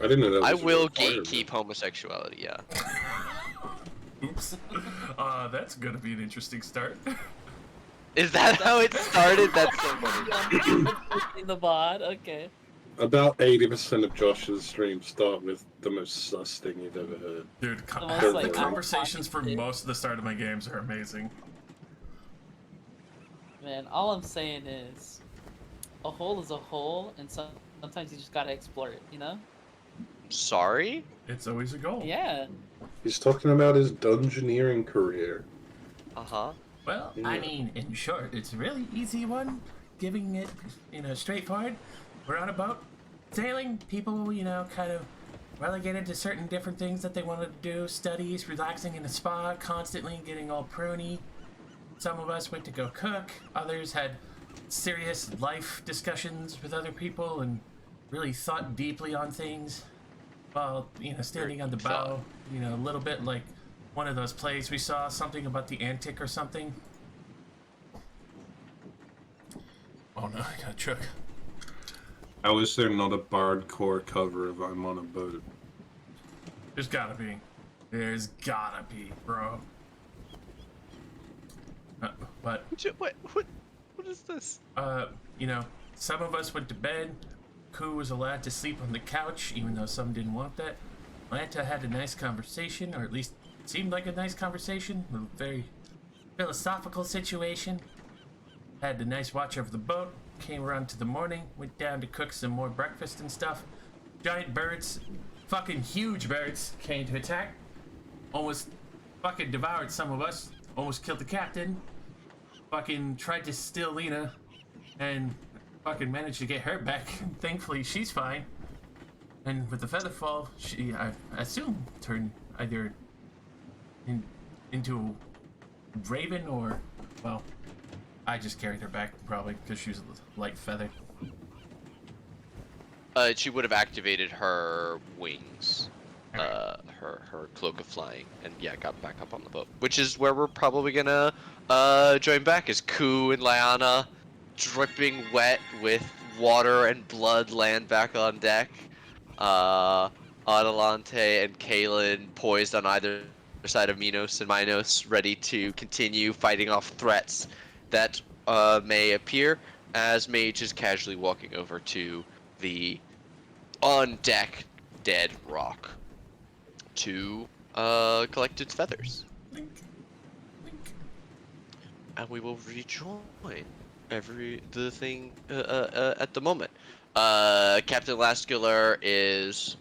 I didn't know that was I a will requirement. gatekeep homosexuality, yeah. Oops. That's gonna be an interesting start. Is that how it started? That's so funny. In the mod, okay. About 80% of Josh's streams start with the most sus thing you've ever heard. Dude, The most, like, conversations for shit. most of the start of my games are amazing. Man, all I'm saying is, a hole is a hole, and sometimes you just gotta explore it, you know? Sorry? It's always a goal. Yeah. He's talking about his dungeoneering career. Uh-huh. Well, I mean, in short, it's a really easy one. Giving it, straightforward. We're on a boat, sailing. People, kind of relegated to certain different things that they wanted to do. Studies, relaxing in a spa, constantly getting all pruny. Some of us went to go cook. Others had serious life discussions with other people and really thought deeply on things. While, standing on the bow, a little bit like one of those plays we saw, something about the Antic or something. Oh no, I got a chook. How is there not a bardcore cover of I'm on a boat? There's gotta be. There's gotta be, bro. But, What is this? some of us went to bed. Ku was allowed to sleep on the couch, even though some didn't want that. Lanta had a nice conversation, or at least seemed like a nice conversation. A very philosophical situation. Had a nice watch over the boat. Came around to the morning. Went down to cook some more breakfast and stuff. Giant birds, fucking huge birds, came to attack. Almost fucking devoured some of us. Almost killed the captain. Fucking tried to steal Lena. And fucking managed to get her back. Thankfully, she's fine. And with the feather fall, she, I assume, turned either into a raven or, well, I just carried her back probably because she was a light feather. She would have activated her wings, her cloak of flying, and yeah, got back up on the boat. Which is where we're probably gonna join back, is Ku and Lyanna, dripping wet with water and blood, land back on deck. Adelante and Kaelin poised on either side of Minos and Minos, ready to continue fighting off threats that may appear, as Mage is casually walking over to the on-deck dead rock to collect its feathers. Link. And we will rejoin the thing at the moment. Captain Lascular is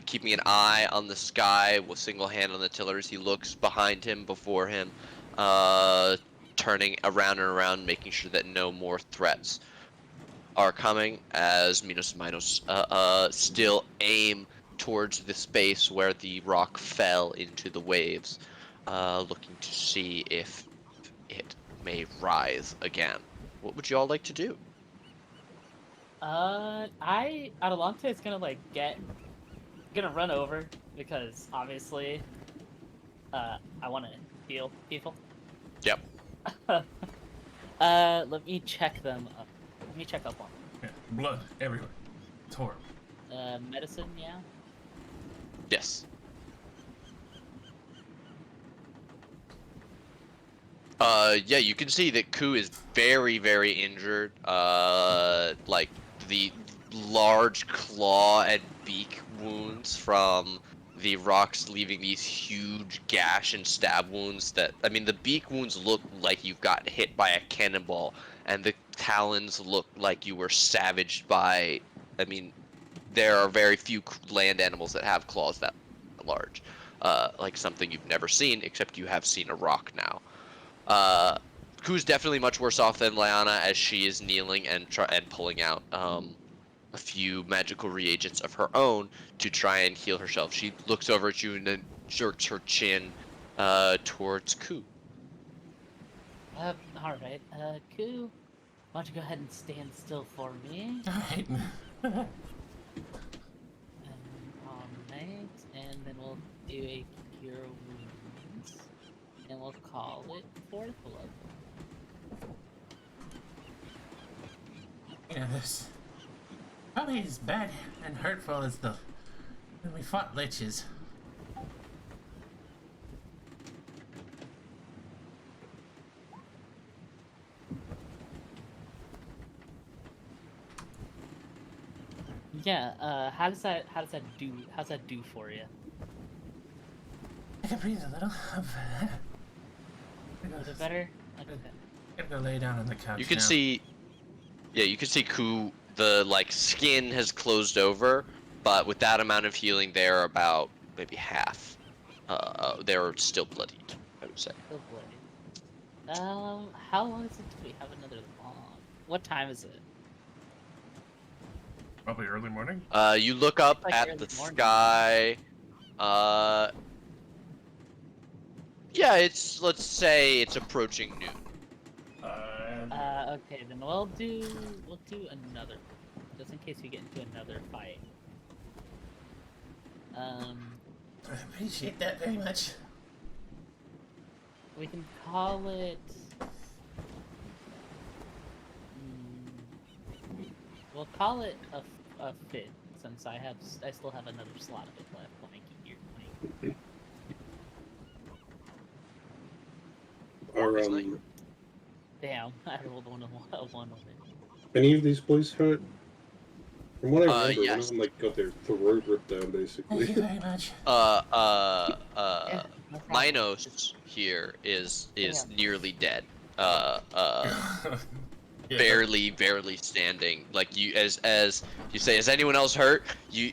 keeping an eye on the sky with single hand on the tiller as he looks behind him, before him, turning around and around, making sure that no more threats are coming, as Minos and Minos still aim towards the space where the rock fell into the waves, looking to see if it may rise again. What would you all like to do? Adelante is gonna gonna run over, because obviously, I want to heal people. Yep. Let me check them up. Let me check up on Yeah, blood everywhere. It's horrible. them. Medicine, yeah? Yes. Yeah, you can see that Ku is very, very injured. Like, the large claw and beak wounds from the rocks leaving these huge gash and stab wounds that, I mean, the beak wounds look like you've got hit by a cannonball, and the talons look like you were savaged by, I mean, there are very few land animals that have claws that large. Like something you've never seen, except you have seen a rock now. Ku's definitely much worse off than Lyanna, as she is kneeling and pulling out a few magical reagents of her own to try and heal herself. She looks over at you and then jerks her chin towards Ku. Alright, Ku, why don't you go ahead and stand still for me? Alright. Alright, and then we'll do a cure wounds, and we'll call it fourth level. This probably as bad and hurtful as the When we fought liches. Yeah. How's that do for you? I can breathe a little. Is it better? Okay. I'm gonna go lay down on the couch You can now. see, yeah, you can see Ku, the like skin has closed over, but with that amount of healing, they're about maybe half. They're still bloodied, I would say. Still bloody. How long is it till we have another long? What time is it? Probably early morning. You look up like at early the morning. sky. Yeah, let's say it's approaching noon. Okay, then we'll do another, just in case we get into another fight. I appreciate that very much. We can call it. We'll call it a fit, since I still have another slot of it left when I keep your playing. Are Damn, I rolled one on it. any of these boys hurt? From what I remember, one Yes. of them like got their throat ripped down, Thank you basically. very much. Yeah, no problem. Minos here is Yeah. nearly dead. Yeah. Barely standing. Like you, as you say, is anyone else hurt? You,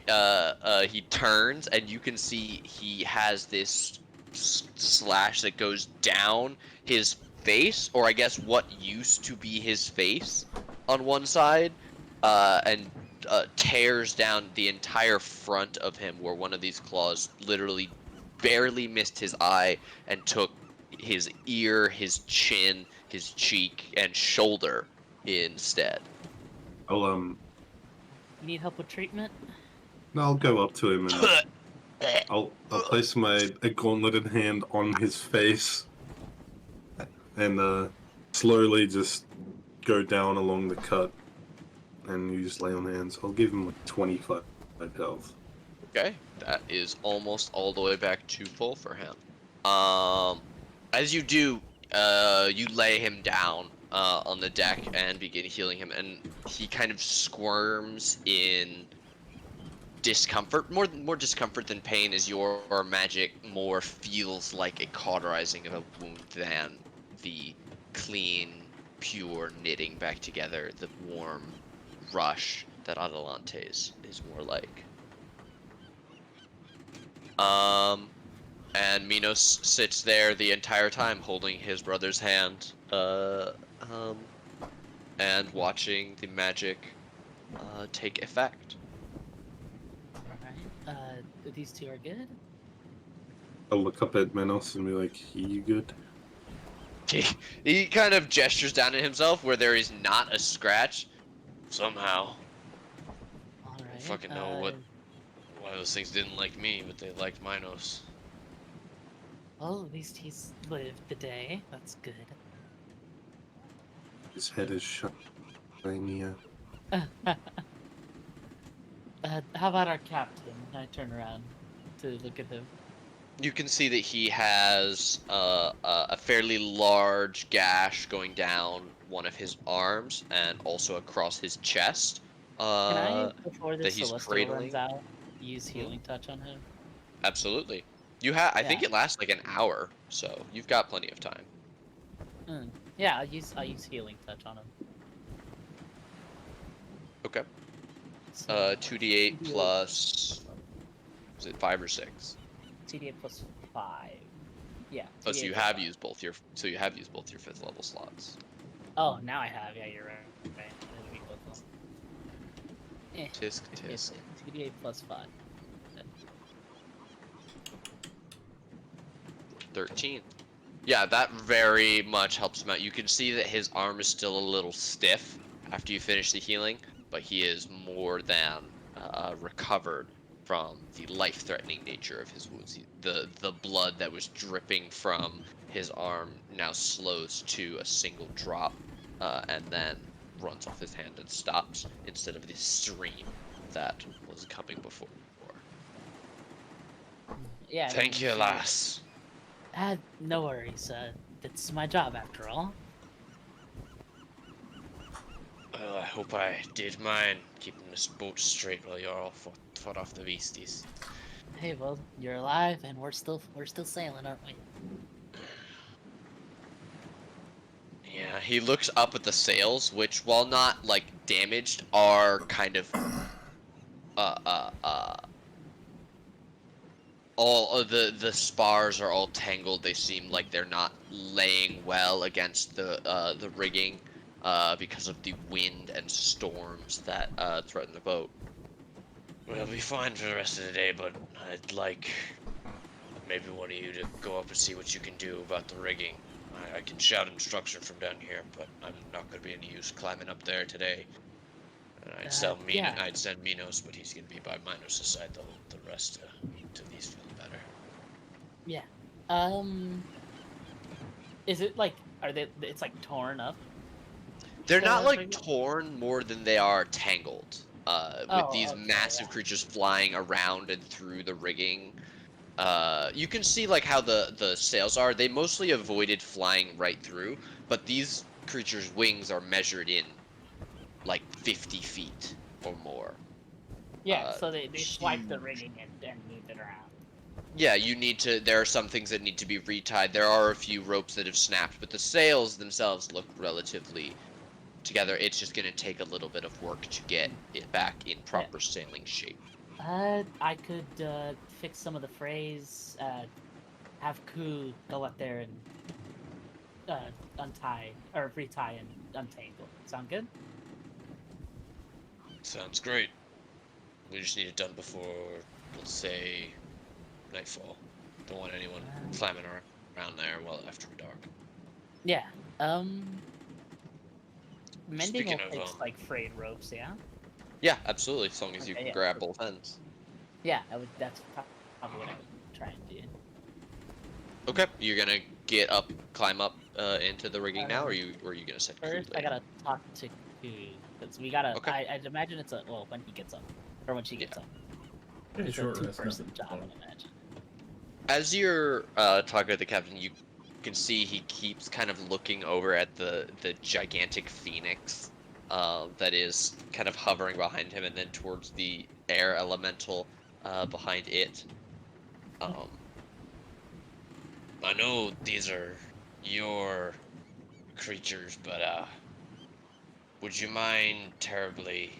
he turns and you can see he has this slash that goes down his face, or I guess what used to be his face, on one side, and tears down the entire front of him, where one of these claws literally barely missed his eye and took his ear, his chin, his cheek, and shoulder instead. I'll You need help with treatment? I'll go up to him and I'll place a gauntleted hand on his face and slowly just go down along the cut, and you just lay on hands. I'll give him like 25 health. Okay, that is almost all the way back to full for him. As you do, you lay him down on the deck and begin healing him, and he kind of squirms in discomfort, more discomfort than pain, as your magic more feels like a cauterizing of a wound than the clean, pure knitting back together, the warm rush that Adelante's is more like. And Minos sits there the entire time holding his brother's hand, and watching the magic take effect. Alright, these two are good? I'll look up at Menos and be like, "You good?" He kind of gestures down at himself where there is not a scratch. Somehow. Alright. I fucking know why those things didn't like me, but they liked Minos. Well, at least he's lived the day. That's good. His head is shiny. How about our captain? I turn around to look at him. You can see that he has a fairly large gash going down one of his arms and also across his chest. Can I, before that this he's Celestial cradling. runs out, use healing touch on him? Absolutely. I think it lasts like an hour, so you've got plenty of time. Yeah, I'll use healing touch on him. Okay. So, 2d8 plus, is it 5 or 6? 2d8 plus 5. Yeah. Oh, so 2d8 you plus have 5. used both your 5th level slots. Oh, now I have. Yeah, you're right. Right. It'll be both of them. Tisk tisk. 2d8 plus 5. 13. Yeah, that very much helps him out. You can see that his arm is still a little stiff after you finish the healing, but he is more than recovered from the life-threatening nature of his wounds. The blood that was dripping from his arm now slows to a single drop, and then runs off his hand and stops, instead of the stream that was coming before. Yeah. I Thank mean, you, she- lass. No worries. It's my job after all. Well, I hope I did mine, keeping this boat straight while you're all fought off the beasties. Hey, well, you're alive, and we're still sailing, aren't we? Yeah, he looks up at the sails, which, while not like damaged, are kind of uh uh uh all of the spars are all tangled. They seem like they're not laying well against the rigging because of the wind and storms that threaten the boat. We'll be fine for the rest of the day, but I'd like maybe one of you to go up and see what you can do about the rigging. I can shout instruction from down here, but I'm not going to be any use climbing up there today. And Yeah. I'd send Minos, but he's going to be by Minos' side the rest to these feel better. Yeah. Um. Is it like? Are they? It's like torn up. They're not like Rigging? torn more than they are tangled. With Oh, these okay, massive yeah. creatures flying around and through the rigging. You can see like how the sails are. They mostly avoided flying right through, but these creatures' wings are measured in like 50 feet or more. Yeah. So they swipe the Huge. rigging and move it around. Yeah, you need to. There are some things that need to be retied. There are a few ropes that have snapped, but the sails themselves look relatively together. It's just going to take a little bit of work to get it back in Yeah. proper sailing shape. I could fix some of the frays. Have Ku go up there and untie or retie and untangle. Sound good? Sounds great. We just need it done before, let's say, nightfall. Don't want anyone climbing around there well after dark. Yeah. Mending Speaking will of, take like frayed ropes. Yeah. yeah, absolutely. As long as you Okay, can yeah. grab both ends. Yeah. I would. That's probably what I would try and do. Okay, you're gonna get up, climb up into the rigging now, Uh, or are you gonna set Ku First, I later? gotta talk to Ku because we gotta. Okay. I'd imagine it's when he gets up or when she gets Yeah. up. Pretty It's a short rest, two-person nothing. job, I imagine. As you're talking to the captain, you can see he keeps kind of looking over at the gigantic phoenix that is kind of hovering behind him, and then towards the air elemental behind it. Um, I know these are your creatures, but would you mind terribly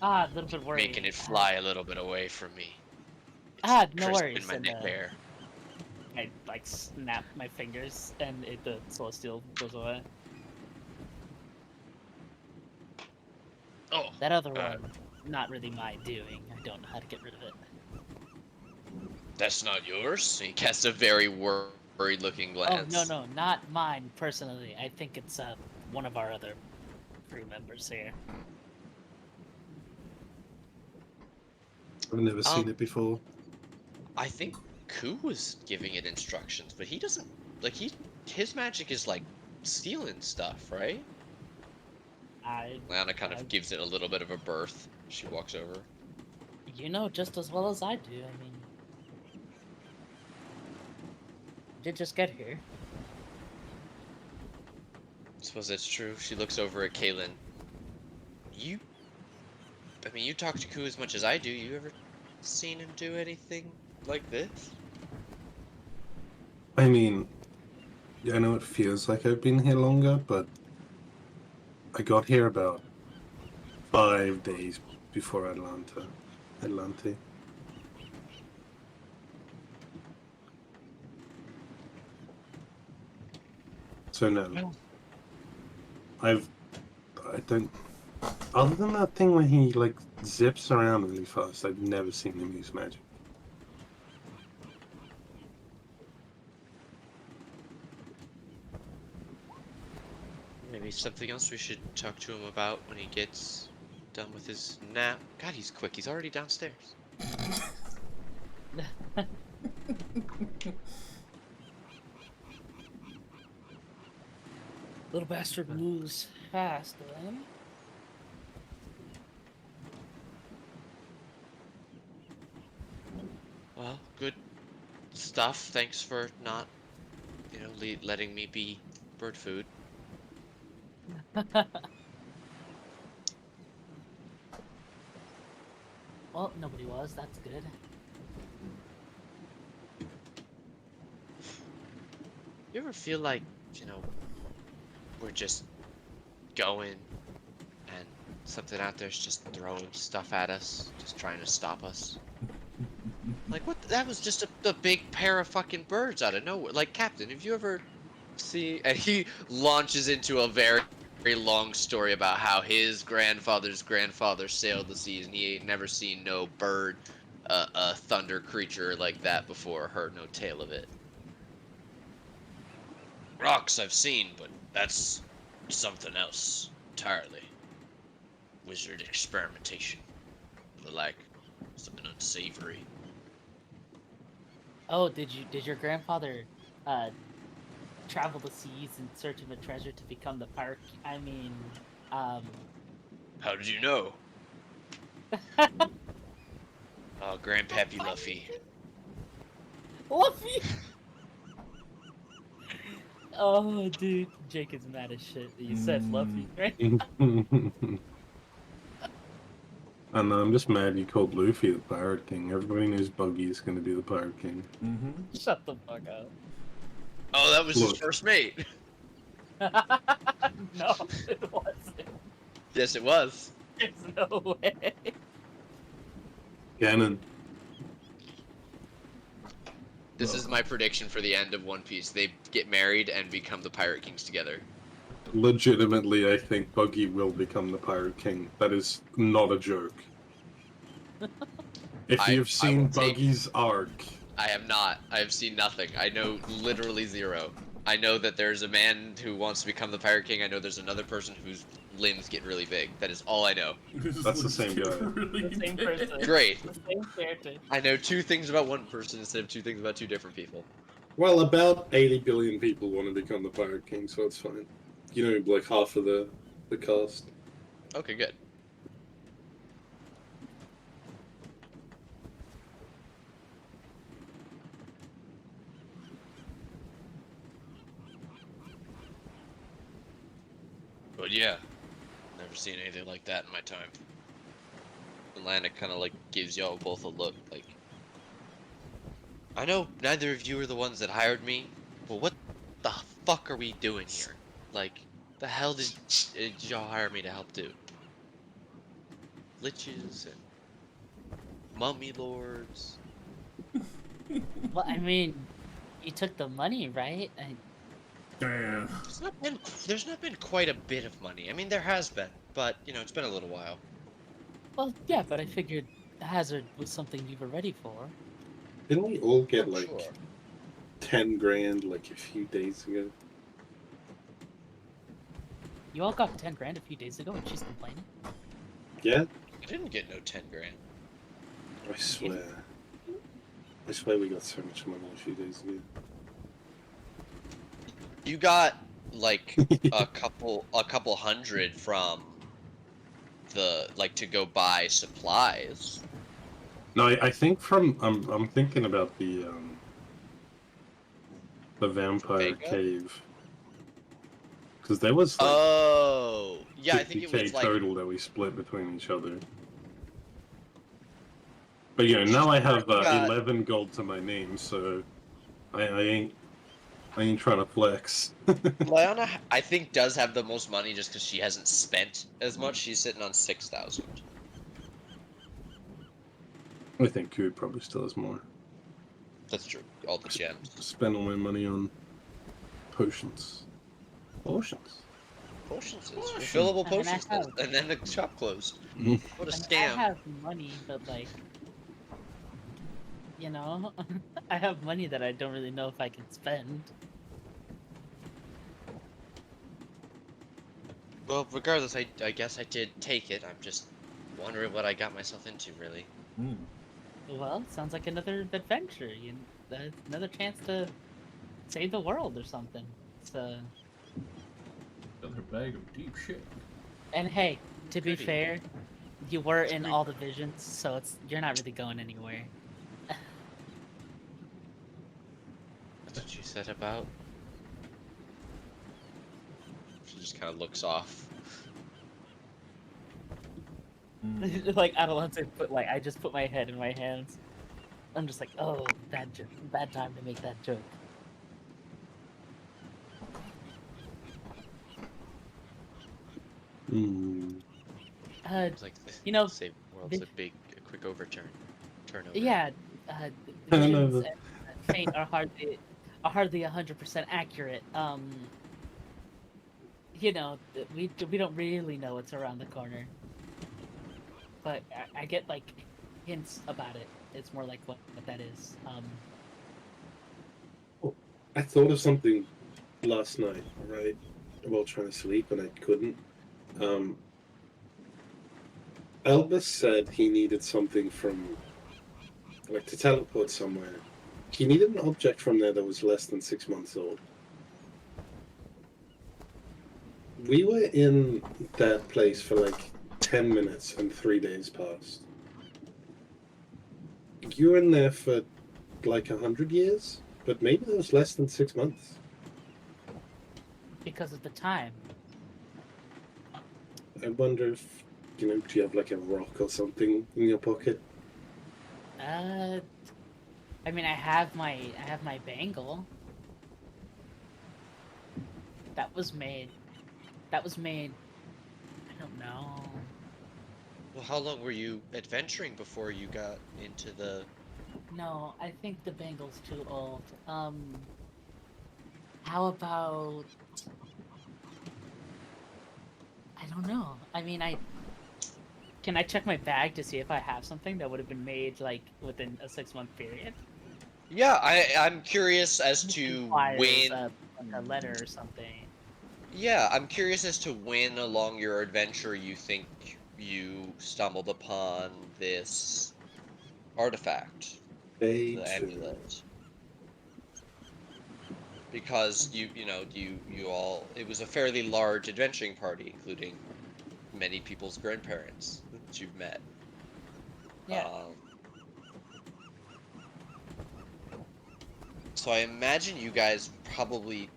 A little bit making worried. it fly a little bit away from me? It's No crisp in worries. my And neck hair. I like snap my fingers, and the celestial goes away. Oh, That other uh, one, not really my doing. I don't know how to get rid of it. that's not yours? He casts a very worried-looking Oh glance. no, not mine personally. I think it's one of our other crew members here. I've never seen Um, it before. I think Ku was giving it instructions, but he doesn't like his magic is like stealing stuff, right? I, Lana kind I, of gives it a little bit of a berth. She walks over. you know just as well as I do. I mean, did just get here. Suppose that's true. She looks over at Kaylin. You, I mean, you talk to Ku as much as I do. You ever seen him do anything like this? I mean, I know it feels like I've been here longer, but I got here about 5 days before Atlante. So no, Well- I don't. Other than that thing where he like zips around really fast, I've never seen him use magic. Maybe something else we should talk to him about when he gets done with his nap. God, he's quick. He's already downstairs. Little bastard moves fast, then. Well, good stuff. Thanks for not, letting me be bird food. Well, nobody was. That's good. You ever feel like, we're just going and something out there's just throwing stuff at us, just trying to stop us? Like, what? That was just a big pair of fucking birds out of nowhere. Like, Captain, have you ever seen... And he launches into a very, very long story about how his grandfather's grandfather sailed the seas and he ain't never seen no bird, a thunder creature like that before, or heard no tale of it. Rocks I've seen, but that's something else entirely. Wizard experimentation. The like, something unsavory. Oh, did your grandfather travel the seas in search of a treasure to become the pirate? I mean, How did you know? Oh, Grandpappy Luffy. Luffy. Oh, dude, Jake is mad as shit that you said Luffy, right? I know, I'm just mad you called Luffy the Pirate King. Everybody knows Buggy is going to be the Pirate King. Shut the fuck up. Oh, that was his Look. first mate. No, it wasn't. Yes, it was. There's no way. Ganon. This is my prediction for the end of One Piece. They get married and become the Pirate Kings together. Legitimately, I think Buggy will become the Pirate King. That is not a joke. If I you've seen will take- Buggy's arc, I have not. I have seen nothing. I know literally zero. I know that there's a man who wants to become the Pirate King. I know there's another person whose limbs get really big. That is all I know. That's the same guy. The same person. Great. The same character. I know two things about one person instead of two things about two different people. well, about 80 billion people want to become the Pirate King, so it's fine. You know, like half of the cast. Okay, good. But yeah, never seen anything like that in my time. Atlantic kind of like gives y'all both a look like, I know neither of you are the ones that hired me, but what the fuck are we doing here? Like, the hell did y'all hire me to help do? Liches and mummy lords. Well, I mean, you took the money, right? Damn. There's not been quite a bit of money. I mean, there has been, but it's been a little while. Well, yeah, but I figured Hazard was something you were ready for. Didn't we all get Oh, like sure. 10 grand like a few days ago? You all got 10 grand a few days ago, and she's complaining. Yeah? I didn't get no 10 grand. I swear. I swear we got so much money a few days ago. You got like a couple hundred from the to go buy supplies. No, I think from I'm thinking about the vampire Vega? cave, because there was like Oh, yeah, I think it 50K was like total that we split between each other. But now I have got- 11 gold to my name, so I ain't trying to flex. Liana, I think, does have the most money just because she hasn't spent as much. She's sitting on 6,000. I think Ku probably still has more. That's true. All the gems. Spend all my money on potions. Potions. Potions is refillable I mean, I potions, have- and then the shop closed. Mhm. What a I mean, scam! I have money, but I have money that I don't really know if I can spend. Well, regardless, I guess I did take it. I'm just wondering what I got myself into, really. Well, sounds like another adventure. Another chance to save the world or something. So, Another bag of deep shit. and hey, to be Goody. fair, you were in all the visions, so you're not really going anywhere. that about? She just kind of looks off. Like Adelante put like I just put my head in my hands. I'm just like, oh, bad time to make that joke. Hmm. It's like You know, save the world's the- a quick turnover. yeah, I don't know, visions but- and fate are hardly 100% accurate. You know, we don't really know what's around the corner, but I get like hints about it. It's more like what that is. I thought of something last night, right? While trying to sleep, and I couldn't. Um, Elvis said he needed something from, like, to teleport somewhere. He needed an object from there that was less than 6 months old. We were in that place for like 10 minutes and 3 days passed. You were in there for like 100 years, but maybe that was less than 6 months. Because of the time. I wonder if, do you have like a rock or something in your pocket? I mean, I have my bangle. That was made. That was made. I don't know. Well, how long were you adventuring before you got into the? No, I think the bangle's too old. How about? I don't know. I mean, can I check my bag to see if I have something that would have been made like within a 6-month period? Yeah, I'm curious as This to requires, when. like a letter or something. Yeah, I'm curious as to when along your adventure you think you stumbled upon this artifact, Day the two. amulet. Because you all, it was a fairly large adventuring party, including many people's grandparents that you've met. Yeah. So I imagine you guys probably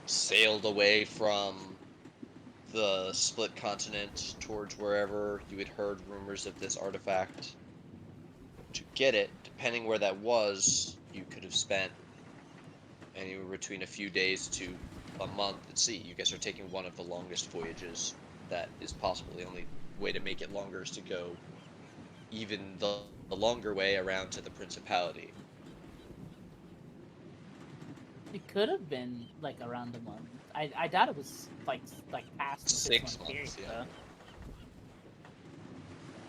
sailed away from the split continent towards wherever you had heard rumors of this artifact. To get it, depending where that was, you could have spent anywhere between a few days to a month at sea. You guys are taking one of the longest voyages that is possible. The only way to make it longer is to go even the longer way around to the Principality. It could have been like around a month. I doubt it was like past the 6 6-month period months, yeah. though.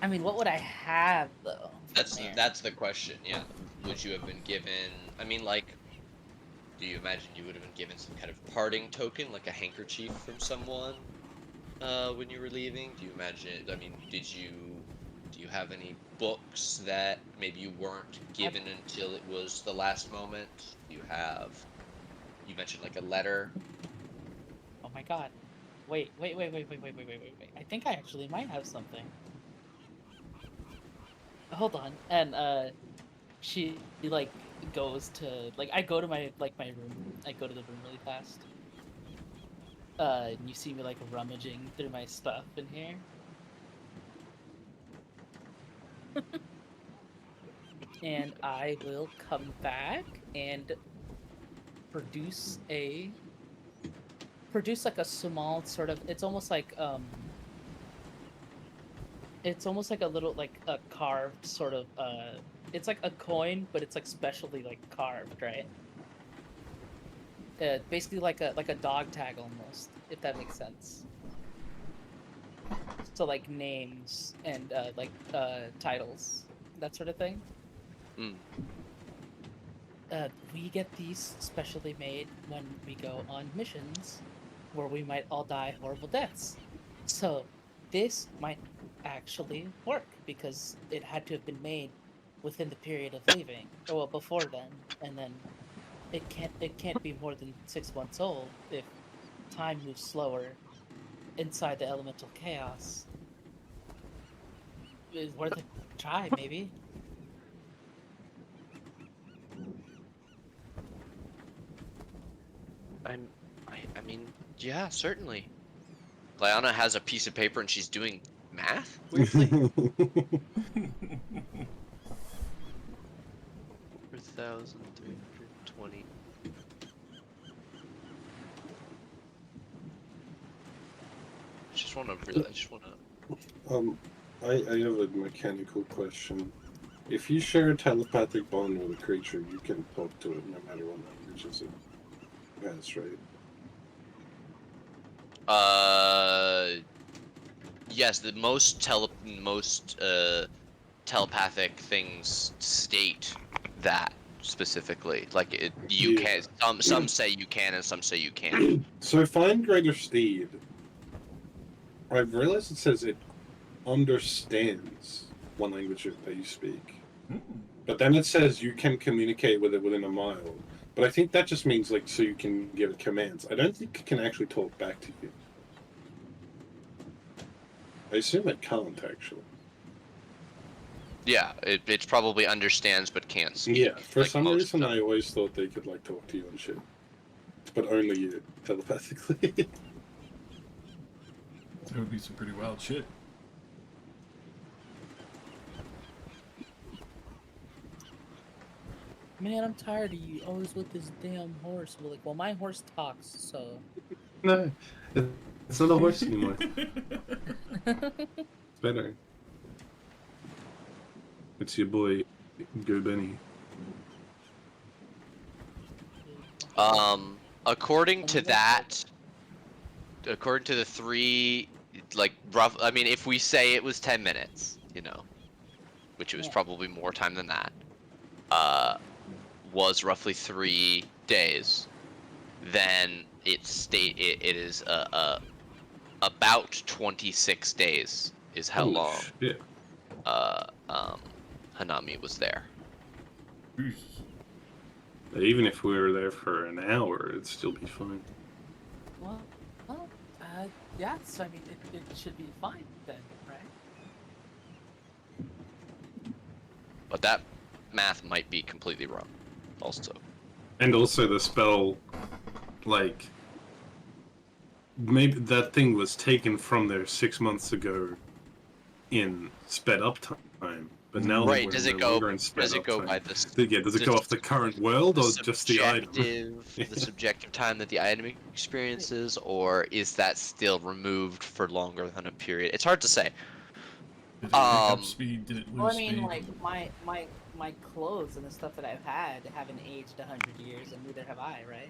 I mean, what would I have though? That's the question, yeah. Would you have been given? I mean, like, do you imagine you would have been given some kind of parting token, like a handkerchief from someone, when you were leaving? Do you imagine? I mean, do you have any books that maybe you weren't given until it was the last moment? Do you have? You mentioned like a letter. Oh my god. Wait. I think I actually might have something. Hold on. And she like goes to like I go to my my room. I go to the room really fast. And you see me like rummaging through my stuff in here. And I will come back and produce like a small sort of it's almost like a little like a carved sort of it's like a coin, but it's like specially like carved, right? Basically like a dog tag almost, if that makes sense. So like names and titles, that sort of thing. Mm. We get these specially made when we go on missions where we might all die horrible deaths. So this might actually work because it had to have been made within the period of leaving, or well before then, and then it can't be more than 6 months old if time moves slower inside the elemental chaos. It's worth a try, maybe. I mean, yeah, certainly. Liana has a piece of paper and she's doing math, weirdly. 4,320. I just want to. I have a mechanical question. If you share a telepathic bond with a creature, you can talk to it no matter what languages it has, right? Yes, the most telepathic things state that specifically. Like you Yeah. can. Some say you can, and some say you can't. So find greater steed. I've realized it says it understands one language that you speak, but then it says you can communicate with it within a mile. But I think that just means like so you can give it commands. I don't think it can actually talk back to you. I assume it can't actually. Yeah, it probably understands but can't speak. Yeah, for like some most reason of them. I always thought they could like talk to you and shit, but only you telepathically. That would be some pretty wild shit. Man, I'm tired of you always with this damn horse. Well, my horse talks, so. No, it's not a horse anymore. It's better. It's your boy, Go Benny. According to that, according to the three, like rough. I mean, if we say it was 10 minutes, you know, which it was Yeah. probably more time than that, was roughly 3 days. Then it is about 26 days is how Holy long shit. Hanami was there. Even if we were there for an hour, it'd still be fine. Well, yes. I mean, it should be fine then, right? But that math might be completely wrong, also. And also the spell, like, maybe that thing was taken from there 6 months ago in sped up time, but now Right? we're Does no it go? longer in sped Does it up go time. by this? Yeah, does it go off the current world or just the item? The subjective time that the item experiences, or is that still removed for longer than a period? It's hard to say. Did it pick up speed? Did it lose Well, I mean, speed? like my clothes and the stuff that I've had haven't aged 100 years, and neither have I, right?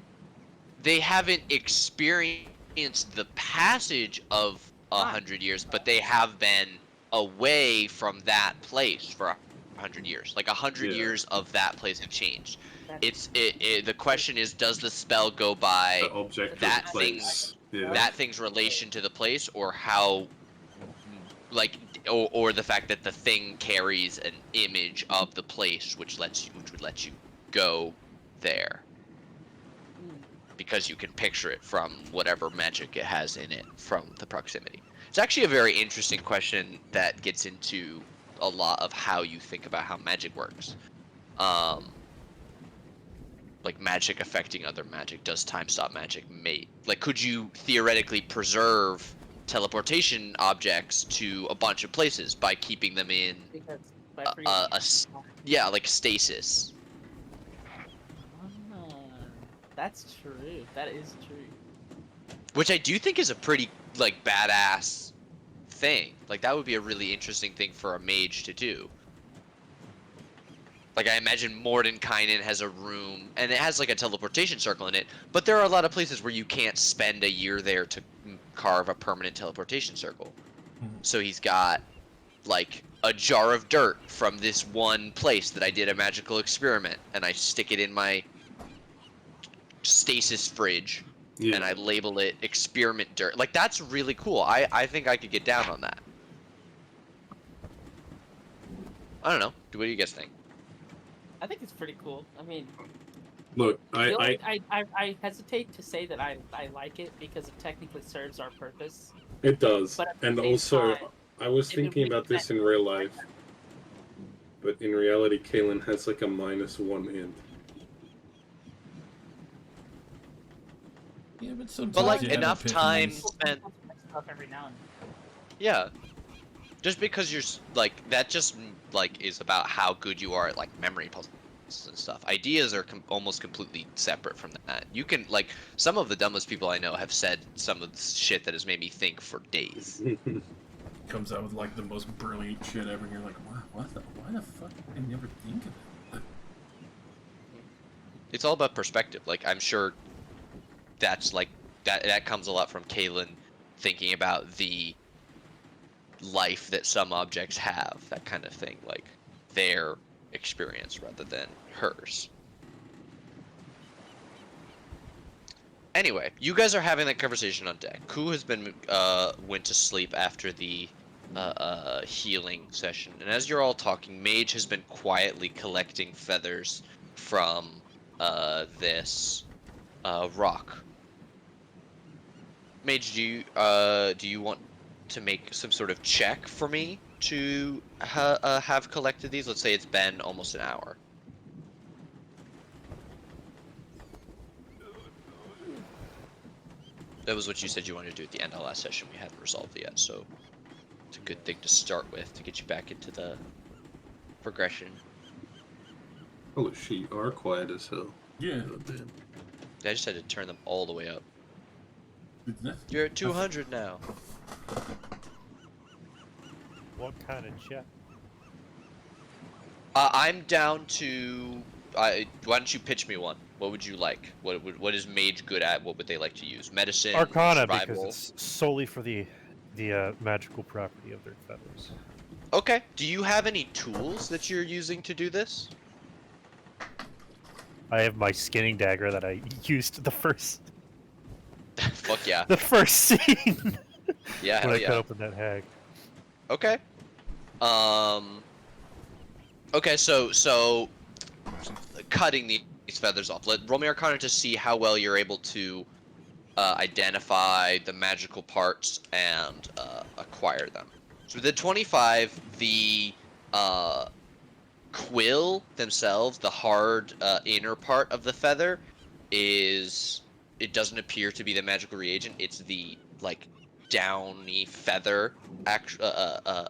They haven't experienced the passage of 100 years, but they have been away from that place for 100 years. Like 100 Yeah. years of that place have changed. That's- The question is, does the spell go by The object that of the place. Yeah. that thing's relation to the place, or how, like, or the fact that the thing carries an image of the place, which would let you go there Hmm. because you can picture it from whatever magic it has in it from the proximity. It's actually a very interesting question that gets into a lot of how you think about how magic works. Like magic affecting other magic. Does time stop magic mate? Like, could you theoretically preserve teleportation objects to a bunch of places by keeping them in Because by yeah, like stasis? That's true. That is true. Which I do think is a pretty, like, badass thing. Like, that would be a really interesting thing for a mage to do. Like, I imagine Mordenkainen has a room, and it has, like, a teleportation circle in it, but there are a lot of places where you can't spend a year there to carve a permanent teleportation circle. So he's got, like, a jar of dirt from this one place that I did a magical experiment, and I stick it in my stasis fridge, Yeah. and I label it experiment dirt. Like, that's really cool. I think I could get down on that. I don't know. What do you guys think? I think it's pretty cool. I mean, Look, I hesitate to say that I like it because it technically serves our purpose. it does. But at the And same also, time, I was it would thinking make about this in sense. real life, but in reality, Kalen has like a -1 int. Yeah, but sometimes But like you have enough time epiphanies. spent. Stuff every now and Yeah. Just because you're like that, just like is about how good you are at like memory puzzles and stuff. Ideas are almost completely separate from that. You can like some of the dumbest people I know have said some of the shit that has made me think for days. Comes out with like the most brilliant shit ever, and you're like, wow, why the fuck did I never think of it? It's all about perspective. Like I'm sure that's like that comes a lot from Kaylin thinking about the life that some objects have, that kind of thing, like their experience rather than hers. Anyway, you guys are having that conversation on deck. Ku has been went to sleep after the healing session, and as you're all talking, Mage has been quietly collecting feathers from this rock. Mage, do you want to make some sort of check for me to have collected these? Let's say it's been almost an hour. That was what you said you wanted to do at the end of the last session. We hadn't resolved it yet, so it's a good thing to start with to get you back into the progression. Holy shit, you are quiet as hell. Yeah. Oh, man. I just had to turn them all the way up. That's- You're at 200 now. What kind of check? I'm down to. Why don't you pitch me one? What would you like? What is Mage good at? What would they like to use? Medicine, Arcana, survival. because it's solely for the magical property of their feathers. Okay. Do you have any tools that you're using to do this? I have my skinning dagger that I used the first Fuck yeah. scene Yeah, when hell I yeah. cut open that hag. Okay. Okay, so cutting these feathers off. Roll me Arcana to see how well you're able to identify the magical parts and acquire them. So the 25, the quill themselves, the hard inner part of the feather, it doesn't appear to be the magical reagent. It's the like downy feather,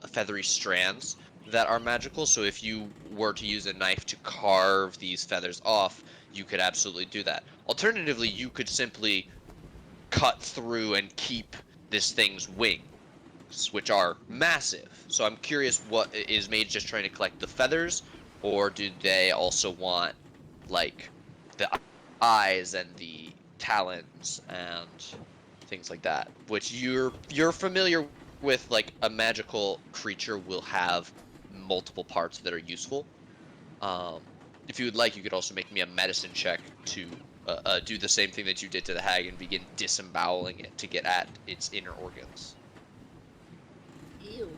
feathery strands that are magical. So if you were to use a knife to carve these feathers off, you could absolutely do that. Alternatively, you could simply cut through and keep this thing's wings, which are massive. So I'm curious, what is Mage just trying to collect the feathers, or do they also want like the eyes and the talons and things like that, which you're familiar with? Like a magical creature will have multiple parts that are useful. If you would like, you could also make me a medicine check to do the same thing that you did to the hag and begin disemboweling it to get at its inner organs. Ew.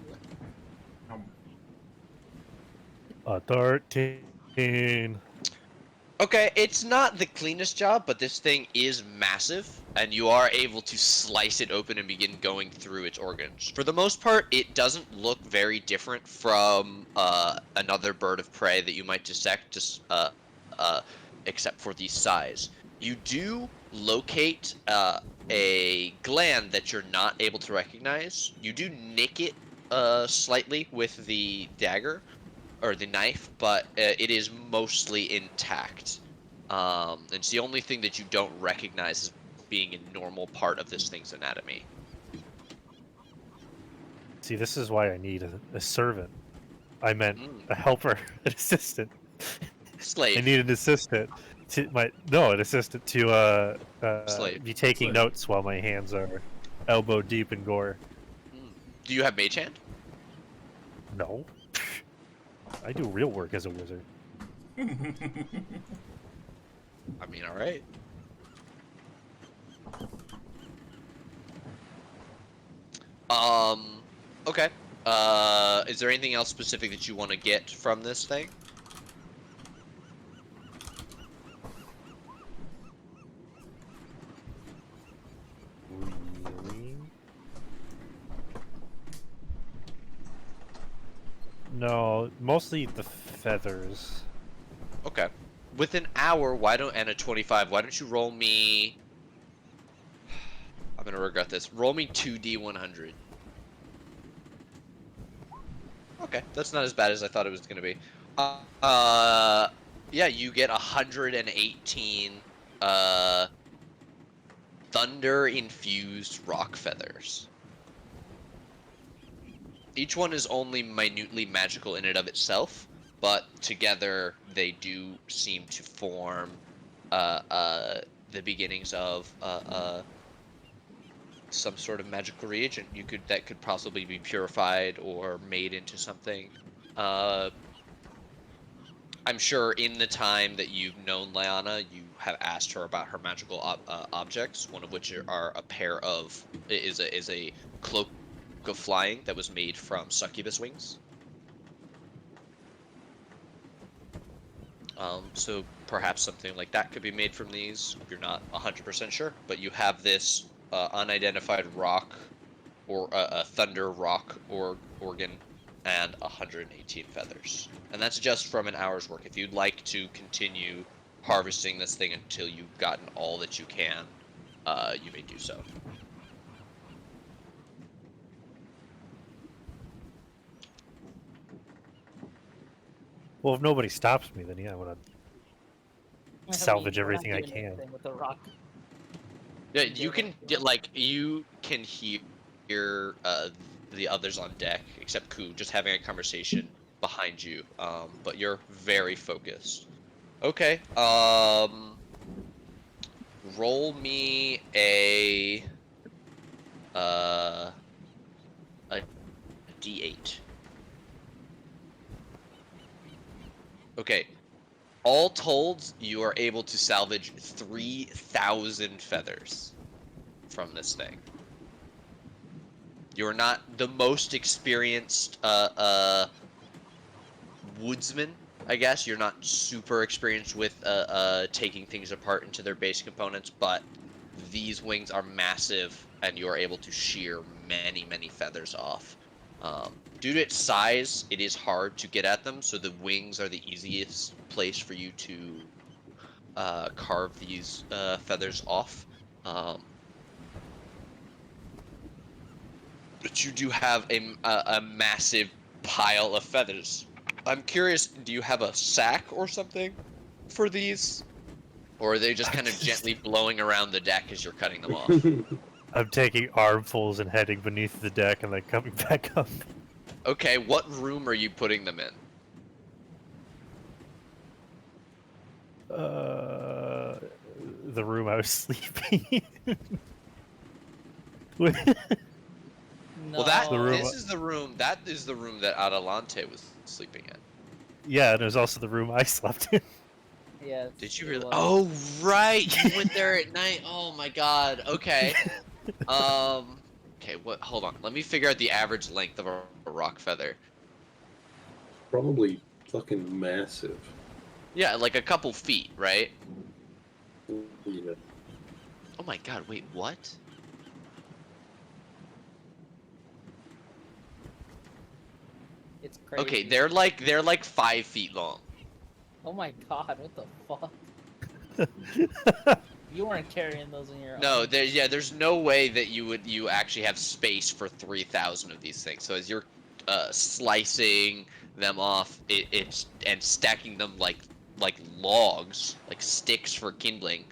13. Okay, it's not the cleanest job, but this thing is massive, and you are able to slice it open and begin going through its organs. For the most part, it doesn't look very different from another bird of prey that you might dissect, just except for the size. You do locate a gland that you're not able to recognize. You do nick it slightly with the dagger or the knife, but it is mostly intact. It's the only thing that you don't recognize as being a normal part of this thing's anatomy. See, this is why I need a servant. I meant Mm. a helper, an assistant. Slave. I need an assistant an assistant to Slave. be taking Slave. notes while my hands are elbow deep in gore. Do you have mage hand? No. I do real work as a wizard. I mean, alright. Okay. Is there anything else specific that you want to get from this thing? Really? No, mostly the feathers. Okay. With an hour, and a 25, why don't you roll me gonna regret this. Roll me 2d100. Okay, that's not as bad as I thought it was gonna be. Yeah, you get 118 thunder-infused rock feathers. Each one is only minutely magical in and of itself, but together they do seem to form the beginnings of some sort of magical reagent that could possibly be purified or made into something. I'm sure in the time that you've known Lyanna, you have asked her about her magical objects. One of which are a pair of is a cloak of flying that was made from succubus wings. So perhaps something like that could be made from these. You're not 100% sure, but you have this unidentified rock or a thunder rock organ and 118 feathers. And that's just from an hour's work. If you'd like to continue harvesting this thing until you've gotten all that you can, you may do so. Well, if nobody stops me, then yeah, I want to salvage we're not everything I doing can. anything with the rock. Yeah, you can hear the others on deck, except Ku, just having a conversation behind you. But you're very focused. Okay. Roll me a D8. Okay. All told, you are able to salvage 3,000 feathers from this thing. You're not the most experienced woodsman, I guess. You're not super experienced with taking things apart into their base components, but these wings are massive, and you are able to shear many, many feathers off. Due to its size, it is hard to get at them, so the wings are the easiest place for you to carve these feathers off. But you do have a massive pile of feathers. I'm curious, do you have a sack or something for these? Or are they just kind of gently blowing around the deck as you're cutting them off? I'm taking armfuls and heading beneath the deck and then coming back up. Okay, what room are you putting them in? The room I was sleeping in. No. Well, that The room- this is the room. That is the room that Adelante was sleeping in. Yeah, and it was also the room I slept in. Yeah. Did you it really? was. Oh, right. You went there at night. Oh my God. Okay. Okay. What? Hold on. Let me figure out the average length of a rock feather. Probably fucking massive. Yeah, like a couple feet, right? Yeah. Oh my God. Wait. What? It's crazy. Okay. They're like 5 feet long. Oh my god, what the fuck? You weren't carrying those in your No, arms. there's no way that you actually have space for 3,000 of these things. So as you're slicing them off, and stacking them like logs, like sticks for kindling,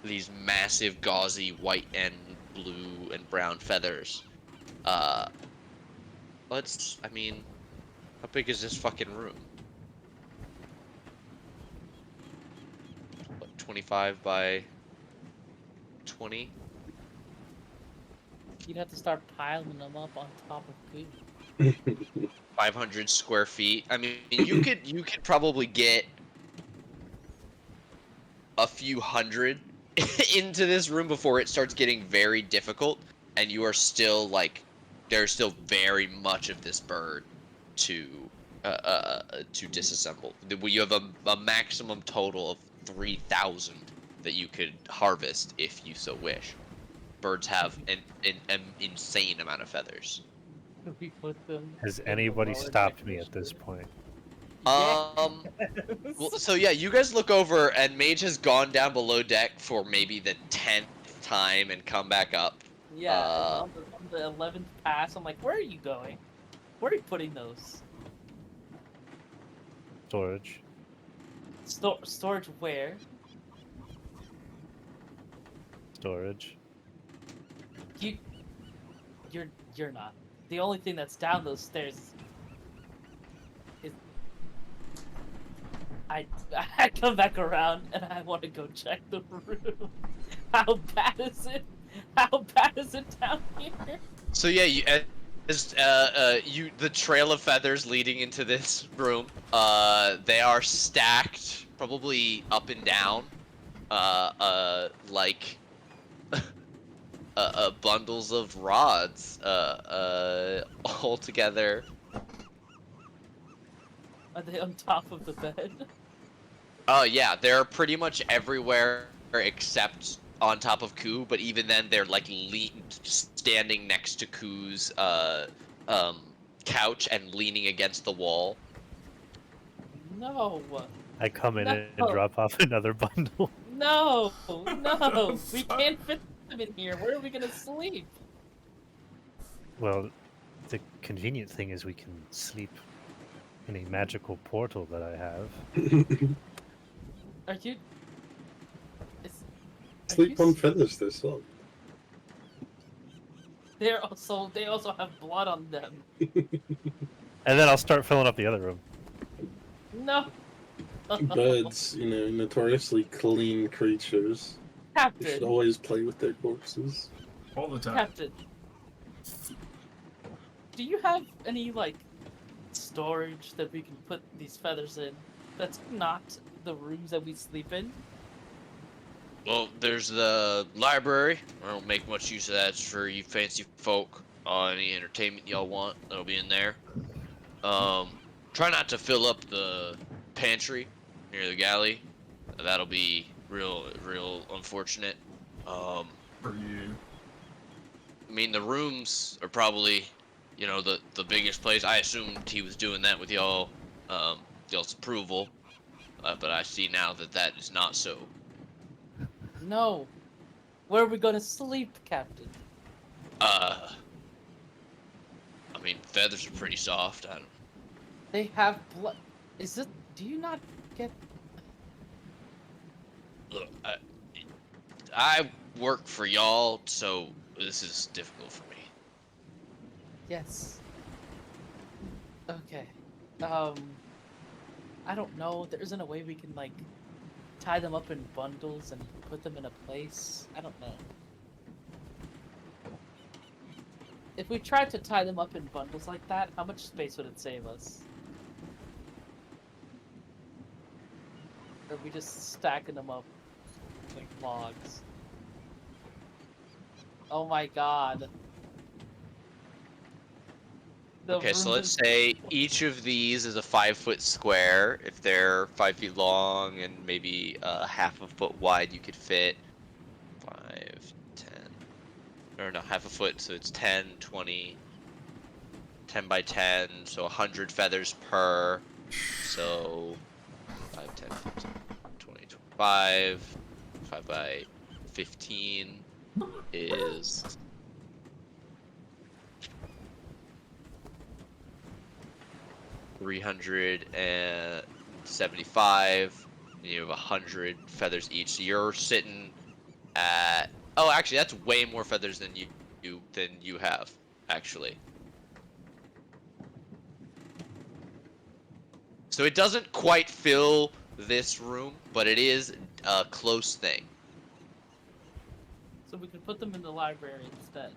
these massive gauzy white and blue and brown feathers. I mean, how big is this fucking room? What, 25 by 20? You'd have to start piling them up on top of Goop. 500 square feet. I mean, you could probably get a few hundred into this room before it starts getting very difficult, and you are still like, there's still very much of this bird to disassemble. You have a maximum total of 3,000 that you could harvest if you so wish. Birds have an insane amount of feathers. We put them. Has in the anybody lower stopped deck me of at this ship. point? Well, so yeah, you guys look over, and Mage has gone down below deck for maybe the 10th time and come back up. Yeah, Uh, on the 11th pass, I'm like, where are you going? Where are you putting those? Storage. Storage where? Storage. You, you're not. The only thing that's down those stairs is I come back around and I want to go check the room. How bad is it? How bad is it down here? so yeah, the trail of feathers leading into this room, they are stacked probably up and down, like bundles of rods, all together. Are they on top of the bed? Oh yeah, they're pretty much everywhere except on top of Ku, but even then they're like standing next to Ku's couch and leaning against the wall. No, I come in and No. drop off another bundle. no, no. We Fuck. can't fit them in here. Where are we gonna sleep? Well, the convenient thing is we can sleep in a magical portal that I have. Are you? Is, are Sleep you on s- feathers this long. They also have blood on them. And then I'll start filling up the other room. No. Birds, notoriously clean creatures. You should Captain, always play with their corpses. All the time. Captain. Do you have any like storage that we can put these feathers in? That's not the rooms that we sleep in. Well, there's the library. I don't make much use of that. It's for you fancy folk. Any entertainment y'all want, that'll be in there. Try not to fill up the pantry near the galley. That'll be real unfortunate. For you. I mean, the rooms are probably, the biggest place. I assumed he was doing that with y'all's approval, but I see now that that is not so. No. Where are we gonna sleep, Captain? I mean, feathers are pretty soft. I don't. They have blood. Is it? Do you not get? Look, I work for y'all, so this is difficult for me. Yes. Okay. I don't know. There isn't a way we can like tie them up in bundles and put them in a place. I don't know. If we tried to tie them up in bundles like that, how much space would it save us? Or are we just stacking them up like logs? Oh my god. The Okay, so room let's is- say each of these is a 5-foot square. If they're 5 feet long and maybe half a foot wide, you could fit 5, 10, or no, half a foot, so it's 10, 20, 10 by 10, so 100 feathers per. So 5, 10, 15, 20, 25, 5 by 15 is 375. You have 100 feathers each, so you're sitting at. Oh, actually, that's way more feathers than you have. Actually, so it doesn't quite fill this room, but it is a close thing. So we could put them in the library instead.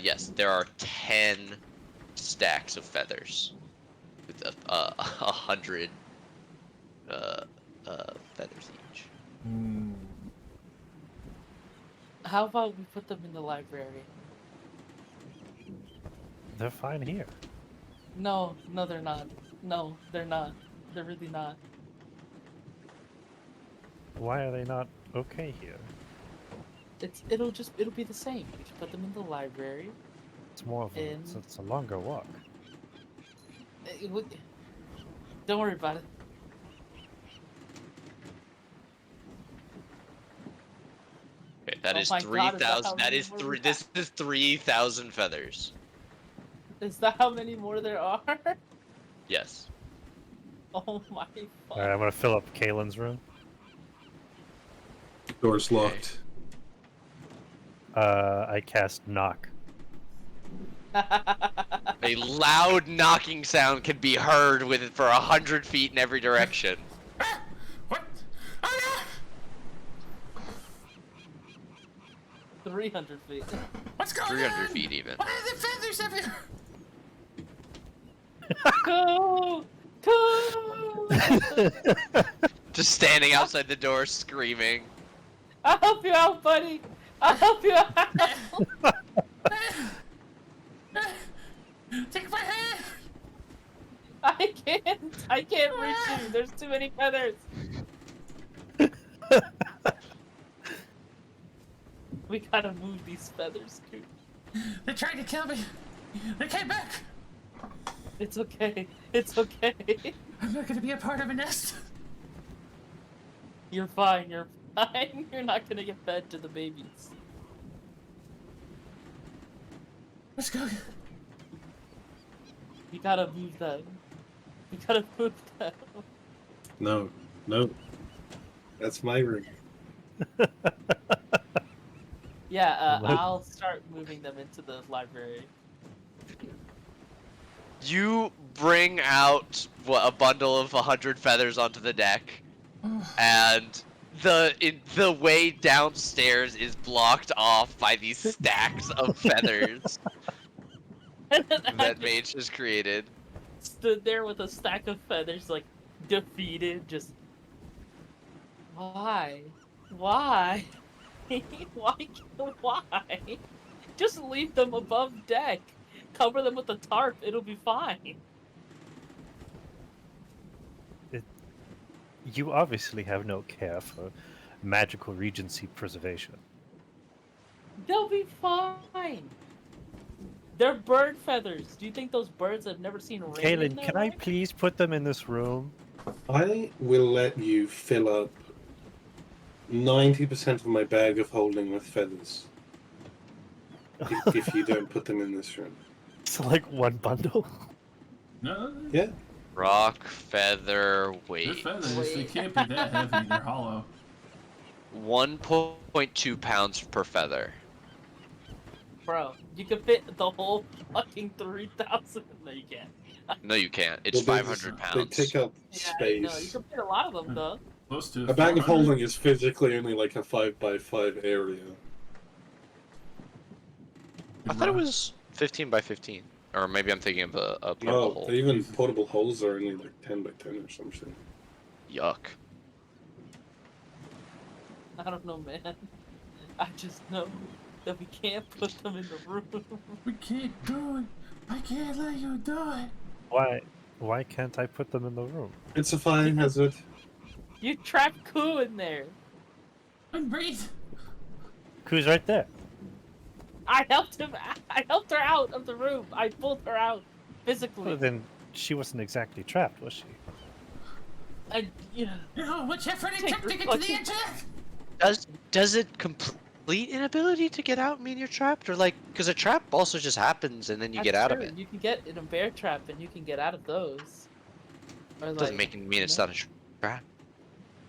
Yes, there are 10 stacks of feathers with 100 feathers each. Hmm. How about we put them in the library? They're fine here. No, they're not. No, they're not. They're really not. Why are they not okay here? It'll be the same. We should put them in the library. It's more of a, In- it's a longer walk. Don't worry about it. that Oh is my God, is that how 3,000. That many is more we three. got? This is 3,000 feathers. Is that how many more there are? Yes. Oh my Alright, fuck. I'm gonna fill up Kalen's room. Door's Okay. locked. I cast knock. A loud knocking sound can be heard with for 100 feet in every direction. Ah! What? Oh 300 feet. no! What's going 300 on? feet even. What are the feathers everywhere? Go! Go! Just standing outside the door screaming. I'll help you out, buddy! I'll help you out! Take my hand! I can't reach you. There's too many feathers. We gotta move these feathers, dude. They tried to kill me. They came back. It's okay. It's okay. I'm not gonna be a part of a nest. You're fine. You're fine. You're not gonna get fed to the babies. Let's go. You gotta move them. You gotta move them. No, no. That's my room. Yeah, What? I'll start moving them into the library. You bring out a bundle of 100 feathers onto the deck, and the way downstairs is blocked off by these stacks of feathers And then I that just Mage has created. stood there with a stack of feathers, like, defeated, just... Why? Why? Why? Just leave them above deck. Cover them with a tarp, it'll be fine. You obviously have no care for magical regency preservation. They'll be fine. They're bird feathers. Do you think those birds have never seen rain in Kalen, their can I life? please put them in this room? I will let you fill up 90% of my bag of holding with feathers. If you don't put them in this room. It's like one bundle. No, Yeah. Rock, feather, they're weight. feathers. They Wait. can't be that heavy. They're hollow. 1.2 pounds per feather. Bro, you can fit the whole fucking 3,000. No, you can't. No, you can't. It's Well, they 500 just- pounds. They take up Yeah, I know. You space. can fit a lot of them, though. Close to A bag of 400. holding is physically only like a 5x5 area. I thought it was 15 by 15. Or maybe I'm thinking of a portable No, hole. even portable holes are only like 10x10 or something. Yuck. I don't know, man. I just know that we can't put them in the room. We can't do it. I can't let you do it. Why can't I put them in the room? It's a fire hazard. You trapped Koo in there. And breathe. Who's right there? I helped him. I helped her out of the room. I pulled her out physically. Well, then she wasn't exactly trapped, was she? And yeah, You know how much effort it Take took to your get to the fucking- edge of that? Does it complete inability to get out mean you're trapped? Or like, because a trap also just happens and then you that's get out of true. it. You can get in a bear trap and you can get out of those. Or like, Doesn't mean it's not a trap.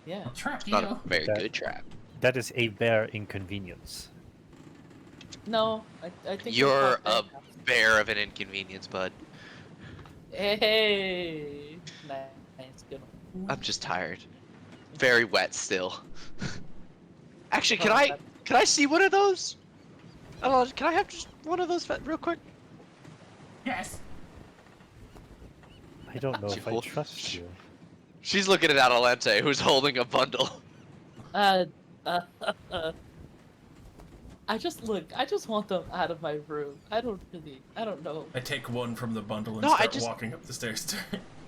yeah. I'll trap It's you. not a very That- good trap. That is a bare inconvenience. No, I think You're it's not a bear bear of an inconvenience, bud. traps. Hey, nice, good one. I'm just tired. Very wet still. Actually, Oh, can I see one of those? Oh, can I have just one of those real quick? Yes. I don't know She if I hold- trust you. She's looking at Adelante, who's holding a bundle. I just want them out of my room. I don't know. I take one from the bundle and No, I start just- walking up the stairs.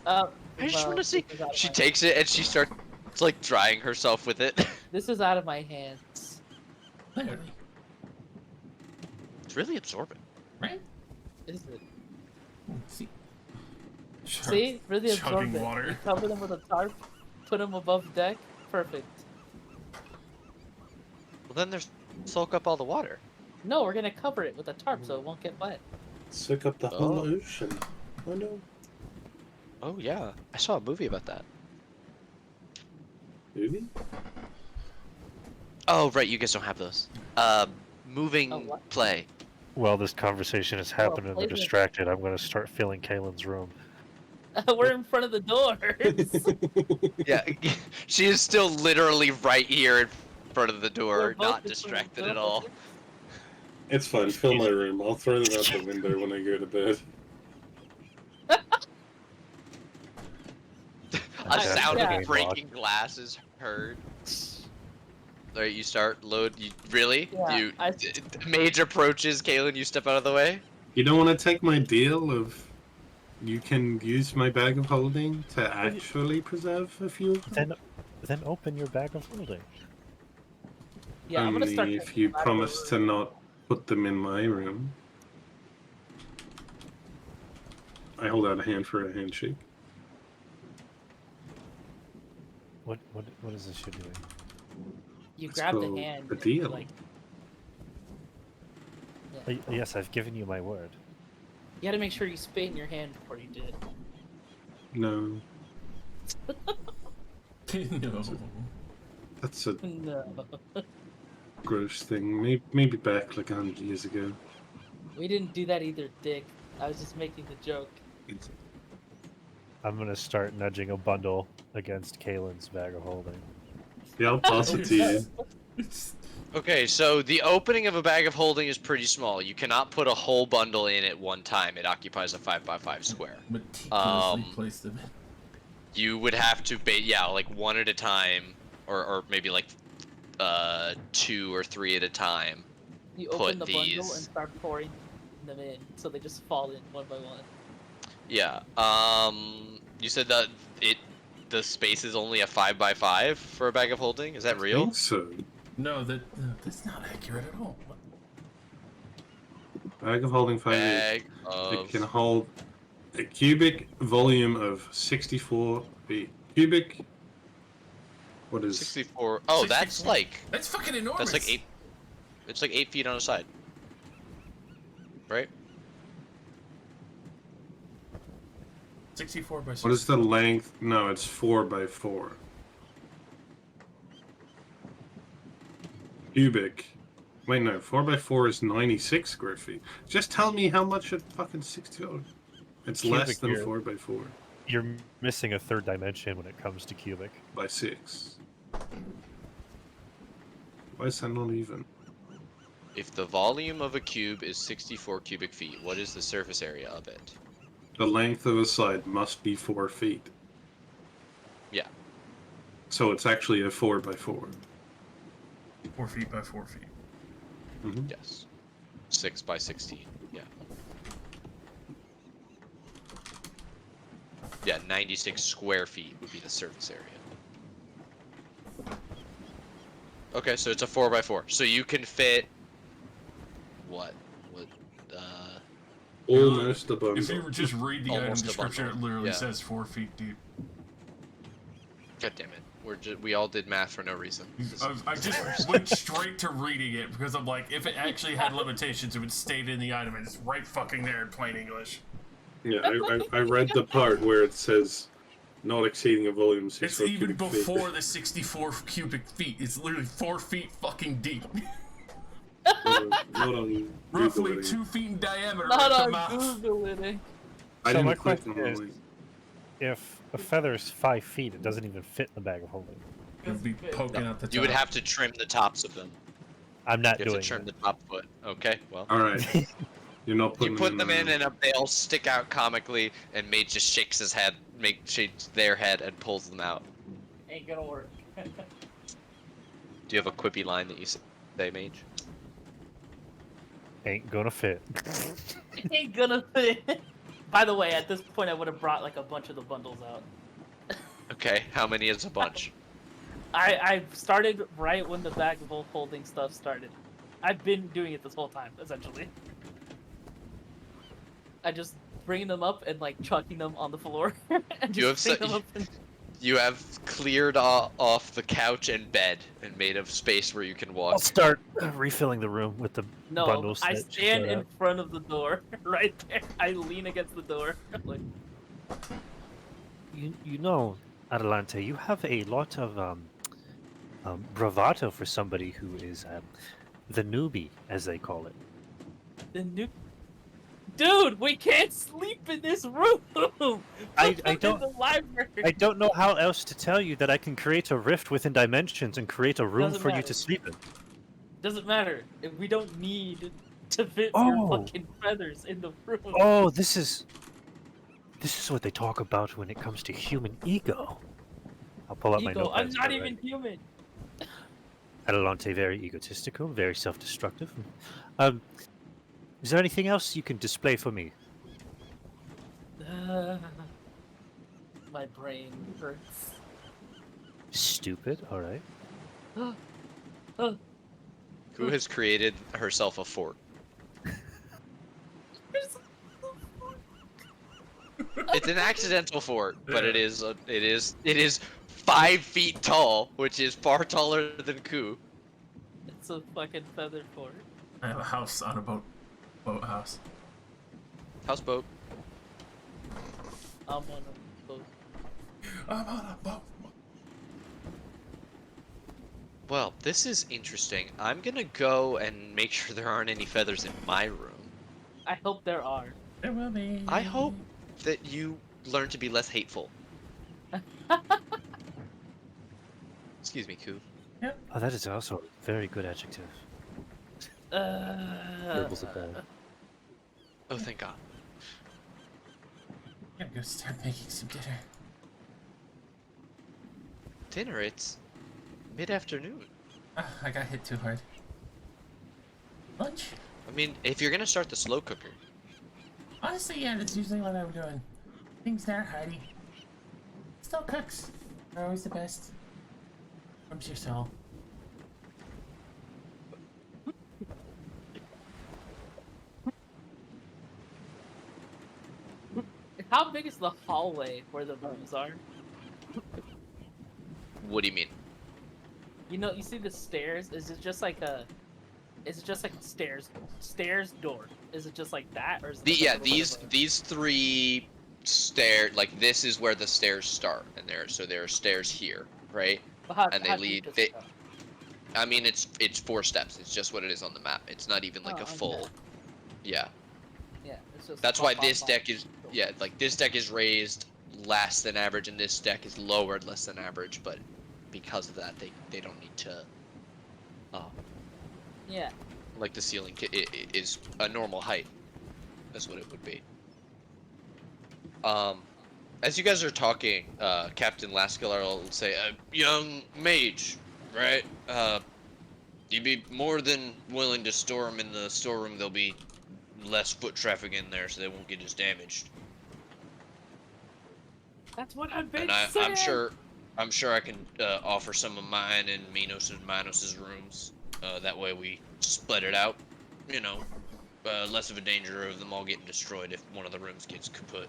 I just want to see. She takes it and she starts like drying herself with it. This is out of my hands. Literally. It's really absorbent. Right? Is it? See? See, really Chugging absorbent. water. You cover them with a tarp, put them above deck. Perfect. Well, then there's soak up all the water. No, we're gonna cover it with a tarp so it won't get wet. Soak up the whole Oh. ocean. Oh no. Oh yeah, I saw a movie about that. Movie? Oh right, you guys don't have those. Moving Oh, what? play. While this conversation is happening and they're play with- distracted, I'm going to start filling Kaylin's room. We're in front of the doors. Yeah, she is still literally right here in front of the door, We're both not in front of the distracted at door. all. It's fine. Fill my room. I'll throw them out the window when I go to bed. A Okay. sound Yeah. of breaking glass is heard. Alright, you start load. You really? Yeah, You I- mage approaches, Kaylin. You step out of the way. You don't want to take my deal of you can use my bag of holding to actually preserve a few of them? Then open your bag of holding. Yeah, I'm gonna Only start. if taking you them out of promise the to room. not put them in my room. I hold out a hand for a handshake. What is this you're doing? You It's grab the called hand. a and, deal. Like, Yes, I've given you my word. you had to make sure you spit in your hand before you did. No, No. that's a No, gross thing. Maybe back like 100 years ago. we didn't do that either, Dick. I was just making the joke. I'm going to start nudging a bundle against Kaylin's bag of holding. Yeah, I'll toss it to you. Okay, so the opening of a bag of holding is pretty small. You cannot put a whole bundle in at one time. It occupies a 5x5 square. Meticulously place them in. You would have to like one at a time, or maybe like 2 or 3 at a time. You Put open the bundle these- and start pouring them in, so they just fall in one by one. Yeah. You said that the space is only a 5x5 for a bag of holding. Is that I real? think so. No, that's not accurate at all. What? Bag of holding 5. Bag It of can hold a cubic volume of 64 feet. Cubic. What is 64. Oh, that's 64. like That's fucking enormous. that's like 8. It's like 8 feet on a side. Right? 64 by 64. What is the length? No, it's 4 by 4. Cubic. Wait, no, 4 by 4 is 96 square feet. Just tell me how much it fucking 64. It's less Cubic than here. 4 by 4 You're missing a third dimension when it comes to cubic. by 6. Why is that not even? If the volume of a cube is 64 cubic feet, what is the surface area of it? The length of a side must be 4 feet. Yeah. So it's actually a 4 by 4. 4 feet by 4 feet. Mm-hmm. Yes. 6 by 16. Yeah. Yeah, 96 square feet would be the surface area. Okay, so it's a 4 by 4. So you can fit what? Almost a bundle. If you just read the item Almost a description, it bundle. literally Yeah. says 4 feet deep. God damn it. We all did math for no reason. I just went straight to reading it because I'm like, if it actually had limitations, it would state in the item, and it's right fucking there in plain English. Yeah, I read the part where it says not exceeding a volume of 6 It's even cubic feet. before the 64 cubic feet. It's literally 4 feet fucking deep. Not on Roughly Googling. 2 feet in diameter Not at the on mouth. Google it. I So didn't my click question on the is- link. If a feather's 5 feet, it doesn't even fit in the bag of holding. It would be poking out the top. You would have to trim the tops of them. I'm not You have doing to trim it. the top foot. Okay, well. Alright. You're not putting You put them in there. and they all stick out comically, and Mage just shakes his head, shakes their head, and pulls them out. Ain't gonna work. Do you have a quippy line that you say, Mage? Ain't gonna fit. Ain't gonna fit. By the way, at this point, I would have brought like a bunch of the bundles out. Okay, how many is a bunch? I started right when the bag of holding stuff started. I've been doing it this whole time, essentially. I just bringing them up and like chucking them on the floor, and You just have bring so- them up and You have cleared off the couch and bed and made a space where you can walk. I'll start refilling the room with the No, bundles. I that she stand brought in out. front of the door, right there. I lean against the door. Like, You know, Adelante, you have a lot of bravado for somebody who is the newbie, as they call it. the new. Dude, we can't sleep in this room. I Put them don't- in the library. I don't know how else to tell you that I can create a rift within dimensions and create a room Doesn't for you matter. to sleep in. Doesn't matter. If we don't need to fit Oh. your fucking feathers in the room. Oh, this is what they talk about when it comes to human ego. I'll pull up my Ego, I'm notepads. not to even write. human. Adelante, very egotistical, very self-destructive. Is there anything else you can display for me? My brain hurts. Stupid. All right. Who has created herself a fort? It's an accidental fort, but it is 5 feet tall, which is far taller than Ku. It's a fucking feather fort. I have a house on a boathouse. Houseboat. I'm on a boat. I'm on a boat. Well, this is interesting. I'm gonna go and make sure there aren't any feathers in my room. I hope there are. There will be. I hope that you learn to be less hateful. Excuse me, Ku. Oh, that is also a very good adjective. Dribbles it down. Oh, thank God. Gotta go start making some dinner. Dinner, it's mid-afternoon. I got hit too hard. Lunch? I mean, if you're gonna start the slow cooker, Honestly, yeah, that's usually what I'm doing. Things that are hearty. Still cooks are always the best. Warms your soul. How big is the hallway where the rooms are? what do you mean? You know, you see the stairs? Is it just like a stairs door? Is it just like that, or is it like a little bit of a- These 3 like this is where the stairs start, and there are stairs here, right? But how- and they how deep lead- does they- it go? I mean, it's 4 steps. It's just what it is on the map. It's not even like Oh, a okay. full. Yeah, Yeah, it's just. that's why bop, this bop, deck bop. is like this deck is raised less than average, and this deck is lowered less than average. But because of that, they don't need to. Yeah. Like the ceiling is a normal height. That's what it would be. As you guys are talking, Captain Lascalar will say, "Young mage, right? You'd be more than willing to store them in the storeroom. There'll be less foot traffic in there, so they won't get as damaged. That's what I've been And I'm saying. sure I can offer some of mine in Minos's rooms. That way we split it out. You know, less of a danger of them all getting destroyed if one of the rooms gets kaput."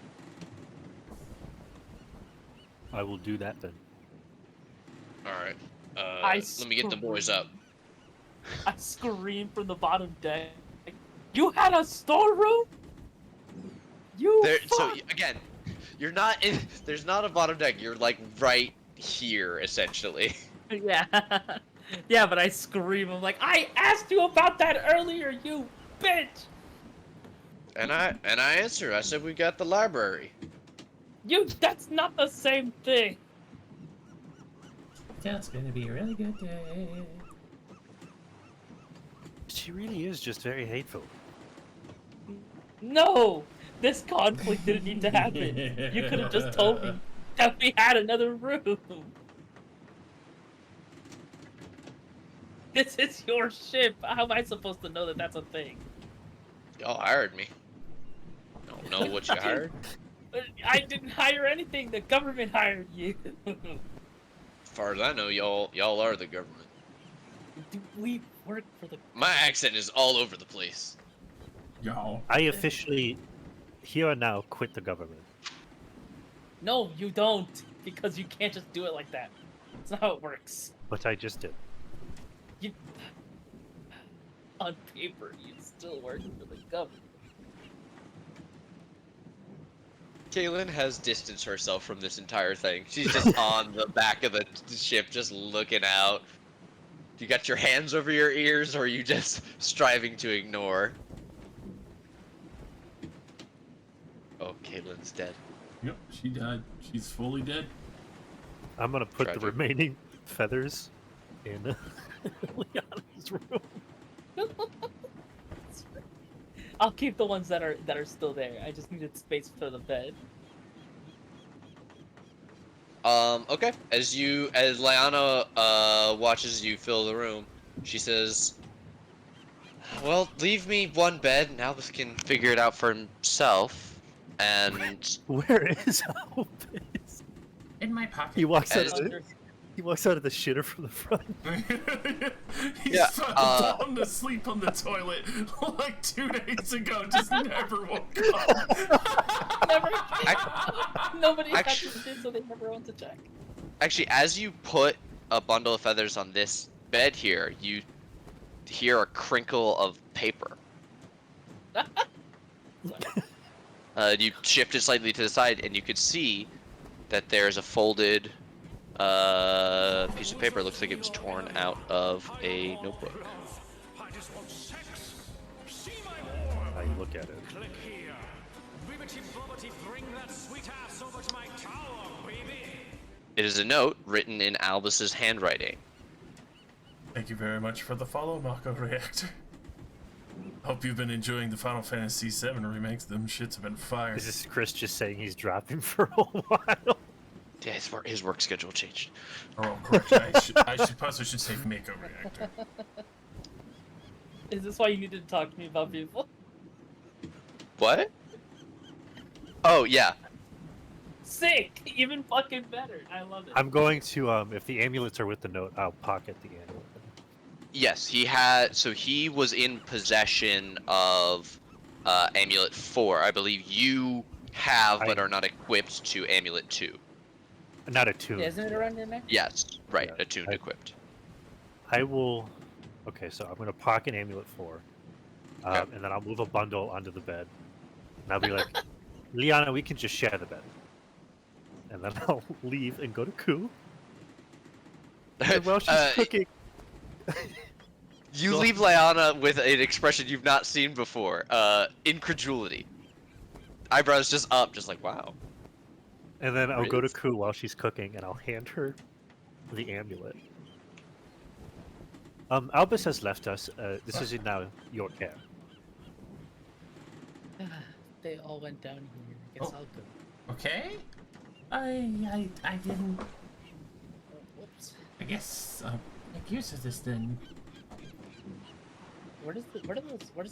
I will do that then. All right. I Let me get the boys up. I scream from the bottom deck. You had a storeroom? You There. So fuck! again, you're not in. There's not a bottom deck. You're like right here, essentially. Yeah. Yeah, but I scream. I'm like, I asked you about that earlier, you bitch! And I answered. I said we got the library. That's not the same thing. It's gonna be a really good day. She really is just very hateful. No! This conflict didn't need to happen. You could have just told me that we had another room. This is your ship. How am I supposed to know that that's a thing? Y'all hired me. Don't know what you hired. I didn't hire anything. The government hired you. As far as I know, y'all are the government. We work for the. My accent is all over the place. Y'all. I officially, here and now, quit the government. No, you don't. because you can't just do it like that. That's not how it works. But I just did. You, on paper, you still work for the government. Kaylin has distanced herself from this entire thing. She's just on the back of the ship, just looking out. You got your hands over your ears, or are you just striving to ignore? Oh, Kaylin's dead. Yep, she died. She's fully dead. I'm gonna put Tragic. the remaining feathers in Liana's room. I'll keep the ones that are still there. I just needed space for the bed. Okay. As Lyanna watches you fill the room, she says, "Well, leave me one bed, and Albus can figure it out for himself." And Where is Albus? In my pocket. He walks out As- of the shitter from the front. He Yeah, fell down to sleep on the toilet like 2 days ago, just never woke up. Never. Nobody Actu- touches it, so they never went to check. actually, as you put a bundle of feathers on this bed here, you hear a crinkle of paper. You shift it slightly to the side, and you could see that there's a folded piece of paper. Looks like it was torn out of a notebook. I look at it. Click here. Bibbity bobbity, bring that sweet ass over to my tower, baby. It is a note written in Albus's handwriting. Thank you very much for the follow, Mako Reactor. Hope you've been enjoying the Final Fantasy VII remakes. Them shits have been fire. Is this Chris just saying he's dropping for a while? Yeah, his work schedule changed. Oh, correct. I suppose I should say Mako Reactor. Is this why you needed to talk to me about people? What? Oh, yeah. Sick! Even fucking better. I love it. I'm going to, if the amulets are with the note, I'll pocket the amulet. Yes, he was in possession of Amulet 4. I believe you have, but are not equipped to Amulet 2. Not a tune. Yeah, isn't it around your neck? Yes, right, Yeah, attuned equipped. I will. Okay, so I'm gonna pocket amulet 4, Okay. and then I'll move a bundle onto the bed, and I'll be like, Liana, we can just share the bed, and then I'll leave and go to Ku. And while she's cooking, You Go- leave Lyanna with an expression you've not seen before. Incredulity. Eyebrows just up, just like, wow. and then I'll go to Really? Ku while she's cooking, and I'll hand her the amulet. Albus has left us. This is in now your care. They all went down here. I guess Oh. I'll go. Okay. I didn't. Oh, whoops. I guess make use of this then. Where does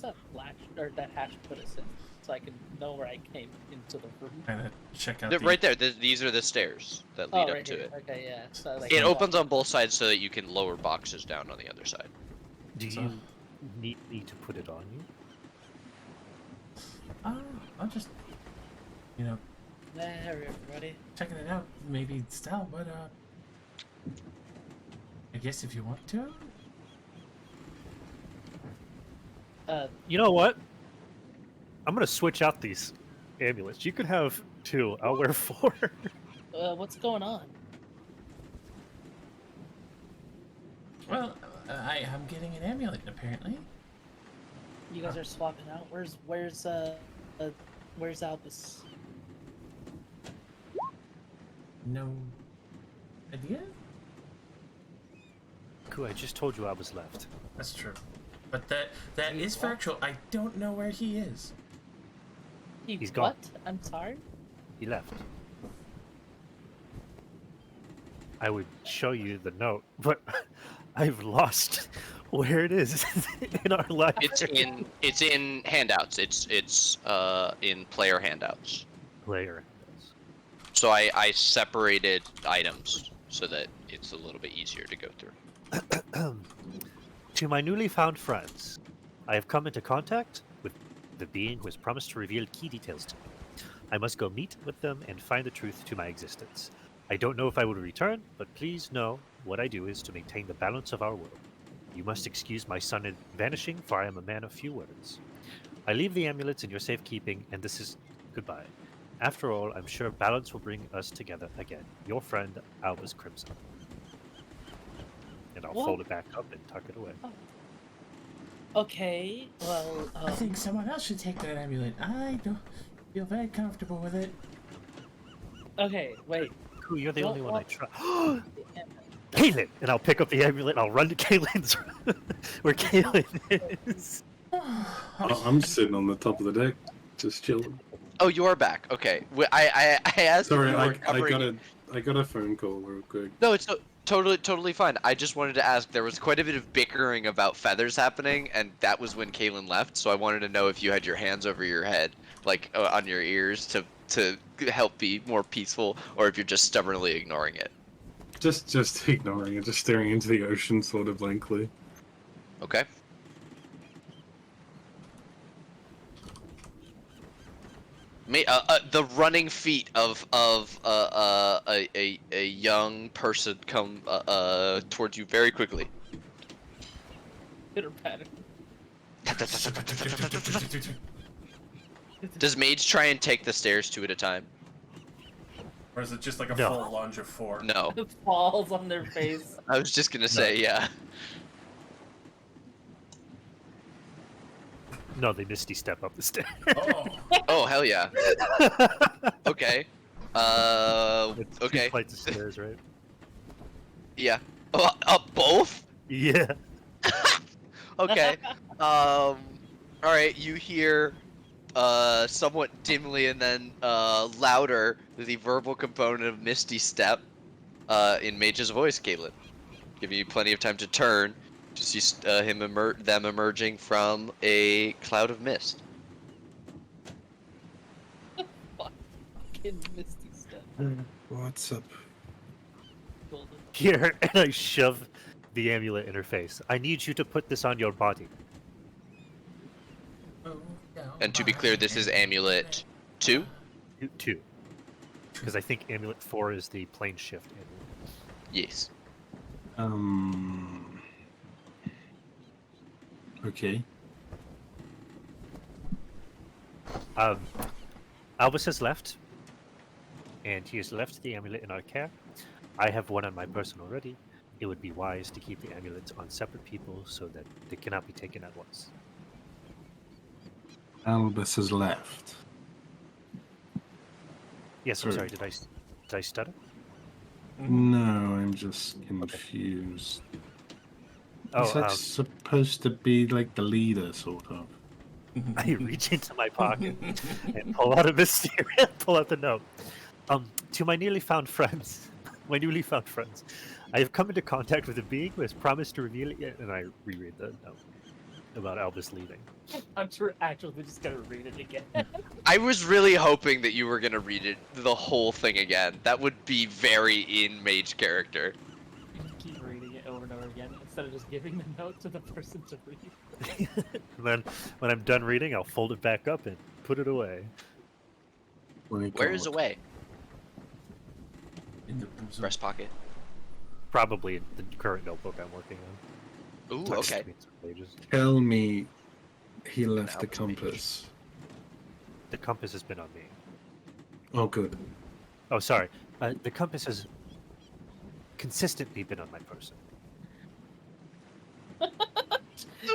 that flash or that hatch put us in, so I can know where I came into the room? Kind of check out. Right there, these are the stairs that lead Oh, up right to here. it. Okay, yeah. So like It opens on both sides so that you can lower boxes down on the other side. Do So- you need me to put it on you? I'll just, There, everybody. checking it out. Maybe style, but I guess if you want to. You know what? I'm gonna switch out these amulets. You can have 2. I'll wear 4. What's going on? Well, I'm getting an amulet apparently. You guys are swapping out. Where's Albus? No idea. Ku, I just told you I was left. That's true. But that is factual. I don't know where he is. He's gone. What? I'm sorry. He left. I would show you the note, but I've lost where it is in our library. It's in handouts. It's in player handouts. Player. So I separated items so that it's a little bit easier to go through. To my newly found friends, I have come into contact with the being who has promised to reveal key details to me. I must go meet with them and find the truth to my existence. I don't know if I will return, but please know what I do is to maintain the balance of our world. You must excuse my sudden vanishing, for I am a man of few words. I leave the amulets in your safekeeping, and this is goodbye. After all, I'm sure balance will bring us together again. Your friend, Albus Crimson. And I'll What? fold it back up and tuck it away. Okay, well, I think someone else should take that amulet. I don't feel very comfortable with it. okay, wait. Ooh, you're the Well, only one I well- trust. Caitlin! And I'll pick up the amulet and I'll run to Caitlin's where Caitlin is. I'm sitting on the top of the deck, just chilling. Oh, you are back. Okay. I asked Sorry, if you I were covering... got a phone call real quick. No, it's totally fine. I just wanted to ask. There was quite a bit of bickering about feathers happening, and that was when Kaylin left. So I wanted to know if you had your hands over your head, like on your ears, to help be more peaceful, or if you're just stubbornly ignoring it. Just ignoring it, just staring into the ocean sort of blankly. Okay. The running feet of a young person come towards you very quickly. Pitter patter. Does Mage try and take the stairs 2 at a time? Or is it just like a No. full lunge of 4? No. Falls on their face. I was just gonna say, yeah. No, they misty step up the stairs. Oh, Oh hell yeah. Okay. It's 2 Okay. flights of stairs, right? Yeah. Up both? Yeah. Okay. Alright, you hear somewhat dimly and then louder the verbal component of Misty Step in Mage's voice, Caitlin. Giving you plenty of time to turn to see them emerging from a cloud of mist. Fucking Misty Step. What's up? Golden. Here, and I shove the amulet in her face. I need you to put this on your body. And to be clear, this is Amulet 2? 2. Because I think amulet 4 is the plane shift amulet. Yes. Okay. Albus has left, and he has left the amulet in our care. I have one on my person already. It would be wise to keep the amulets on separate people so that they cannot be taken at once. Albus has left. Yes, I'm Sorry. sorry. Did I stutter? No, I'm just confused. Oh, He's like supposed to be like the leader, sort of. I reach into my pocket and pull out a mysterious, pull out the note. To my newly found friends, I have come into contact with a being who has promised to reveal it. And I reread the note about Albus leaving. I'm actually just gonna read it again. I was really hoping that you were gonna read it, the whole thing again. That would be very in Mage character. You just keep reading it over and over again instead of just giving the note to the person to read. And then when I'm done reading, I'll fold it back up and put it away. Where is away? in the bosom. Breast pocket. Probably in the current notebook I'm working on. Ooh, Text okay. me some pages. Tell me he left the Albus compass. The compass has been on me. Oh, good. Oh, sorry. The compass has consistently been on my person.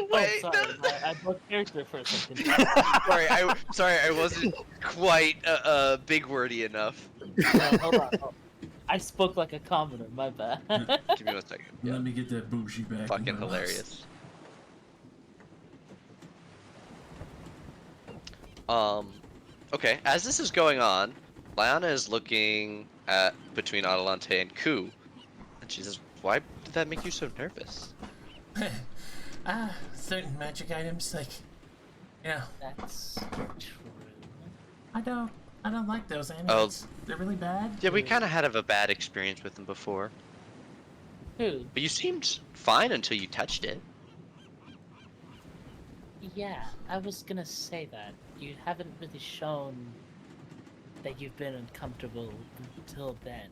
Wait, Oh, sorry, I broke character for a second. sorry, I wasn't quite big wordy enough. No, hold on. Oh, I spoke like a commoner, my bad. Give me 1 second. Let me get that bougie back. Fucking in my box. hilarious. Okay, as this is going on, Liana is looking at between Adelante and Ku, and she says, "Why did that make you so nervous?" Certain magic items, like, yeah, That's true. I don't like those amulets. They're really bad. Yeah, we kind of had a bad experience with them before, Who? but you seemed fine until you touched it. Yeah, I was gonna say that. You haven't really shown that you've been uncomfortable until then.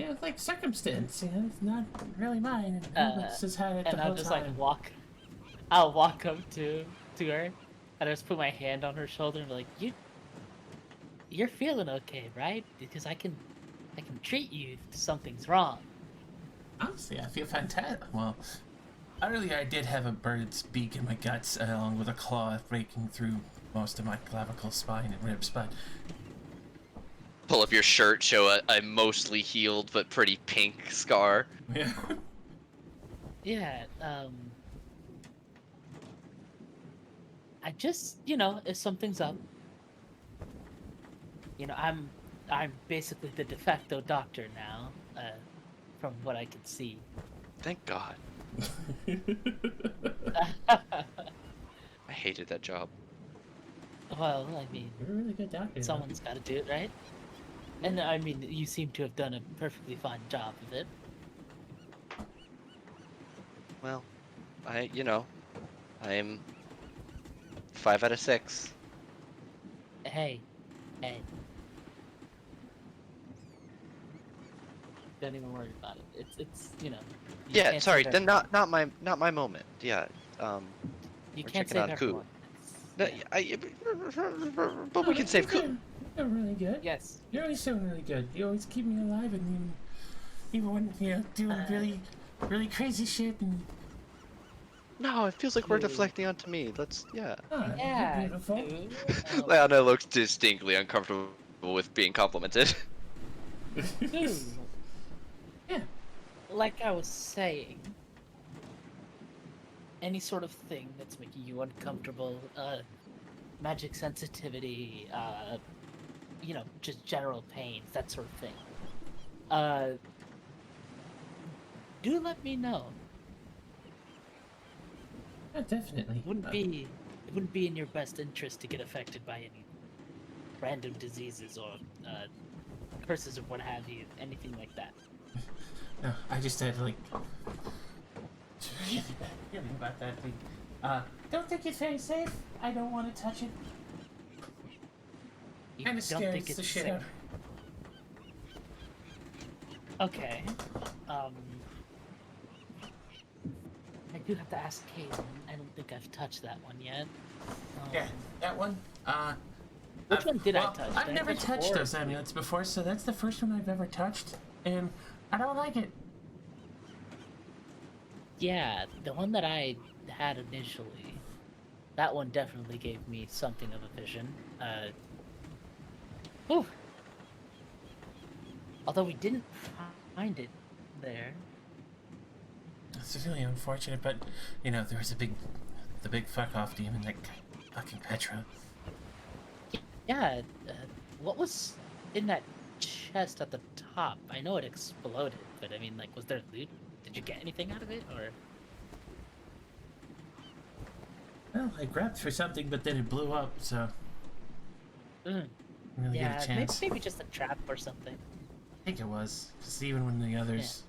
Yeah, like circumstance. You know, it's not really mine. And Alex has had it and the I'll whole just time. like I'll walk up to her, and I just put my hand on her shoulder and be like, you're feeling okay, right? Because I can treat you if something's wrong. Honestly, I feel fantastic. Well, earlier I did have a bird's beak in my guts, along with a claw breaking through most of my clavicle, spine, and ribs. But Pull up your shirt, show a mostly healed but pretty pink scar. yeah, Yeah, I just, if something's up, I'm basically the de facto doctor now, from what I can see. Thank God. I hated that job. Well, I mean, you're a really good doctor. someone's got to do it, right? And I mean, you seem to have done a perfectly fine job of it. Well, I'm 5 out of 6. Hey. Don't even worry about it. It's you Yeah, can't sorry, save then everyone. not my moment. Yeah, You we're can't checking save on Ku. everyone. No, but we can save Ku. You're really good. Yes. You're always doing really good. You always keep me alive, and even when doing really crazy shit. And No, it feels like we're Ku. deflecting onto me. you're Yeah. beautiful. Ku. Leona looks distinctly uncomfortable with being complimented. Ku. Yeah. Like I was saying, any sort of thing that's making you uncomfortable, magic sensitivity, just general pain, that sort of thing. Do let me know. Yeah, definitely. It wouldn't be in your best interest to get affected by any random diseases or curses or what have you, anything like that. No, I just had like feeling about that thing. Don't think it's very safe. I don't want to touch it. You Kind of don't scares think the it's shit safe? out. Okay. I do have to ask Caitlin. I don't think I've touched that one yet. Yeah, that one. Which one did I touch? I've Did I never touch touched four? those amulets before, so that's the first one I've ever touched, and I don't like it. Yeah, the one that I had initially, that one definitely gave me something of a vision. Whew. Although we didn't find it there. It's really unfortunate, but there was the big fuck off demon, that fucking Petra. Yeah, what was in that chest at the top? I know it exploded, but I mean, like, was there loot? Did you get anything out of it, or? Well, I grabbed for something, but then it blew up, so Mm. I didn't really Yeah, get a maybe, chance. maybe just a trap or something. I think it was. Because even when the others...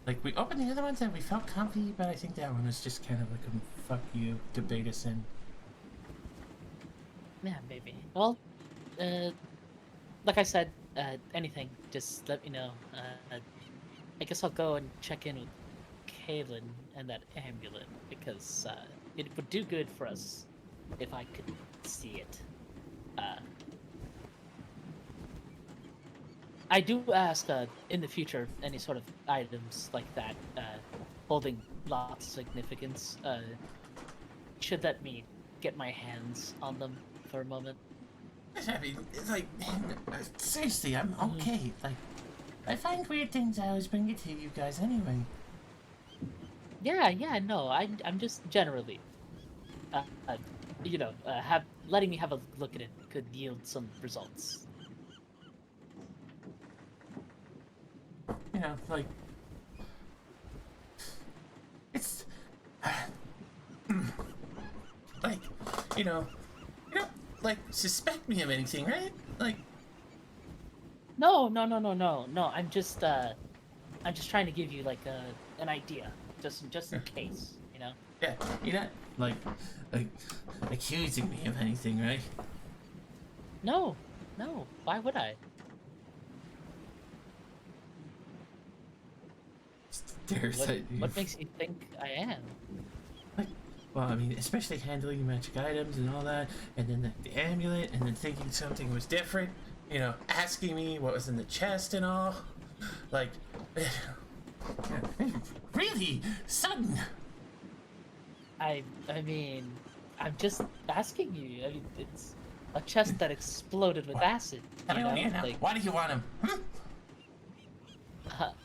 Like, we opened the other ones and we felt comfy, but I think that one was just kind of like a fuck you to bait us in. Yeah, maybe. Well, like I said, anything, just let me know. I guess I'll go and check in with Kaylin and that amulet, because it would do good for us if I could see it. I do ask, in the future, any sort of items like that, holding lots of significance, should let me get my hands on them for a moment. I mean, it's like, seriously, I'm okay. Like, I find weird things, I always bring it to you guys anyway. Yeah, no, I'm just generally, letting me have a look at it could yield some results. Like, it's, like, you don't, like, suspect me of anything, right? Like, No. I'm just trying to give you like an idea, just in case, yeah, you're not, like, accusing me of anything, right? No, why would I? There's What makes you think I am? Well, I mean, especially handling magic items and all that, and then the amulet, and then thinking something was different. You know, asking me what was in the chest and all. Like, really sudden. I mean, I'm just asking you. I mean, it's a chest that exploded with acid. Tell You me know, what you know. like, Why do you want him?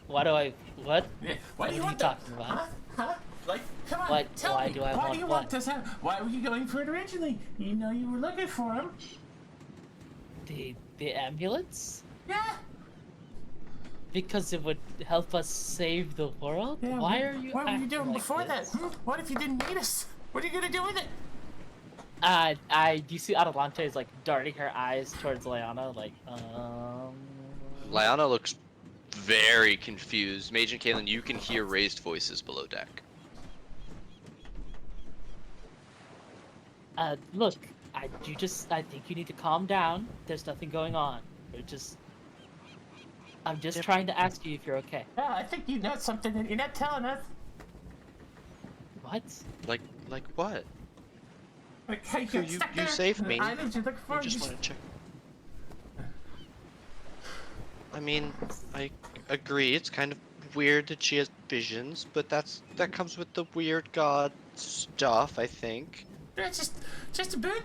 why do I? What? Yeah, why What do you are want you them? talking about? Huh? Like, come on, What- tell why me. do I why want do you what? want this? Why were you going for it originally? You know you were looking for him. The amulets? Yeah. Because it would help us save the world? Yeah. Why are you? What were you acting doing like before this? that? What if you didn't need us? What are you gonna do with it? You see Adelante is like darting her eyes towards Leona, like, Lyanna looks very confused. Mage and Kaylin, you can hear raised voices below deck. Look, I think you need to calm down. There's nothing going on. I'm just trying to ask you if you're okay. Yeah, I think you know something that you're not telling us. What? Like what? Like how you Cool, got you- stuck you there, saved and the me. items you're looking for. I just want to check. I mean, I agree. It's kind of weird that she has visions, but that comes with the weird god stuff, I think. Yeah, just a bit.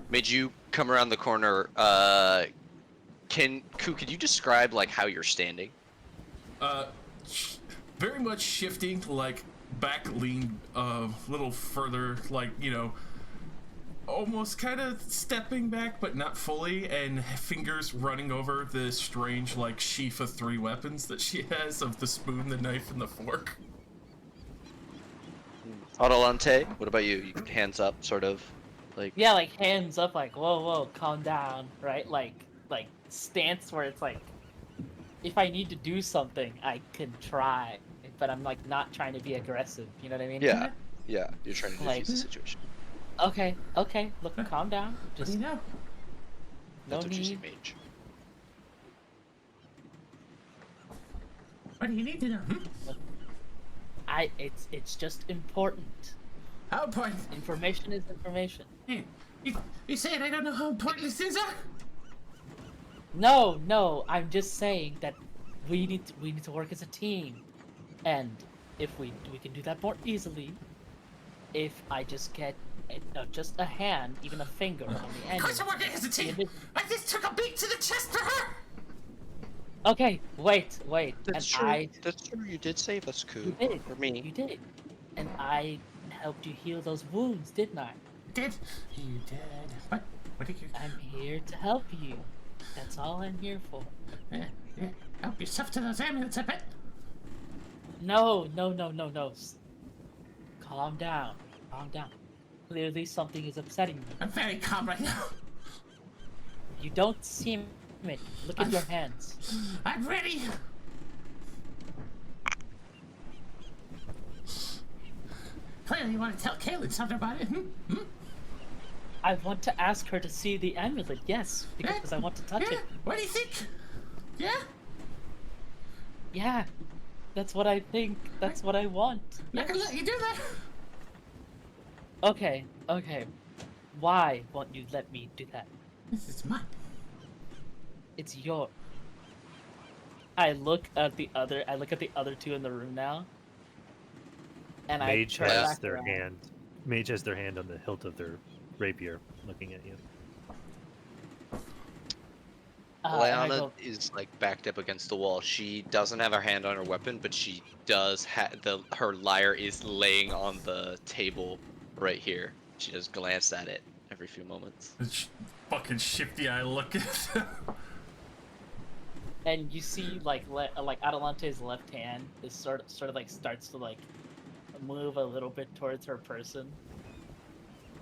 Made you come around the corner. Could you describe like how you're standing? Very much shifting, like back lean a little further, like, you know, almost kind of stepping back, but not fully, and fingers running over the strange, like, sheaf of 3 weapons that she has of the spoon, the knife, and the fork. Adelante, what about you? Hands up, sort of, like. Yeah, like hands up, like whoa, calm down, right? Like stance where it's like, if I need to do something, I can try, but I'm like not trying to be aggressive. You know what I mean? Yeah, you're trying to Like- defuse the situation. Okay. Look, calm down. What do Just you know? no That's what you say, need. mage. What do you need to know? It's just important. How important? Information is information. Hey, you saying I don't know how important these things are? No, I'm just saying that we need to work as a team, and if we can do that more easily if I just get just a hand, even a finger on the end. Of course I'm working as a team! I just took a beat to the chest for her! Okay, wait. That's and true. That's true. You did save us, You Koo. did. For me. You did. And I helped you heal those wounds, didn't I? Did? You did. What? What did you... I'm here to help you. That's all I'm here for. Yeah. Help yourself to those amulets, I bet. No. Calm down. Clearly something is upsetting you. I'm very calm right now. You don't seem it. Look at your hands. I'm ready. Clearly you want to tell Kaylin something about it, I want to ask her to see the amulet, yes, because I want to touch Yeah? it. What do you think? Yeah? Yeah, that's what I think. That's what I want. I can let you do that. Okay. Why won't you let me do that? This is mine. It's your. I look at the other 2 in the room now. And Mage I turn has back their around. hand. Mage has their hand on the hilt of their rapier, looking at you. And I Leona go, is like backed up against the wall. She doesn't have her hand on her weapon, but she does her lyre is laying on the table right here. She does glance at it every few moments. Fucking shifty eye look at them. and you see like Adelante's left hand is sort of like starts to like move a little bit towards her person,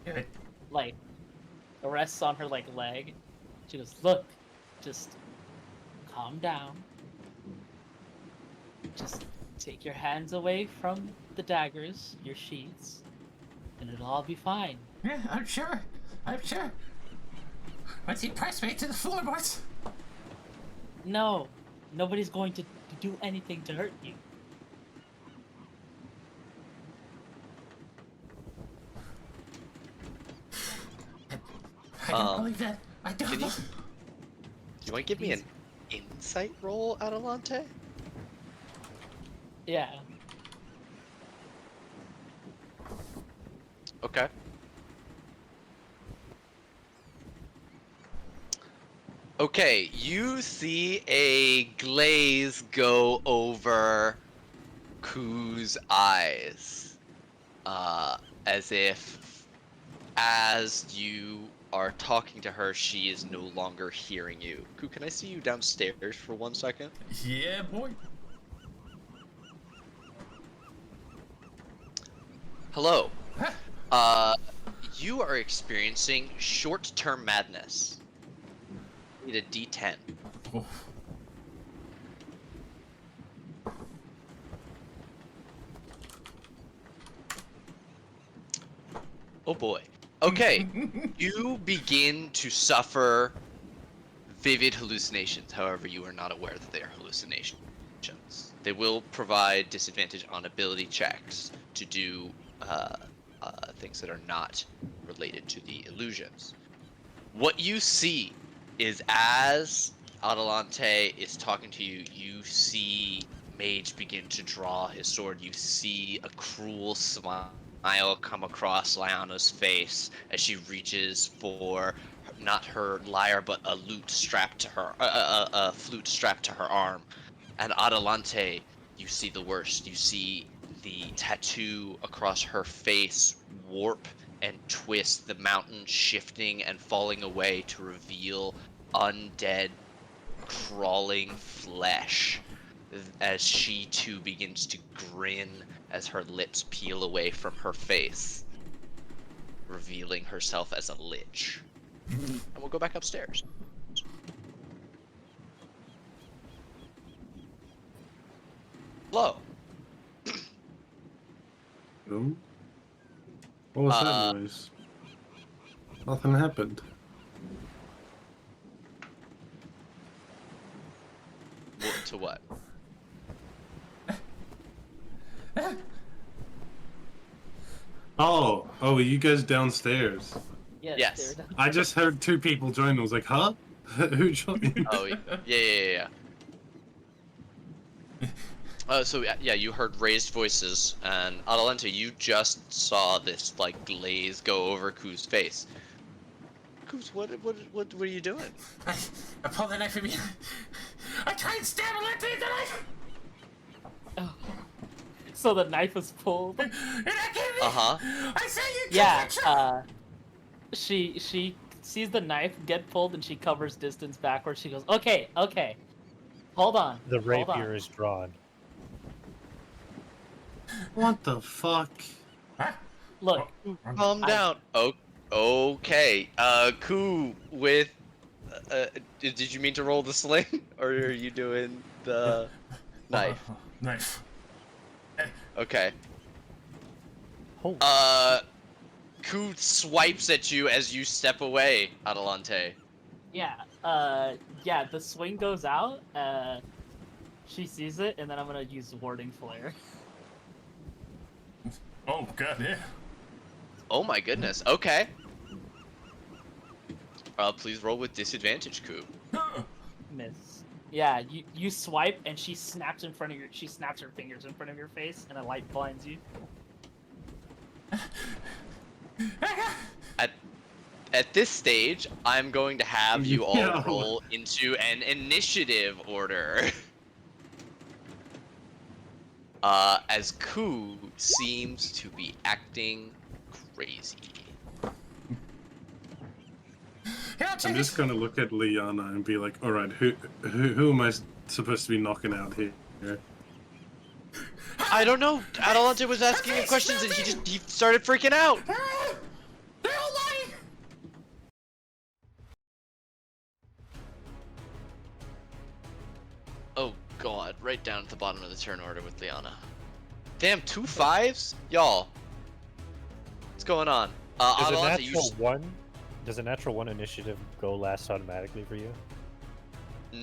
Good. like rests on her like leg. She goes, "Look, just calm down. Just take your hands away from the daggers, your sheaths, and it'll all be fine." Yeah, I'm sure. Once you press me to the floorboards. No, Nobody's going to do anything to hurt you. I don't Um, believe that. I don't. can you- Do you want to give me an insight roll, Adelante? Yeah. Okay. Okay, you see a glaze go over Ku's eyes. As if as you are talking to her, she is no longer hearing you. Ku, can I see you downstairs for 1 second? Yeah, boy. Hello. Huh? You are experiencing short-term madness. Need a D10. Oh. Oh boy. Okay. You begin to suffer vivid hallucinations. However, you are not aware that they are hallucinations. They will provide disadvantage on ability checks to do things that are not related to the illusions. What you see is as Adelante is talking to you, you see Mage begin to draw his sword. You see a cruel smile come across Lyanna's face as she reaches for not her lyre but a lute strapped to her, a flute strapped to her arm. And Adelante, you see the worst. You see the tattoo across her face warp and twist, the mountain shifting and falling away to reveal undead, crawling flesh as she too begins to grin as her lips peel away from her face, revealing herself as a lich. And we'll go back upstairs. Hello. Oh? What was Uh, that noise? Nothing happened. To what? Oh, are you guys downstairs? Yes. they're- I just heard two people join. And I was like, huh? Who joined? Oh, yeah. So yeah, you heard raised voices, and Adelante, you just saw this like glaze go over Ku's face. Kus, what are you doing? I pulled the knife from me. I tried and stab and let take the knife. So the knife was pulled. And I can't. Uh-huh. I say you Yeah. can't. She sees the knife get pulled and she covers distance backwards. She goes, okay, hold on. The hold on." rapier is drawn. What the fuck? Look, Calm down. Oh, okay. Ku, with did you mean to roll the sling, or are you doing the knife? Knife. Okay. Holy Ku swipes at you as you step away, Adelante. yeah, the swing goes out. She sees it, and then I'm gonna use warding flare. Oh god, yeah. Oh my goodness. Okay. Please roll with disadvantage, Ku. Miss. Yeah, you swipe, and she snaps she snaps her fingers in front of your face, and a light blinds you. At this stage, I'm going to have you all No. roll into an initiative order. As Ku seems to be acting crazy. I'm just gonna look at Liana and be like, all right, who am I supposed to be knocking out here? I don't know. Adelante was asking him questions and he started freaking out. They're all lying. Oh god, right down at the bottom of the turn order with Liana. Damn, 2 5s? Y'all. What's going on? Does a Adelante, natural one initiative go last automatically for you?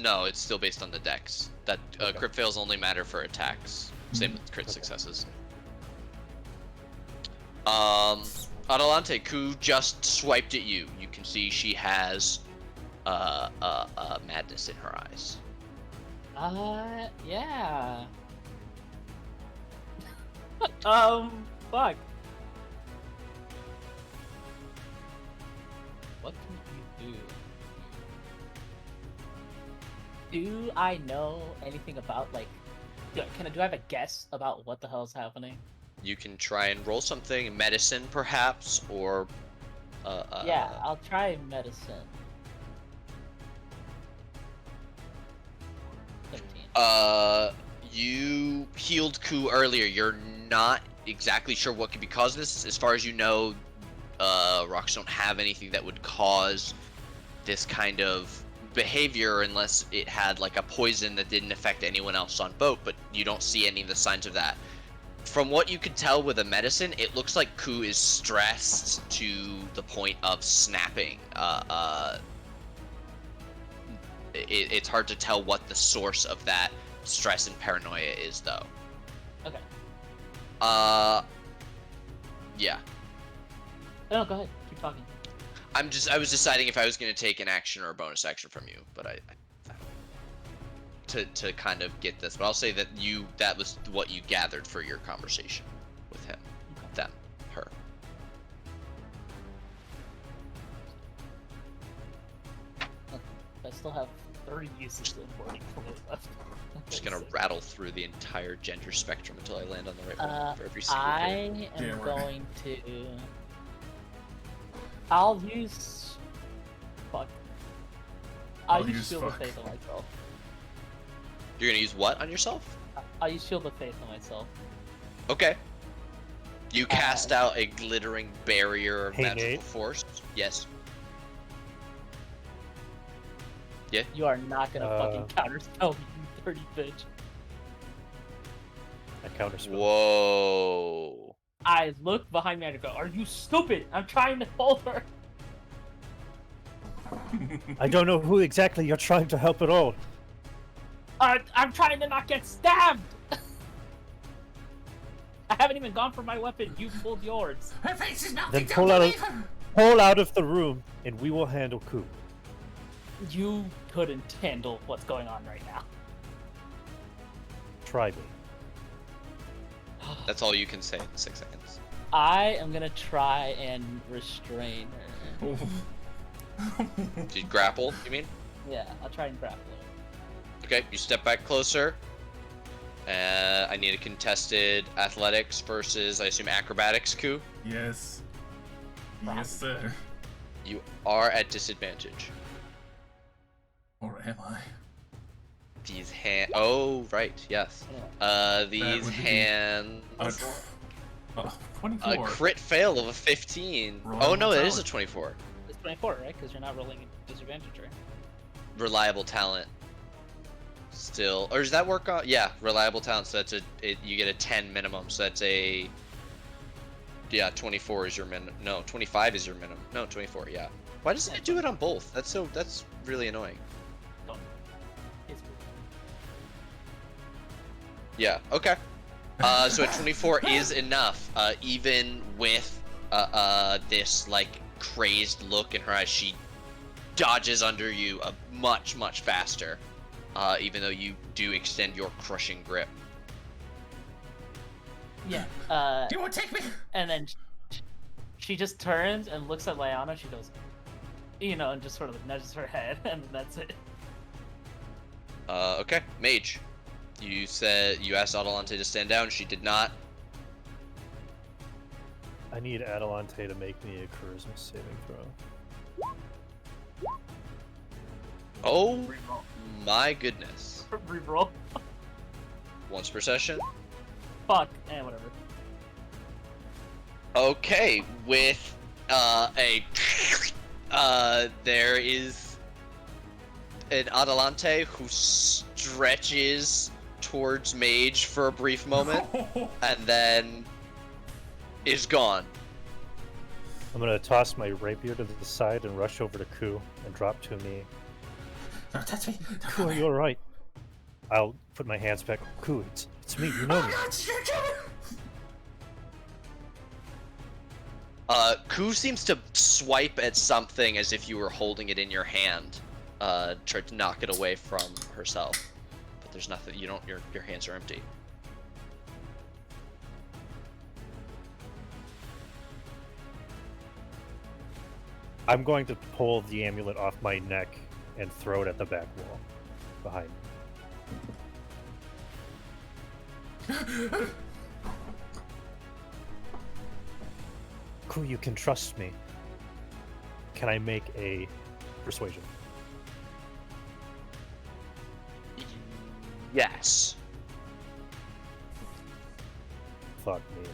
No, it's still based on the dex. That crit fails only matter for attacks. Same with crit successes. Adelante, Ku just swiped at you. You can see she has madness in her eyes. Yeah. Fuck. What can you do? Do I know anything about, like, do I have a guess about what the hell's happening? You can try and roll something, medicine perhaps, or Yeah, I'll try medicine. 13. You healed Ku earlier. You're not exactly sure what could be causing this. As far as you know, rocks don't have anything that would cause this kind of behavior unless it had like a poison that didn't affect anyone else on boat, but you don't see any of the signs of that. From what you can tell with the medicine, it looks like Ku is stressed to the point of snapping. It's hard to tell what the source of that stress and paranoia is, though. Okay. Yeah. No, go ahead. Keep talking. I was deciding if I was going to take an action or a bonus action from you, but to kind of get this. But I'll say that that was what you gathered for your conversation with him, them, her. I still have 30 uses of wording points left. I'm just gonna rattle through the entire gender spectrum until I land on the right one for every single I word. am Yeah, we're- going to. I'll use. Fuck. I'll use Shield of fuck. Faith on myself. You're gonna use what on yourself? I'll use Shield of Faith on myself. Okay. You cast out a glittering barrier of Hey, magical Nate. force. Yes. You are not gonna fucking counterspell me, you dirty bitch. I counterspell. Whoa. I look behind me and I go, "Are you stupid? I'm trying to hold her." I don't know who exactly you're trying to help at all. I'm trying to not get stabbed. I haven't even gone for my weapon. You pulled yours. Her face is melting Then down pull to out, leave her. pull out of the room, and we will handle Ku. You couldn't handle what's going on right now. Try me. That's all you can say in 6 seconds. I am gonna try and restrain her. Did you grapple, you mean? Yeah, I'll try and grapple her. Okay, you step back closer. I need a contested athletics versus, I assume, acrobatics, Ku. Yes. Yes, sir. You are at disadvantage. Or am I? These hand. Oh, right, yes. These would be- hands. 24. A crit fail of a 15. Roll Oh no, it is a talent. 24. It's 24, right? Because you're not rolling a disadvantage, right? Reliable talent. Still, or does that work on? Yeah, reliable talent. So that's you get a 10 minimum. So that's a. Yeah, 24 is your minimum. No, 25 is your minimum. No, 24. Yeah. Why doesn't it do it on both? That's really annoying. Don't. It's Yeah. Okay. So a 24 is enough. Even with this like crazed look in her eyes, she dodges under you much faster. Even though you do extend your crushing grip. Yeah. You won't take me. And then she just turns and looks at Lyanna. She goes, and just sort of nudges her head, and that's it. Okay, Mage. You asked Adelante to stand down. She did not. I need Adelante to make me a charisma saving throw. Oh Reroll. my goodness. Reroll. Once per session. Fuck. Whatever. Okay, with there is an Adelante who stretches towards Mage for a brief moment and then is gone. I'm gonna toss my rapier to the side and rush over to Ku and drop to me. Don't touch me. Don't Ku, are you alright? I'll put my hands back. Ku, it's me, you know me. Ku seems to swipe at something as if you were holding it in your hand. Tried to knock it away from herself. But there's nothing, you don't, your hands are empty. I'm going to pull the amulet off my neck and throw it at the back wall behind me. Ku, you can trust me. Can I make a persuasion? Yes. Fuck me.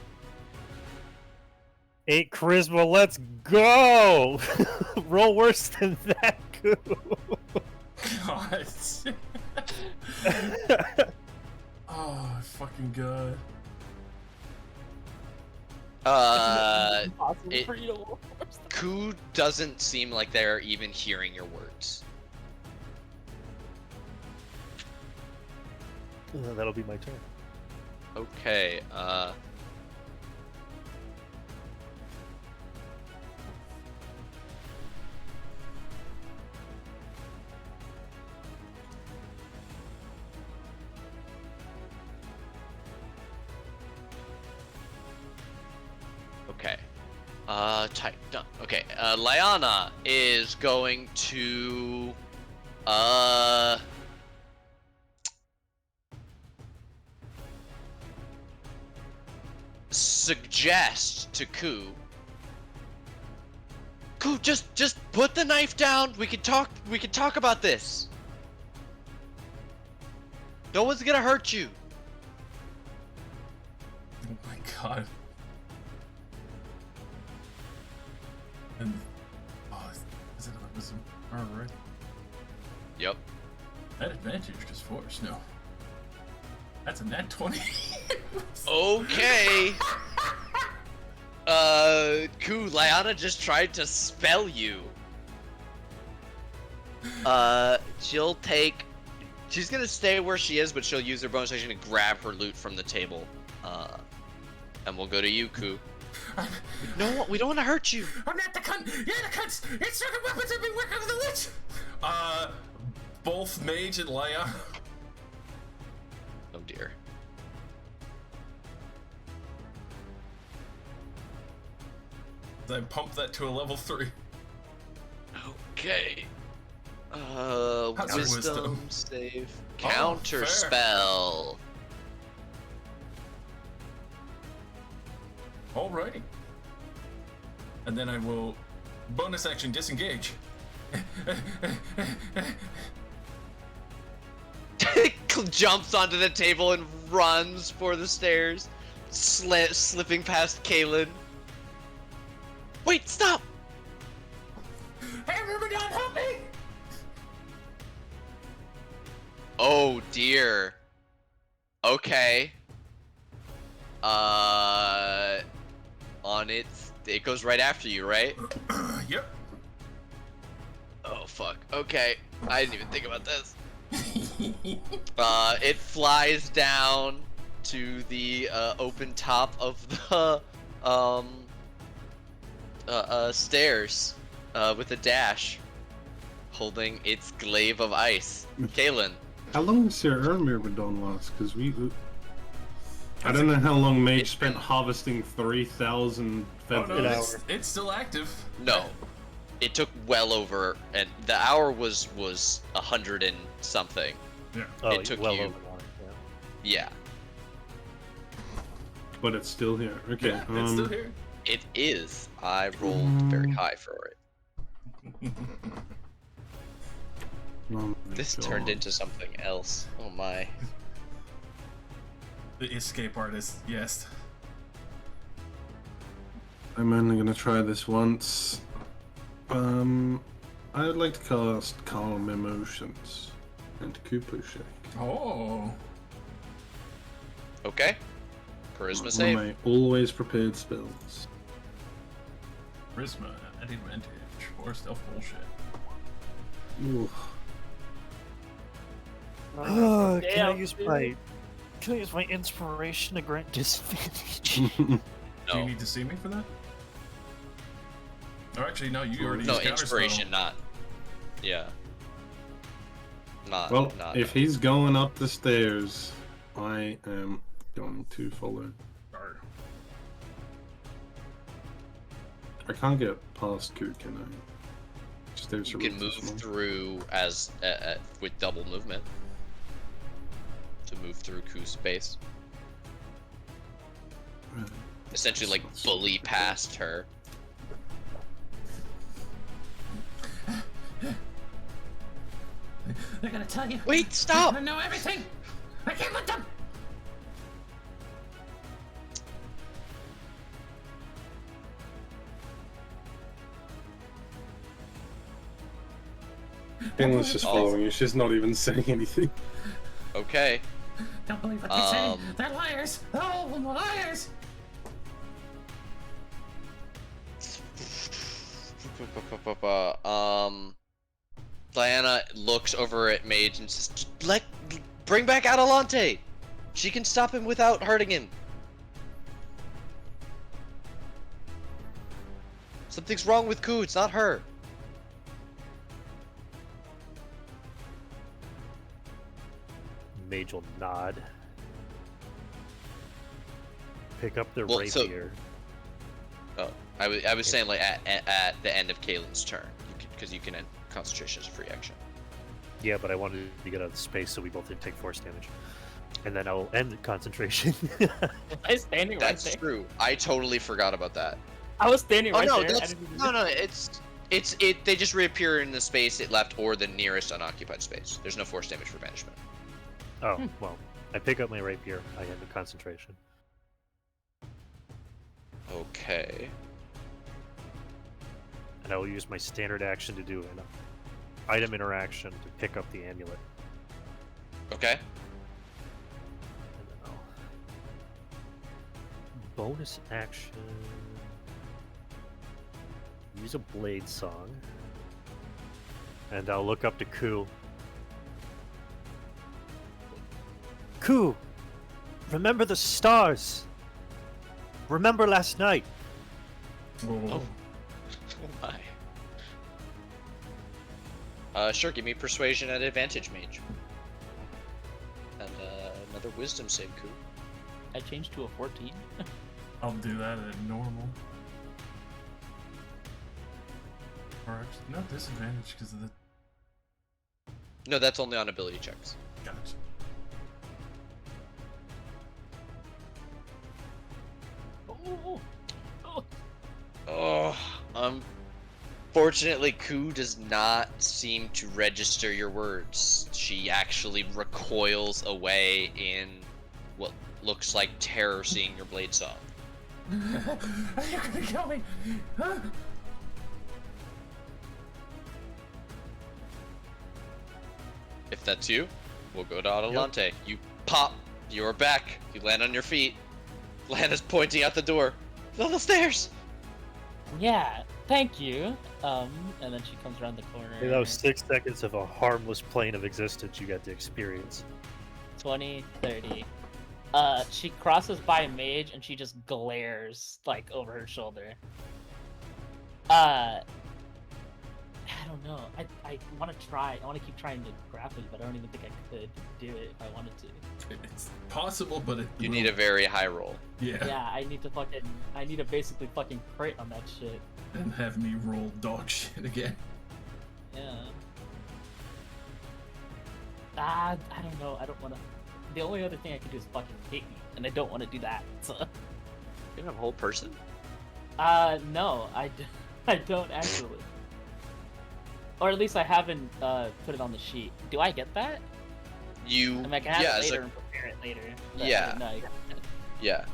8 charisma, let's go! Roll worse than that, Ku. God. Oh, fucking god. Impossible it- for you to roll worse than- Ku doesn't seem like they're even hearing your words. That'll be my turn. Okay, okay. Type done. Okay, Lyanna is going to, suggest to Ku. Ku, just put the knife down. We can talk about this. No one's gonna hurt you. Oh my god. And is it another wisdom? Alright. Yep. That advantage just force, no. That's a nat 20. Okay. Ku, Lyanna just tried to spell you. She's gonna stay where she is, but she'll use her bonus action to grab her loot from the table. And we'll go to you, Ku. No, we don't want to hurt you. I'm not the cunt! You're the cunts! It's circuit weapons have been working with the witch! Both Mage and Leia. Oh dear. I pump that to a level 3. Okay. How's your Wisdom wisdom? save. Oh, Counter fair. spell. Alrighty. And then I will bonus action disengage. Jumps onto the table and runs for the stairs, slipping past Kaylin. Wait, stop! Hey, Riverdon, help me! Oh dear. Okay. On it goes right after you, right? Yep. Oh fuck. Okay. I didn't even think about this. It flies down to the open top of the stairs with a dash, holding its glaive of ice. Kaylin. How long does your Myrmidon last? Because I don't know how long Mage spent harvesting 3,000 Oh feathers. no, An it's still active. No. It took well over, and the hour was 100 and something. Yeah. Oh, It took well you- over one. Yeah. Yeah. But it's still here. Okay. Yeah, it's still here. It is. I rolled very high for it. Oh my This God. turned into something else. Oh my. The escape artist, yes. I'm only gonna try this once. I would like to cast Calm Emotions and Kupu Shake. Oh. Okay. Charisma One save. of my always prepared spells. Charisma at advantage or stealth bullshit. Ooh. Can I Damn, use dude. my inspiration to grant disadvantage? Do No. you need to see me for that? Or actually, no, you already No, used counterspell. inspiration, not. Yeah. Not. Well, not. if he's going up the stairs, I am going to follow. Or- I can't get past Ku, can I? Stairs You are can really move small. through as with double movement to move through Ku's space. Right. Essentially, like bully past her. They're gonna tell you. Wait! Stop! I know everything. I can't let them. England's just following you. She's not even saying anything. Okay. Don't believe what they say. Um, They're liars. They're all of them liars. Diana looks over at Mage and says, bring back Adelante! She can stop him without hurting him. Something's wrong with Ku, it's not her. Mage will nod. Pick up the Well, so- rapier. Oh, I was saying like at the end of Kaylin's turn, because you can end concentration as a free action. Yeah, but I wanted to get out of the space so we both didn't take force damage. And then I'll end the concentration. I was standing right That's there. true. I totally forgot about that. I was standing Oh right no, there. I that's didn't even- no. It's they just reappear in the space it left or the nearest unoccupied space. There's no force damage for banishment. Oh, well. I pick up my rapier. I end the concentration. Okay. And I will use my standard action to do an item interaction to pick up the amulet. Okay. And then I'll... Bonus action... Use a blade song. And I'll look up to Ku. Ku! Remember the stars! Remember last night! Oh. Oh my. Sure. Give me persuasion at advantage, Mage. And another wisdom save, Ku. I changed to a 14. I'll do that at normal. Or actually, no disadvantage because of the. No, that's only on ability checks. Gotcha. Oh, oh. Oh, unfortunately, Ku does not seem to register your words. She actually recoils away in what looks like terror seeing your blade song. Are you gonna kill me? Huh? If that's you, we'll go to Adelante. You pop, you are back, you land on your feet. Lana's pointing out the door. It's on the stairs! Yeah, thank you. And then she comes around the corner. Hey, that was 6 seconds of a harmless plane of existence you got to experience. 20, 30. She crosses by a mage and she just glares like over her shoulder. I don't know. I want to try. I want to keep trying to grapple you, but I don't even think I could do it if I wanted to. It's possible, but it You will- need a very high roll. Yeah. Yeah, I need to basically fucking crit on that shit. And have me roll dog shit again. Yeah. I don't know. I don't want to. The only other thing I could do is fucking hit me, and I don't want to do that. So. You have a whole person? No, I don't actually. Or at least I haven't put it on the sheet. Do I get that? You, I mean, I can have yeah, it it's later like, and prepare it later. but, Yeah. No, yeah.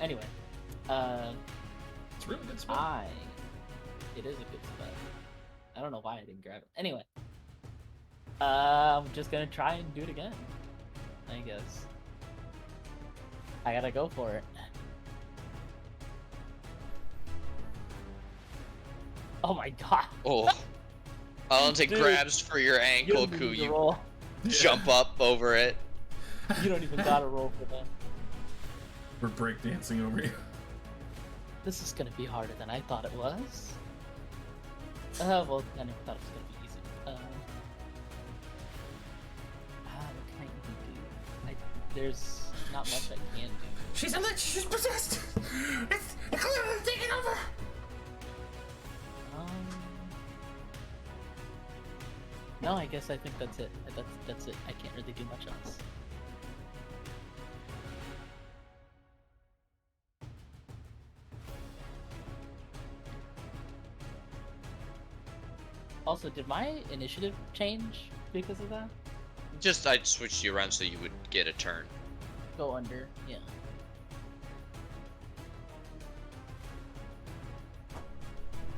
anyway. It's a really good spell. It is a good spell. I don't know why I didn't grab it. Anyway. I'm just gonna try and do it again. I guess. I gotta go for it. Oh my god. Oh. Alante Dude, grabs for your You ankle, don't Ku. even need to You roll. jump up over it. You don't even gotta roll for that. We're breakdancing over you. This is gonna be harder than I thought it was. Well, I never thought it was gonna be easy. What can I even do? There's not much I can do. She's a lich. She's possessed. It's clearly taking over. No, I guess I think that's it. That's it. I can't really do much else. Also, did my initiative change because of that? Just I switched you around so you would get a turn. Go under, yeah.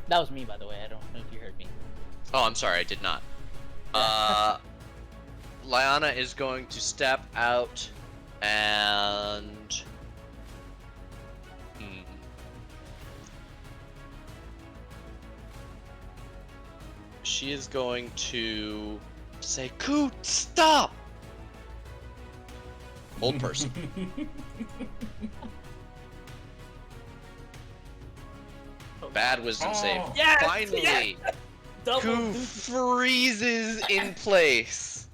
That was me, by the way. I don't know if you heard me. Oh, I'm sorry, I did not. Lyanna is going to step out and. She is going to say, "Ku, stop!" Old person. Bad wisdom save. Oh. Yes! Finally, Yes! Double Ku deuces. freezes in place.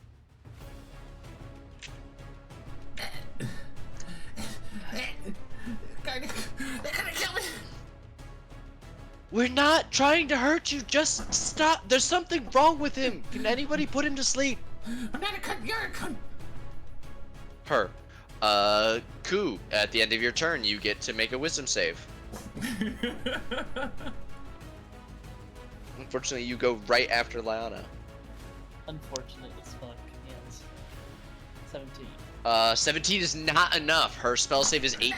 They're gonna kill me. We're not trying to hurt you. Just stop. There's something wrong with him. Can anybody put him to sleep? I'm not a cunt. You're a cunt. Her. Ku, at the end of your turn, you get to make a wisdom save. Unfortunately, you go right after Lyanna. Unfortunate as fuck, yes. 17. 17 is not enough. Her spell save is 18.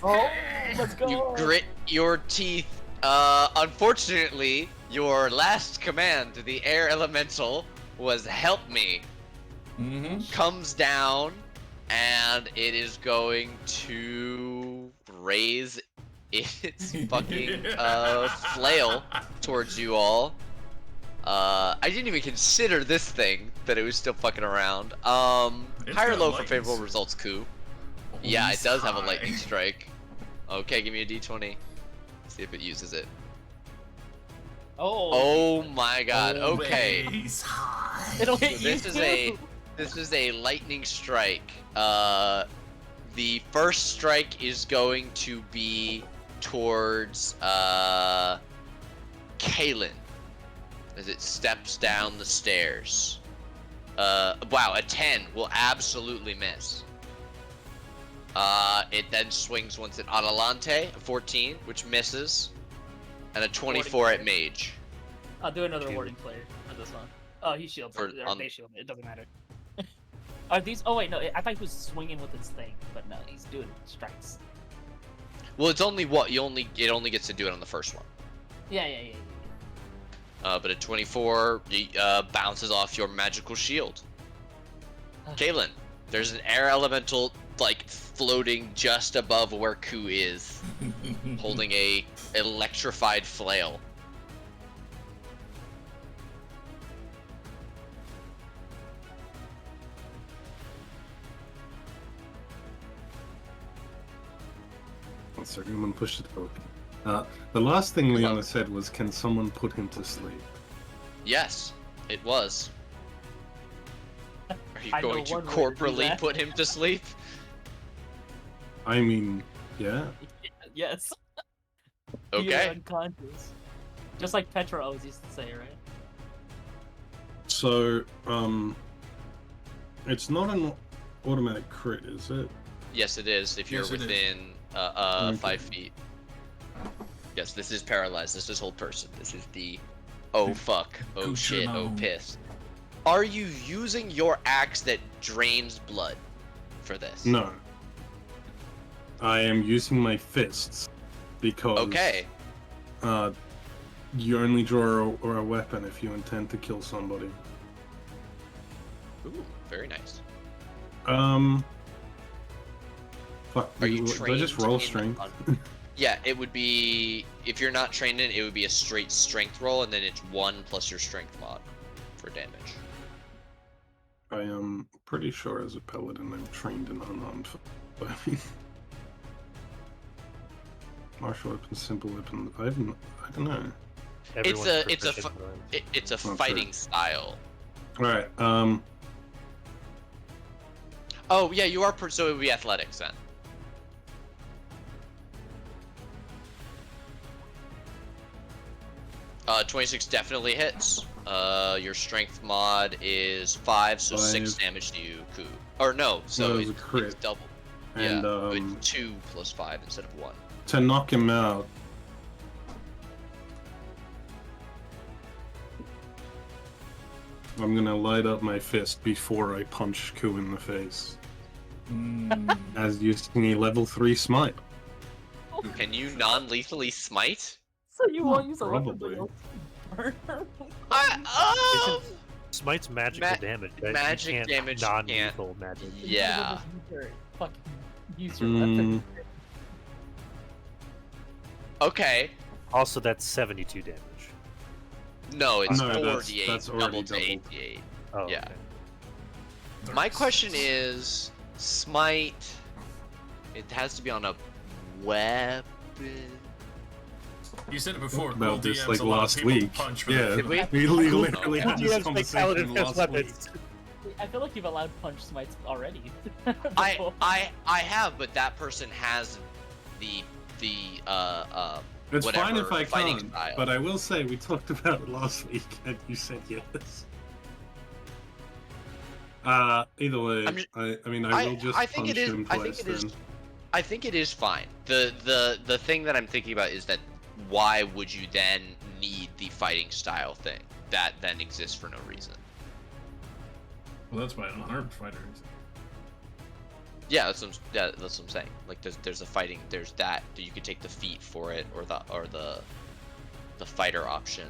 Oh, let's go. You grit your teeth. Unfortunately, your last command to the air elemental was "help me." Mm-hmm. Comes down, and it is going to raise its fucking flail towards you all. I didn't even consider this thing, that it was still fucking around. It's High or got low for lightning favorable strike. results, Ku? Yeah, it He's does have a high. lightning strike. Okay, give me a d20. See if it uses it. Oh. Oh my god, okay. Always high. It'll So hit you this is a lightning strike. The first strike is going to be towards Kaylin as it steps down the stairs. Wow, a 10 will absolutely miss. It then swings once at Adelante, a 14, which misses, and a 24 at Mage. I'll do another Two. warding player for this one. Oh, he shields. For- Or on- they shield. It doesn't matter. Are these? Oh wait, no. I thought he was swinging with his thing, but no, he's doing strikes. Well, it's only what it only gets to do it on the first one. Yeah. But at 24, bounces off your magical shield. Kaylin, there's an air elemental like floating just above where Ku is, holding a electrified flail. One second, I'm gonna push it over. The last thing Leona said was, "Can someone put him to sleep?" Yes, it was. Are you I know going to one way to do corporally that. put him to sleep? I mean, yeah. Yes. Okay. You're unconscious. Just like Petra always used to say, right? So, it's not an automatic crit, is it? Yes, it is. If you're Yes, it is. within Okay. 5 feet. Yes, this is paralyzed. This is hold person. This is the oh fuck, oh shit, oh Kushimo. piss. Are you using your axe that drains blood for this? No. I am using my fists because Okay. You only draw a weapon if you intend to kill somebody. Ooh, very nice. Fuck. Are you Did I trained just roll in strength? Yeah, it would be, if you're not trained in it, it would be a straight strength roll, and then it's 1 plus your strength mod for damage. I am pretty sure as a paladin I'm trained in unarmed fighting. Martial weapon, simple weapon. I don't know. Everyone's It's a proficient in arms. it's a true. fighting style. Alright, Oh yeah, you are so it would be athletics then. Uh, 26 definitely hits. Your strength mod is 5, so 6 5. damage to you, Ku. Or no, so No, it was a it's crit. double. and Yeah, it's 2 plus 5 instead of 1. to knock him out, I'm gonna light up my fist before I punch Ku in the face. As using a level 3 smite. Can you non-lethally smite? So you won't use a Probably. weapon. Smite's magical Ma- damage. But magic you can't damage non-lethal magic. Yeah. Fucking use your weapon. Okay. Also, that's 72 damage. No, it's No, that's- 4d8 that's double already to doubled. 8d8. Oh, Yeah. okay. My question is, smite. It has to be on a weapon. You said it before. About Cool this DMs, like a lot of last people week. punch for Yeah, the- Did we? we literally Okay. had this conversation last week. I feel like you've allowed punch smites already. I Before. have, but that person has the It's fine whatever if I fighting can't, style. but I will say we talked about it last week and you said yes. Either way, I'm ju- I mean I will just I think punch it is. him I twice think it is. then. I think it is fine. The thing that I'm thinking about is that why would you then need the fighting style thing that then exists for no reason? Well, that's why an unarmed fighter is. Yeah, that's what I'm saying. Like there's a fighting. There's that you could take the feat for it or the fighter option.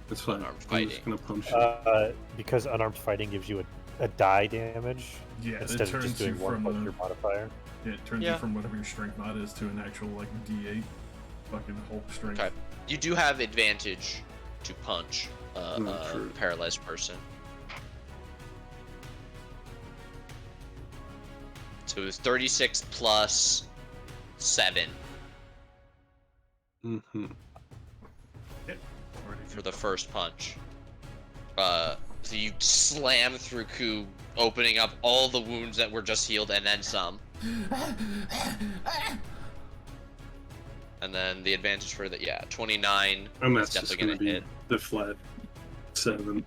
It's fine. unarmed I'm just fighting. gonna punch him. Because unarmed fighting gives you a die damage Yeah, instead it of just turns you doing 1 plus from your modifier. it turns Yeah. you from whatever your strength mod is to an actual like D8 fucking Hulk strength. Okay. You do have advantage to punch True. a paralyzed person. So it was 36 plus 7 Mm-hmm. Already for did the that. first punch. So you slam through Ku, opening up all the wounds that were just healed and then some. And then the advantage for the 29 And is that's just definitely gonna be hit. the flat 7.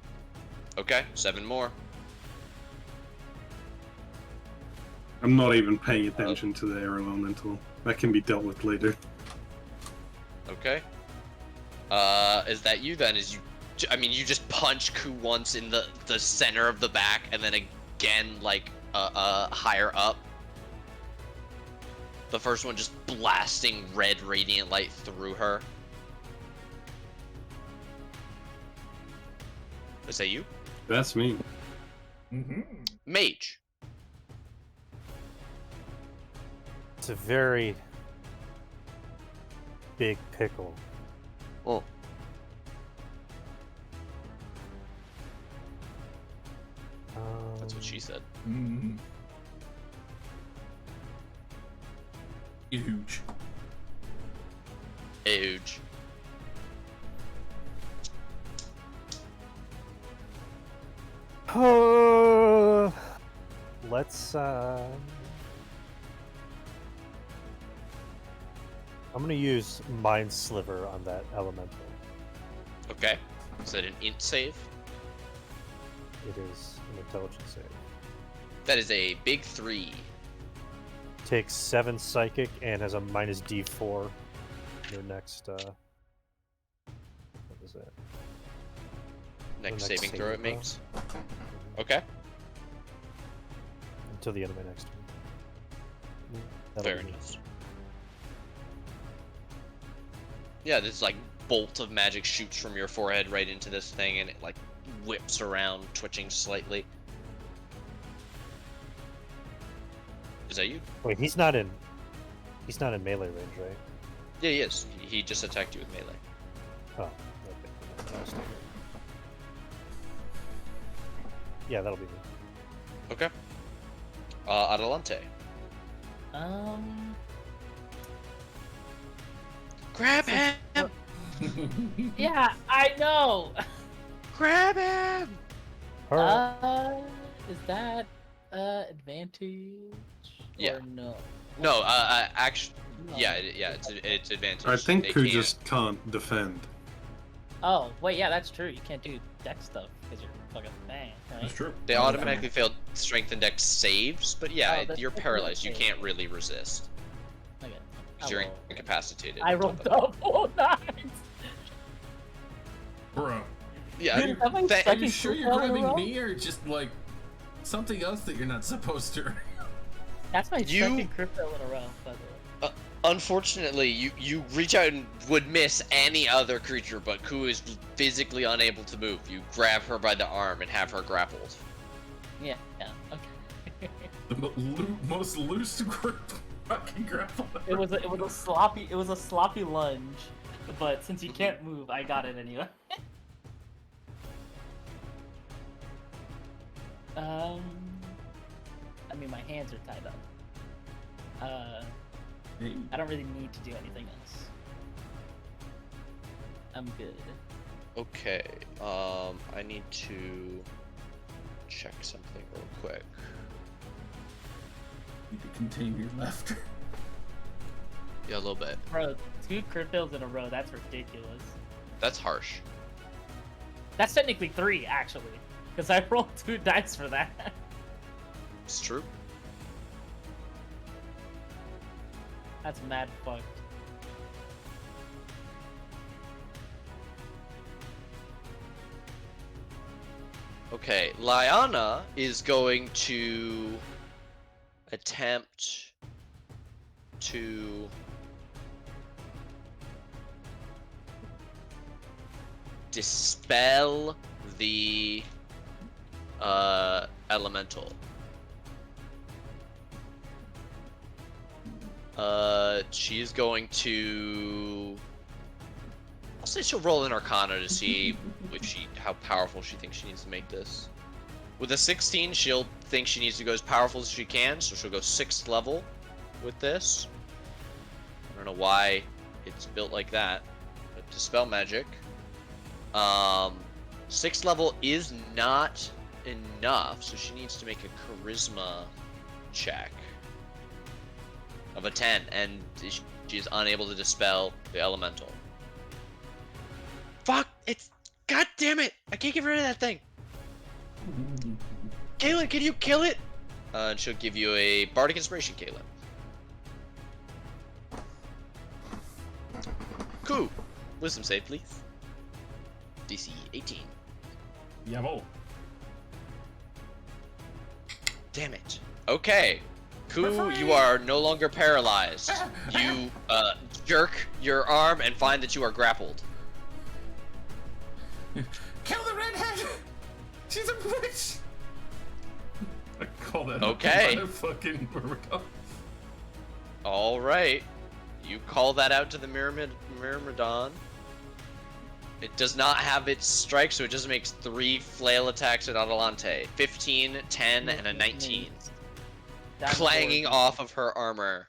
Okay, 7 more. I'm not even paying attention to the air elemental. That can be dealt with later. Okay. Is that you then? I mean, you just punch Ku once in the center of the back, and then again, like, higher up. The first one just blasting red radiant light through her. Is that you? That's me. Mm-hmm. Mage. It's a very big pickle. Oh. That's what she said. Mm-hmm. Huge. Huge. Let's I'm gonna use Mind Sliver on that elemental. Okay. Is that an int save? It is an intelligence save. That is a big 3. Takes 7 psychic and has a minus D4. Your next what is it? Next next saving throw it saving throw. makes. Okay. Until the end of my next turn. That'll Fair be me. enough. Yeah, this like bolt of magic shoots from your forehead right into this thing, and it like whips around, twitching slightly. Is that you? Wait, he's not in. He's not in melee range, right? Yeah, he is. He just attacked you with melee. Oh, okay. I'll stay here. Yeah, that'll be me. Okay. Adelante. Grab him! Yeah, I know. Grab him! Is that advantage? Yeah. Or no? No, actually, No. yeah, it's advantage. I think They Ku can't. just can't defend. Oh, wait, yeah, that's true. You can't do dex stuff because you're fucking bang, right? That's true. They automatically fail strength and dex saves, but yeah, Oh, that's you're definitely paralyzed. You okay. can't really resist Okay. because you're incapacitated. I on rolled top of double nines. Bro, it. Yeah, Dude, am I are second you sure you're crit in a grabbing row? me or just like something else that you're not supposed to? That's my You- second crypto in a row, by the way. Unfortunately, you reach out and would miss any other creature, but Ku is physically unable to move. You grab her by the arm and have her grappled. Yeah, okay. The most loose grip fucking grapple. It was a sloppy lunge, but since you can't move, I got it anyway. I mean, my hands are tied up. I don't really need to do anything else. I'm good. Okay. I need to check something real quick. Need to contain your laughter. Yeah, a little bit. Bro, 2 crit fails in a row, that's ridiculous. That's harsh. That's technically 3, actually. Because I rolled 2 dice for that. It's true. That's mad fucked. Okay, Lyanna is going to attempt to dispel the elemental. She's going to. I'll say she'll roll an Arcana to see if how powerful she thinks she needs to make this. With a 16, she'll think she needs to go as powerful as she can, so she'll go 6th level with this. I don't know why it's built like that, but dispel magic. 6th level is not enough, so she needs to make a charisma check of a 10, and she is unable to dispel the elemental. Fuck! It's... God damn it! I can't get rid of that thing! Kaylin, can you kill it? And she'll give you a Bardic Inspiration, Kaylin. Cool. Wisdom save, please. DC 18. Yabo. Damn it. Okay. Ku, you are no longer paralyzed. You, jerk your arm and find that you are grappled. Kill the redhead! She's a witch! I call that Okay. fucking Myrmidon. Alright. You call that out to the Myrmidon. It does not have its strike, so it just makes 3 flail attacks at Adelante. 15, 10, and a 19. That's Clanging horrible. off of her armor.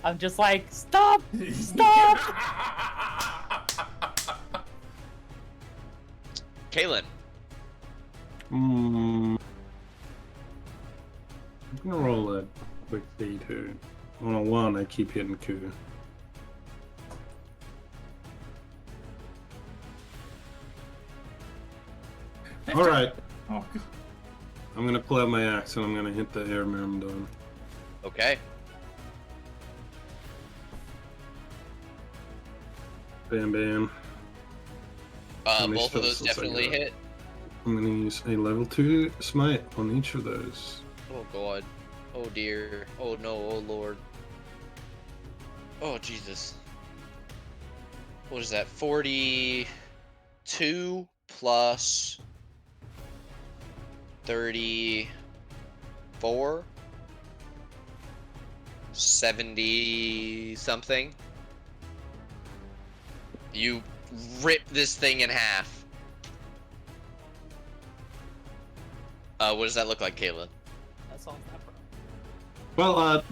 I'm just like, stop! Stop! Kaylin. I'm gonna roll a quick D2. On a 1, I keep hitting Ku. Alright, Oh, God. I'm gonna pull out my axe and I'm gonna hit the air Myrmidon. Okay. Bam bam. How many Both of spells those does I definitely got? hit. I'm gonna use a level 2 smite on each of those. Oh god. Oh dear. Oh no. Oh lord. Oh Jesus. What is that? 42 plus 34? 70 something. You rip this thing in half. What does that look like, Kayla? That's all that, bro. Well,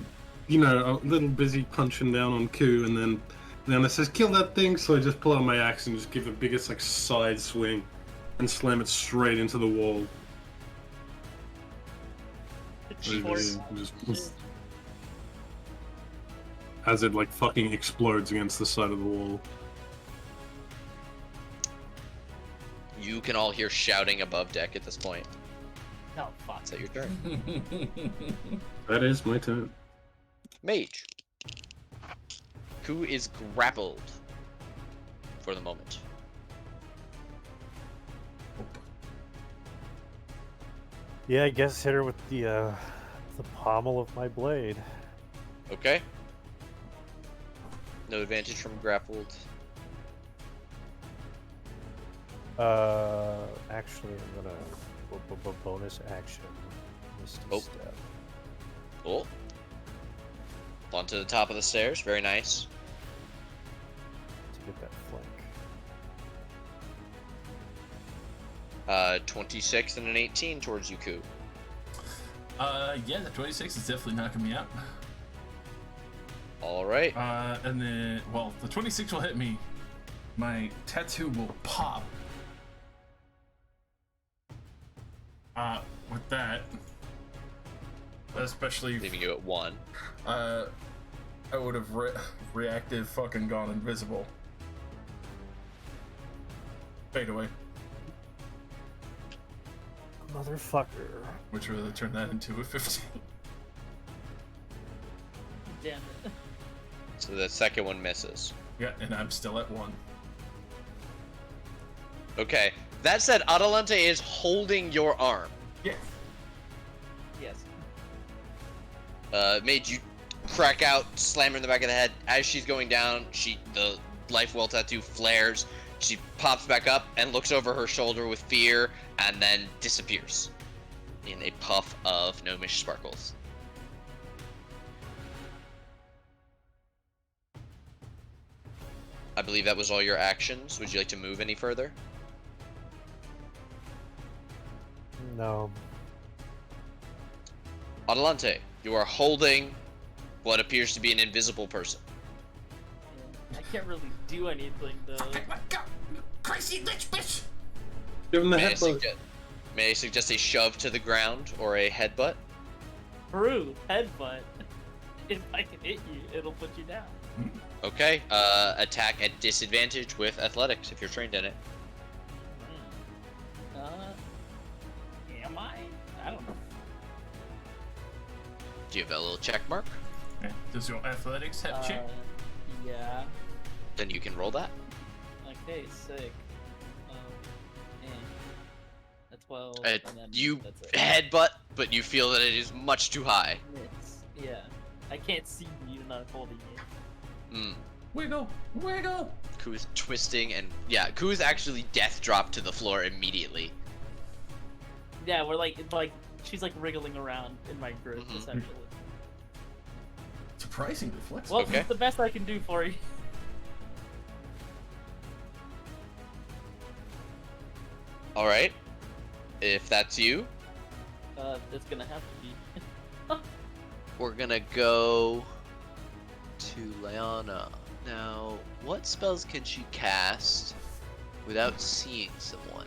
you know, a little busy punching down on Ku, and then it says, kill that thing, so I just pull out my axe and just give the biggest, like, side swing and slam it straight into the wall. Just as it, like, fucking explodes against the side of the wall. You can all hear shouting above deck at this point. No, fuck. Is that your turn? That is my turn. Mage. Ku is grappled for the moment. Yeah, I guess hit her with the pommel of my blade. Okay. No advantage from grappled. Actually, I'm gonna bonus action. Misty Oh. Step. Cool. Onto the top of the stairs. Very nice. To get that flank. 26 and an 18 towards you, Ku. Yeah, the 26 is definitely knocking me out. All right. And then, well, the 26 will hit me. My tattoo will pop. With that, especially, Leaving you at 1. I would have reactive fucking gone invisible. Fade away, Motherfucker. which would have turned that into a 15. Damn it. So the second one misses. Yeah, and I'm still at 1. Okay. That said, Adelante is holding your arm. Yes. Yes. Made you crack out, slam her in the back of the head. As she's going down, the life well tattoo flares. She pops back up and looks over her shoulder with fear, and then disappears in a puff of gnomish sparkles. I believe that was all your actions. Would you like to move any further? No. Adelante, you are holding what appears to be an invisible person. Yeah, I can't really do anything though. Crazy bitch, bitch. Give him the May I, headbutt. suggest a shove to the ground or a headbutt? Brew, headbutt. If I can hit you, it'll put you down. Okay, attack at disadvantage with athletics if you're trained in it. Am I? I don't know. Do you have a little check mark? Okay. Does your athletics have check? Yeah. Then you can roll that. Okay, sick. A 12. Uh, and then you that's it. headbutt, but you feel that it is much too high. Yeah. I can't see you even though I'm holding it. Wiggle, wiggle. Ku is twisting and Ku is actually death dropped to the floor immediately. Yeah, we're like she's like wriggling around in my grip Mhm. essentially. Surprisingly flexible. Well, Okay. it's the best I can do for you. All right, if that's you, It's gonna have to be. we're gonna go to Leona. Now, what spells can she cast without seeing someone?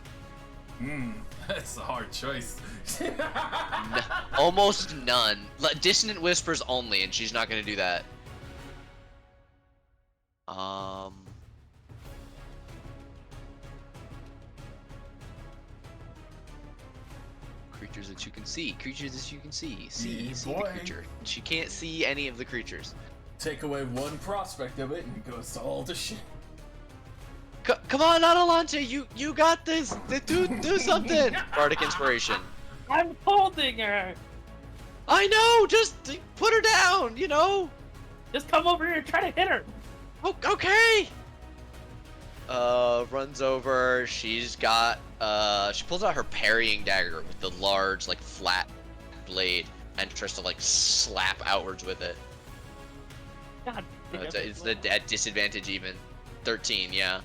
That's a hard choice. Almost none. Dissonant whispers only, and she's not gonna do that. Creatures that you can see. Creatures that you can see. See Yeah, the boy. creature. She can't see any of the creatures. Take away one prospect of it, and it goes all to shit. Come on, Adelante, you got this. Do something. Bardic inspiration. I'm holding her. I know. Just put her down. You know. Just come over here and try to hit her. Okay. Runs over. She's got. She pulls out her parrying dagger with the large, like flat blade, and tries to like slap outwards with it. God damn It's the at disadvantage even. 13, yeah.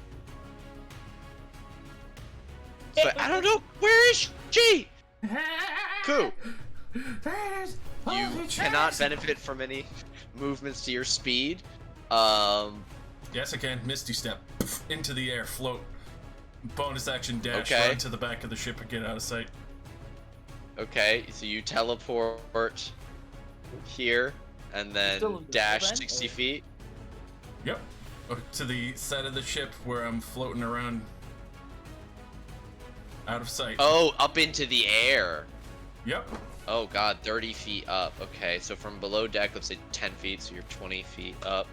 So I don't know. Where is she? Cool. You cannot benefit from any movements to your speed. Yes, I can. Misty Step. Into the air. Float. Bonus action dash. Okay. Run to the back of the ship and get out of sight. Okay, so you teleport here and then still invisible dash then, 60 or- feet. Yep. To the side of the ship where I'm floating around. Out of sight. Oh, up into the air. Yep. Oh god, 30 feet up. Okay, so from below deck, let's say 10 feet, so you're 20 feet up.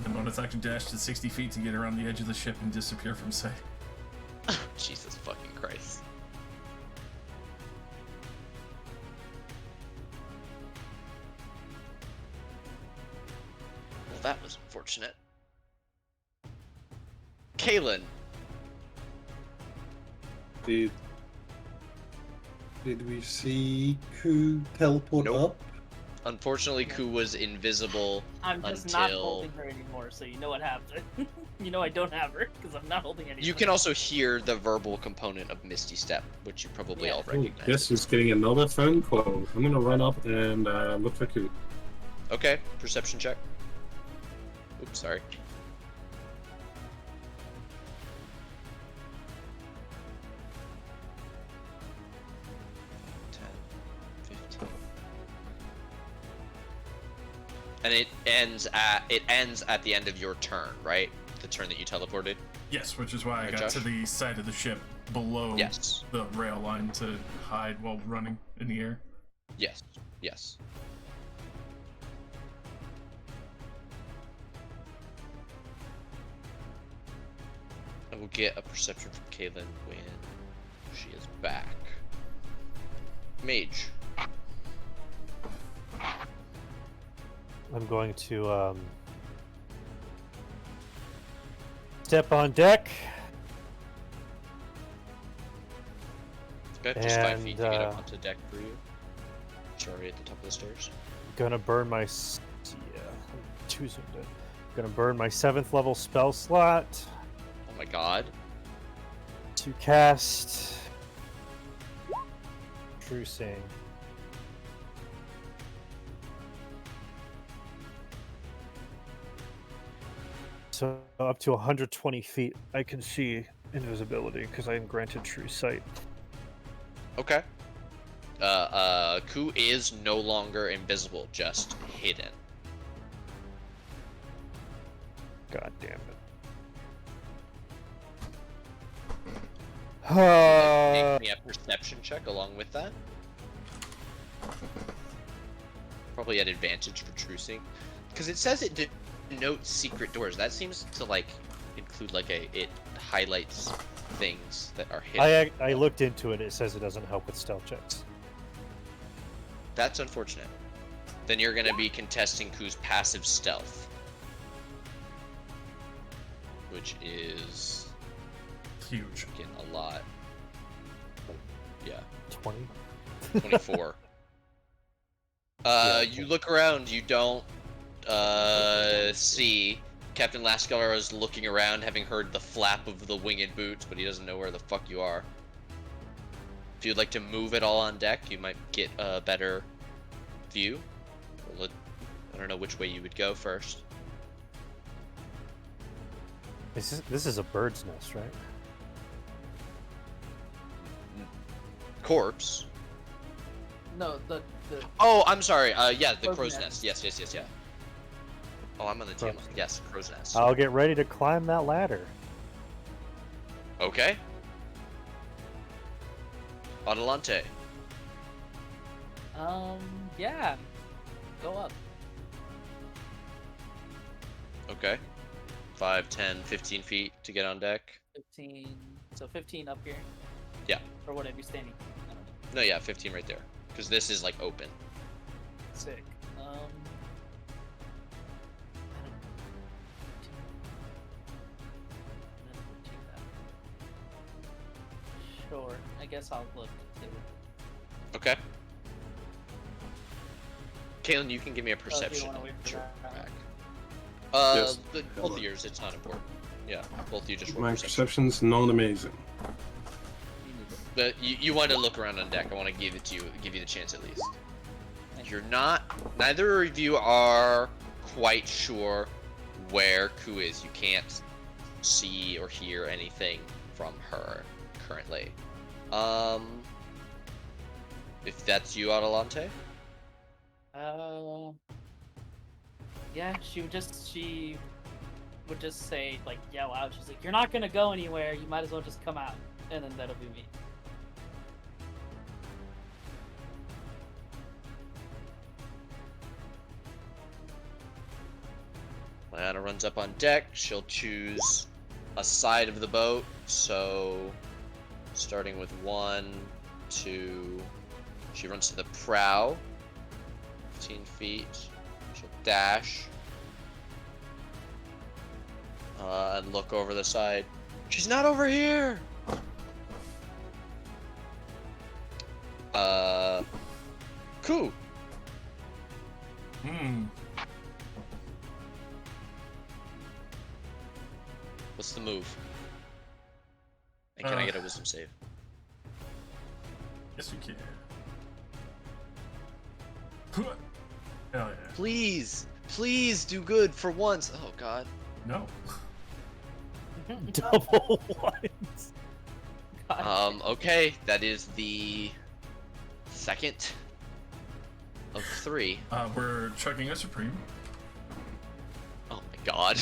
And bonus action dash to 60 feet to get around the edge of the ship and disappear from sight. Jesus fucking Christ. Well, that was unfortunate. Kalen, Did we see Ku teleport Nope. up? unfortunately, Ku was invisible I'm just not until... holding her anymore, so you know what happens. You know I don't have her, because I'm not holding anything. You can also hear the verbal component of Misty Step, which you probably Yeah. all Oh, recognize. guess who's getting another phone call? I'm gonna run up and look for Ku. Okay, perception check. Oops, sorry. And it ends at the end of your turn, right? The turn that you teleported. Yes, which is why I Right, got Josh? to the side of the ship below Yes. the rail line to hide while running in the air. Yes. Yes. I will get a perception from Kaylin when she is back. Mage. I'm going to step on deck. Okay, just 5 feet to get up And, onto the deck for you. Sorry, at the top of the stairs. Gonna burn my I'm too zoomed in. Gonna burn my 7th level spell slot Oh my god. to cast True Seeing. So up to 120 feet, I can see invisibility because I am granted True Sight. Okay. Ku is no longer invisible, just hidden. God damn it. Make me a perception check along with that. Probably at advantage for true seeing, because it says it denotes secret doors. That seems to like include like it highlights things that are hidden. I looked into it. It says it doesn't help with stealth checks. That's unfortunate. Then you're gonna be contesting Ku's passive stealth, which is Huge. again a lot. Yeah. 20. 24. You look around, you don't see Captain Lascar is looking around, having heard the flap of the winged boots, but he doesn't know where the fuck you are. If you'd like to move it all on deck, you might get a better view. I don't know which way you would go first. This is a bird's nest, right? Corpse. No, the Oh, I'm sorry. Yeah, the Crow's crow's nest. nest. Yes, yeah. Oh, I'm on the team. Crow's nest. Yes, crow's nest. I'll get ready to climb that ladder. Okay. Adelante. yeah. Go up. Okay. 5, 10, 15 feet to get on deck. 15. So 15 up here. Yeah. Or would I be standing? I don't know. No, yeah, 15 right there. Because this is like open. Sick. I don't know. Sure. I guess I'll look too. Okay. Kalen, you can give me a Oh, do you perception. wanna wait for Sure, that? back. Yes. Both of yours, it's not important. Yeah, both of you just roll My perception. perception's not amazing. But you want to look around on deck. I want to give it to you, give you the chance at least. You're not. Neither of you are quite sure where Ku is. You can't see or hear anything from her currently. If that's you, Adelante. Yeah, she would just say, like, yell out. She's like, "You're not gonna go anywhere. You might as well just come out," and then that'll be me. Lyanna runs up on deck. She'll choose a side of the boat. So, starting with 1, 2, she runs to the prow. 15 feet. She'll dash. And look over the side. She's not over here! Ku. What's the move? And can I get a wisdom save? Yes, you can. Hell yeah. Please! Please do good for once! Oh god. No. Double ones. Okay, that is the second of 3. We're chugging a Supreme. Oh my god.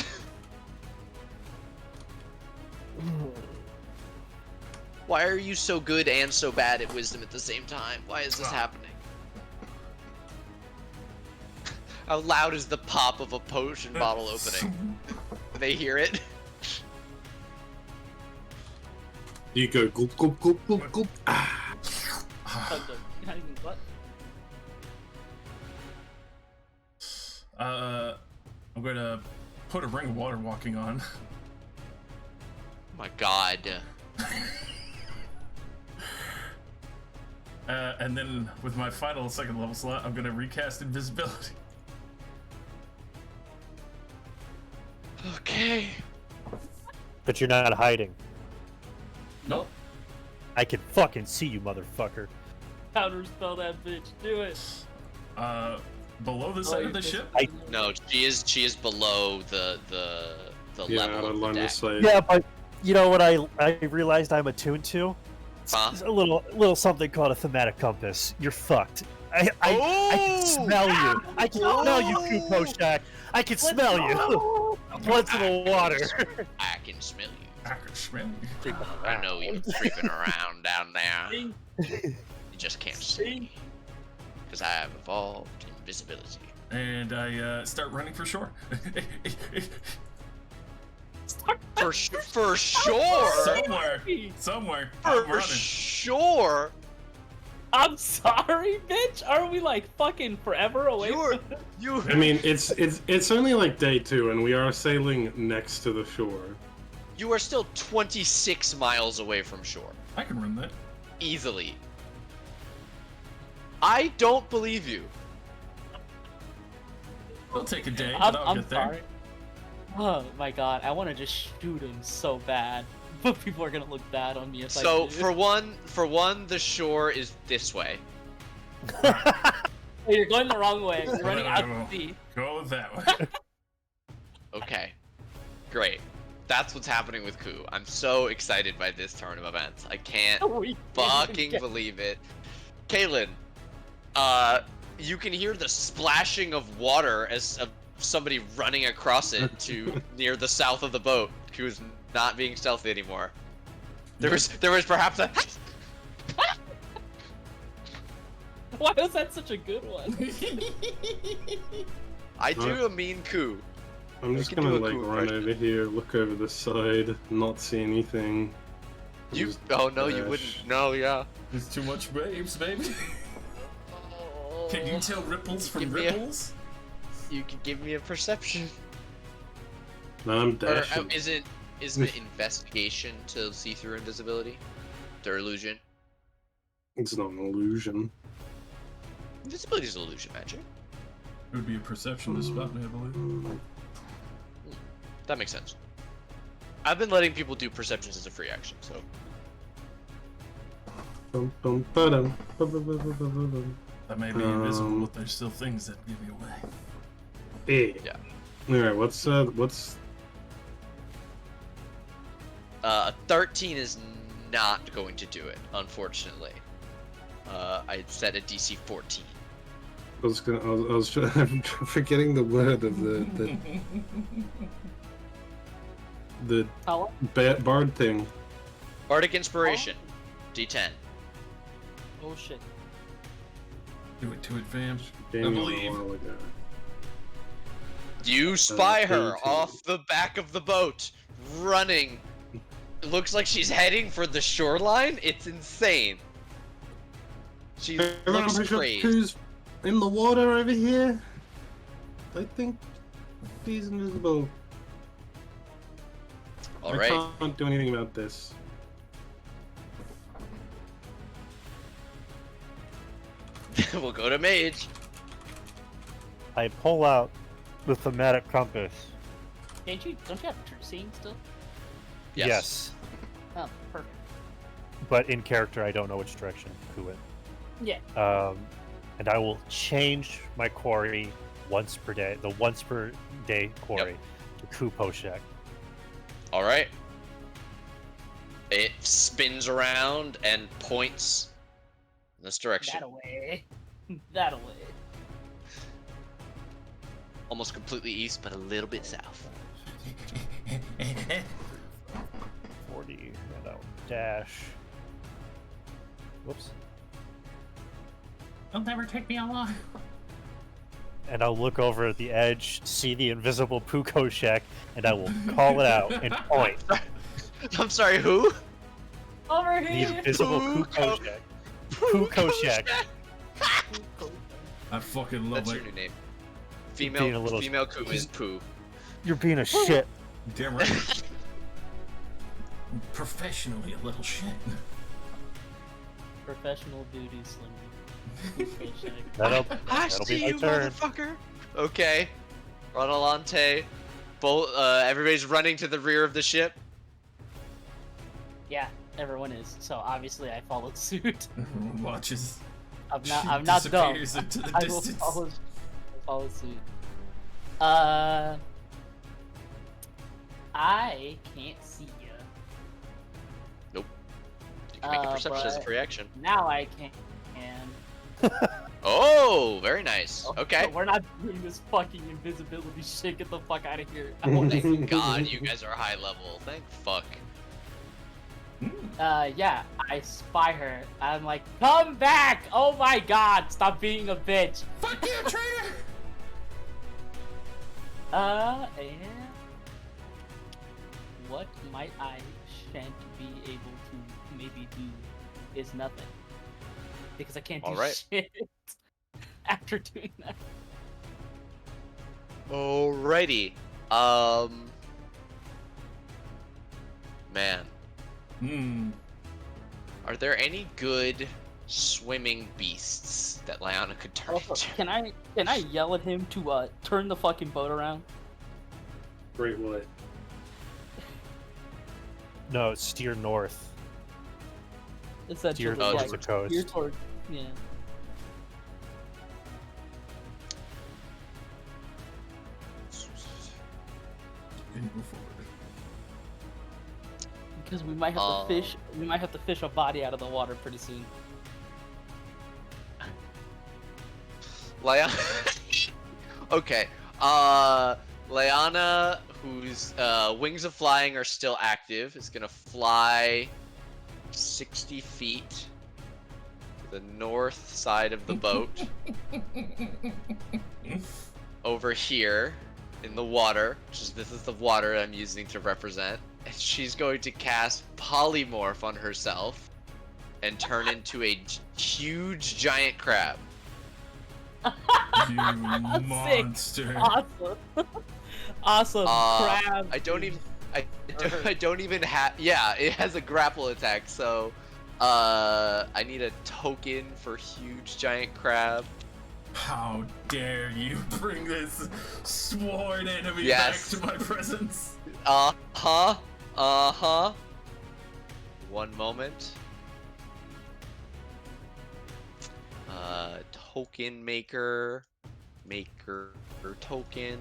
Why are you so good and so bad at wisdom at the same time? Why is this happening? How loud is the pop of a potion bottle opening? They hear it? You go gulp, gulp, gulp, gulp, gulp. Ah. I'm gonna put a ring of water walking on. Oh my god. And then with my final second level slot, I'm gonna recast invisibility. Okay. But you're not hiding. Nope. I can fucking see you, motherfucker. Counterspell that bitch. Do it. Below the side of the ship? No, she is below the Yeah, level I'd of line the the deck. side. Yeah, but you know what I realized I'm attuned to? Huh? It's a little something called a thematic compass. You're fucked. I can smell you. I can smell you, Kupo Shack. I can smell you. Once in the water. I can smell you. I can smell you. I know you're creeping around down there. You just can't see. Because I have evolved invisibility. And I start running for shore. For sure! Somewhere. I'm For running. sure! I'm sorry, bitch. Are we like fucking forever away? You I mean, it's only like day 2, and we are sailing next to the shore. You are still 26 miles away from shore. I can run that. Easily. I don't believe you. It'll take a day, but I'll I'm get there. sorry. Oh my god, I want to just shoot him so bad, but people are gonna look bad on me if I So do. for one, the shore is this way. Hey, you're going the wrong way. You're running Well, out I will to sea. Go that way. Okay. Great. That's what's happening with Ku. I'm so excited by this turn of events. I can't We fucking didn't believe it. Kaylin, you can hear the splashing of water as of somebody running across it to near the south of the boat. Ku's not being stealthy anymore. There was perhaps a Why was that such a good one? I do a mean Ku. I'm just can gonna do a like cool run impression. over here, look over the side, not see anything. You Just oh no, you dash. wouldn't. No, yeah. There's too much waves, baby. Can you tell ripples from Give me a- ripples? You can give me a perception. No, I'm Or dashing. isn't it investigation to see through invisibility? Or illusion? It's not an illusion. Invisibility is illusion magic. It would be a perception to spot me, I believe. That makes sense. I've been letting people do perceptions as a free action, so. Bum, bum, ba-dum, ba-ba-ba-ba-ba-ba. I may be invisible, but there's still things that give me away. Hey. Yeah. Alright, what's 13 is not going to do it, unfortunately. I set a DC 14. I was I'm forgetting the word of the How? bard thing. Bardic Inspiration, D10. Oh shit. Do it to it, fam. Daniel, I believe. a while ago. You spy her 18. off the back of the boat, running. It looks like she's heading for the shoreline. It's insane. She Everyone, looks I'm pretty sure crazy. Pooh's in the water over here. I think he's invisible. All I right. can't do anything about this. We'll go to Mage. I pull out the thematic compass. Don't you have true seeing still? Yes. Oh, perfect. But in character, I don't know which direction Ku went. Yeah. And I will change my quarry once per day, the once per day quarry, to Ku Poshak. All right. It spins around and points in this direction. That away. That away. Almost completely east, but a little bit south. 40, and I'll dash. Whoops. They'll never take me alive. And I'll look over at the edge, see the invisible Pukoshek, and I will call it out and point. I'm sorry, who? Over The here. invisible Pukoshek. Pukoshek. I fucking love That's it. your new name. Being a Female, little- female Ku is Pooh. You're being a shit. Damn right. Professionally, a little shit. Professional duty slinger. That'll Ash be to my you, turn. motherfucker. Okay. Ronalante. Both. Everybody's running to the rear of the ship. Yeah, everyone is. So obviously I followed suit. Everyone watches. I'm She not dumb. disappears into the I will distance. follow suit. I can't see you. You can make a perception as a but- free action. Now I can. Oh, very nice. Okay. We're not doing this fucking invisibility shit. Get the fuck out of here. Oh, thank God you guys are high level. Thank fuck. Yeah, I spy her. I'm like, come back! Oh my god, stop being a bitch. Fuck you, traitor! And what might I shan't be able to maybe do is nothing. Because I can't do Alright. shit after doing that. Alrighty. Man, are there any good swimming beasts that Lyanna could turn Also, into? can I yell at him to turn the fucking boat around? Great what? No, steer north. Essentially, Steer towards yeah, the coast. steer toward, yeah. Can you move forward? Because we might have to fish. We might have to fish a body out of the water pretty soon. Lyanna. Okay. Lyanna, whose wings of flying are still active, is gonna fly 60 feet to the north side of the boat. Over here in the water, this is the water I'm using to represent. And she's going to cast Polymorph on herself and turn into a huge giant crab. You monster. Awesome. Awesome. Crab. I don't even have. Yeah, it has a grapple attack, so I need a token for huge giant crab. How dare you bring this sworn enemy Yes. back to my presence? Uh-huh. Uh-huh. One moment. Token maker. Maker token.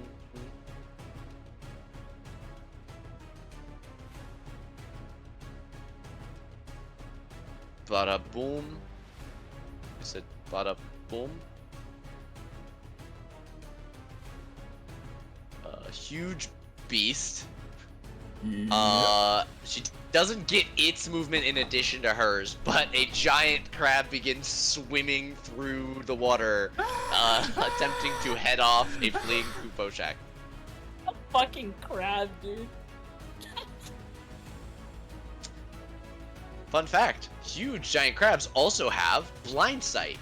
Bada boom. I said bada boom. Huge beast. She doesn't get its movement in addition to hers, but a giant crab begins swimming through the water, attempting to head off a fleeing Kuposhak. A fucking crab, dude. Fun fact, huge giant crabs also have blind sight.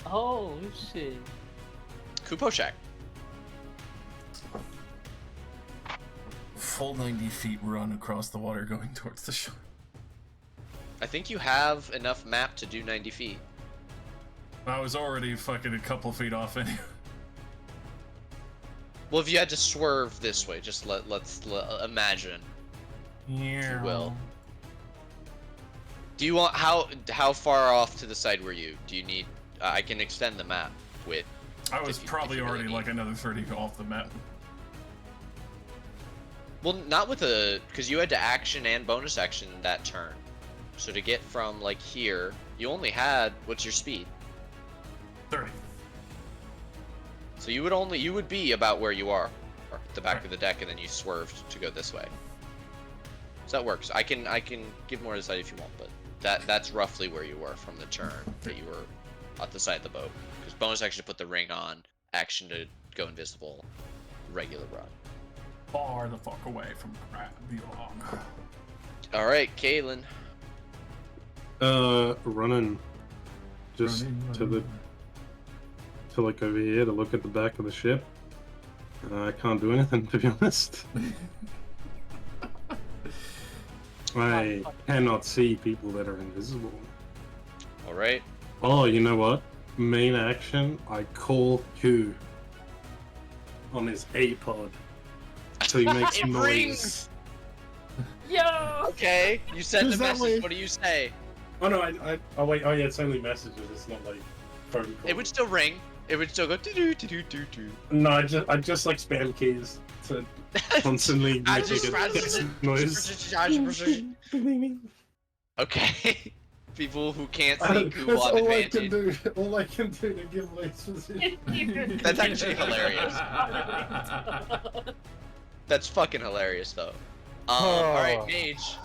Oh shit. Kuposhak. Full 90 feet run across the water going towards the shore. I think you have enough map to do 90 feet. I was already fucking a couple feet off anyway. Well, if you had to swerve this way, just let's imagine. Yeah. will. Do you want how far off to the side were you? Do you need? I can extend the map with. I was if you probably really already need. like another 30 off the map. Well, not with a, because you had to action and bonus action that turn. So to get from like here, you only had, what's your speed? 30. So you would be about where you are, or at the back of the deck, and then you swerved to go this way. So that works. I can give more insight if you want, but that's roughly where you were from the turn that you were at the side of the boat. Because bonus action to put the ring on, action to go invisible, regular run. Far the fuck away from crab, you log. All right, Kaylin. Running just to like over here to look at the back of the ship. I can't do anything, to be honest. I cannot see people that are invisible. All right. Oh, you know what? Main action, I call Q on his A-pod. So he makes It noise. rings! Yo! Okay, you send the Is that message. way- What do you say? Oh no, oh wait, oh yeah, it's only messages, it's not like phone calls. It would still ring. It would still go do do do do do. No, I just like spam keys to constantly I make just a noise. Okay. People who can't see That's Ku have all I can advantage. do. All I can do to give away position. That's actually hilarious. That's fucking hilarious though. Alright, Mage.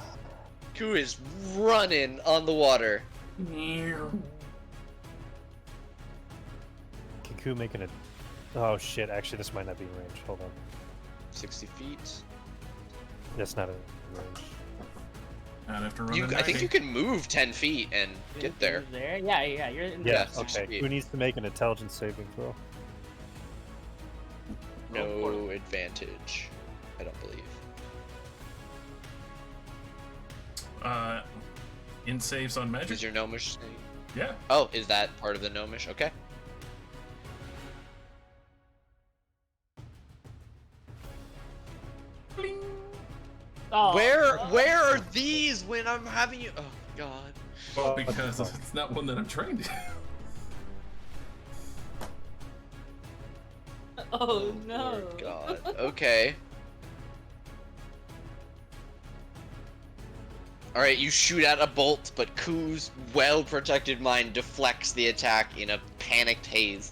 Ku is running on the water. Can Ku make an? Oh shit! Actually, this might not be in range. Hold on. 60 feet. That's not in range. I'd have to run You, a I think 90. you can move 10 feet and get there. There? Yeah, you're in Yeah, there. 60 Okay. feet. Who needs to make an intelligence saving throw? No advantage. I don't believe. In saves on magic? Is your gnomish thing? Yeah. Oh, is that part of the gnomish? Okay. Oh, Where are these when I'm having you? Oh god. Well, because it's not one that I'm trained in. Oh no. Lord God. Okay. Alright, you shoot out a bolt, but Ku's well-protected mind deflects the attack in a panicked haze.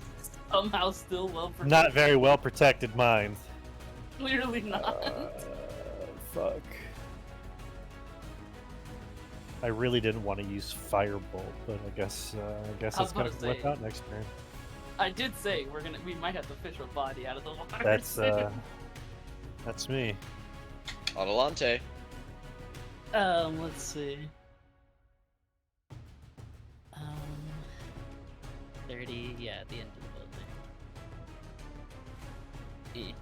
Somehow still well protected. Not very well protected mind. Clearly not. Fuck. I really didn't want to use Firebolt, but I guess I was it's gonna about to flip say. out next turn. I did say we might have to fish a body out of the water. That's me. Adelante. Let's see. 30, yeah, at the end of the building.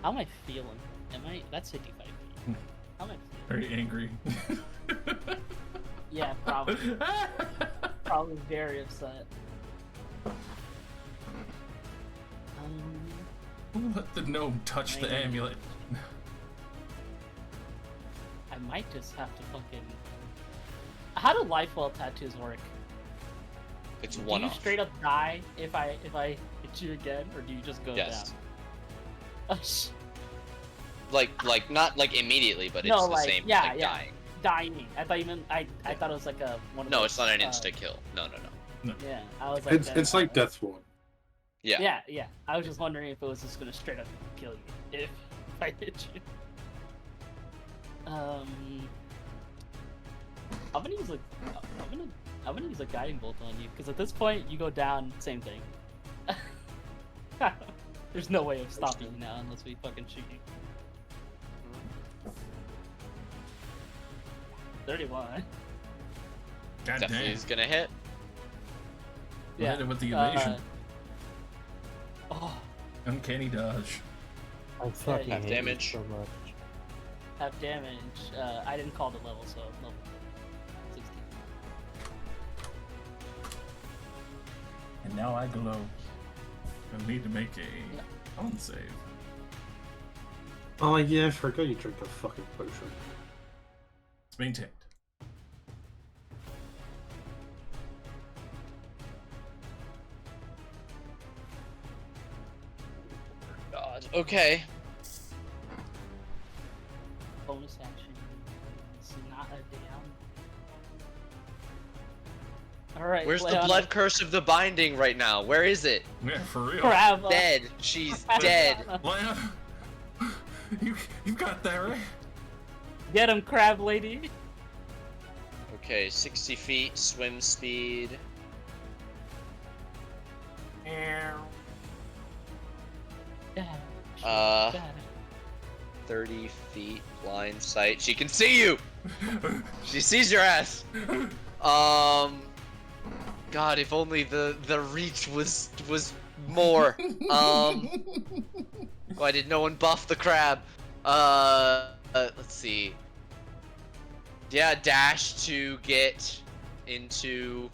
How am I feeling? That's 55 feet. How am I feeling? Very angry. Yeah, probably. probably very upset. Let the gnome touch the Range. amulet. I might just have to fucking. How do life well tattoos work? It's Do one you off. straight up die if I hit you again, or do you just go Yes. down? Oh, Like not like immediately, but it's No, the like, same. yeah, like yeah. dying. Dying. I thought you meant I thought it was like a one. Of No, those, it's not an insta kill. No. Yeah, I was like. It's like Death Ward. Yeah. Yeah. I was just wondering if it was just gonna straight up kill you if I hit you. I'm gonna use a guiding bolt on you because at this point you go down, same thing. There's no way of stopping you now unless we fucking shoot you. 31. God Definitely damn. is gonna hit. Hit it with the evasion. Oh, Uncanny dodge. I fucking Half hate damage. you so much. half damage. I didn't call the level, so level 16. And now I glow. I need to make a own save. Oh yeah, I forgot you drink a fucking potion. It's maintained. God. Okay. Bonus action. It's not a down. Alright, Where's the Leona. blood curse of the binding right now? Where is it? Yeah, for real. Crab. Dead. She's dead. Leia, you got that right? Get him, crab lady. Okay, 60 feet, swim speed. Uh, 30 feet, blind sight. She can see you! She sees your ass! God, if only the reach was more. Why did no one buff the crab? Let's see. Yeah, dash to get into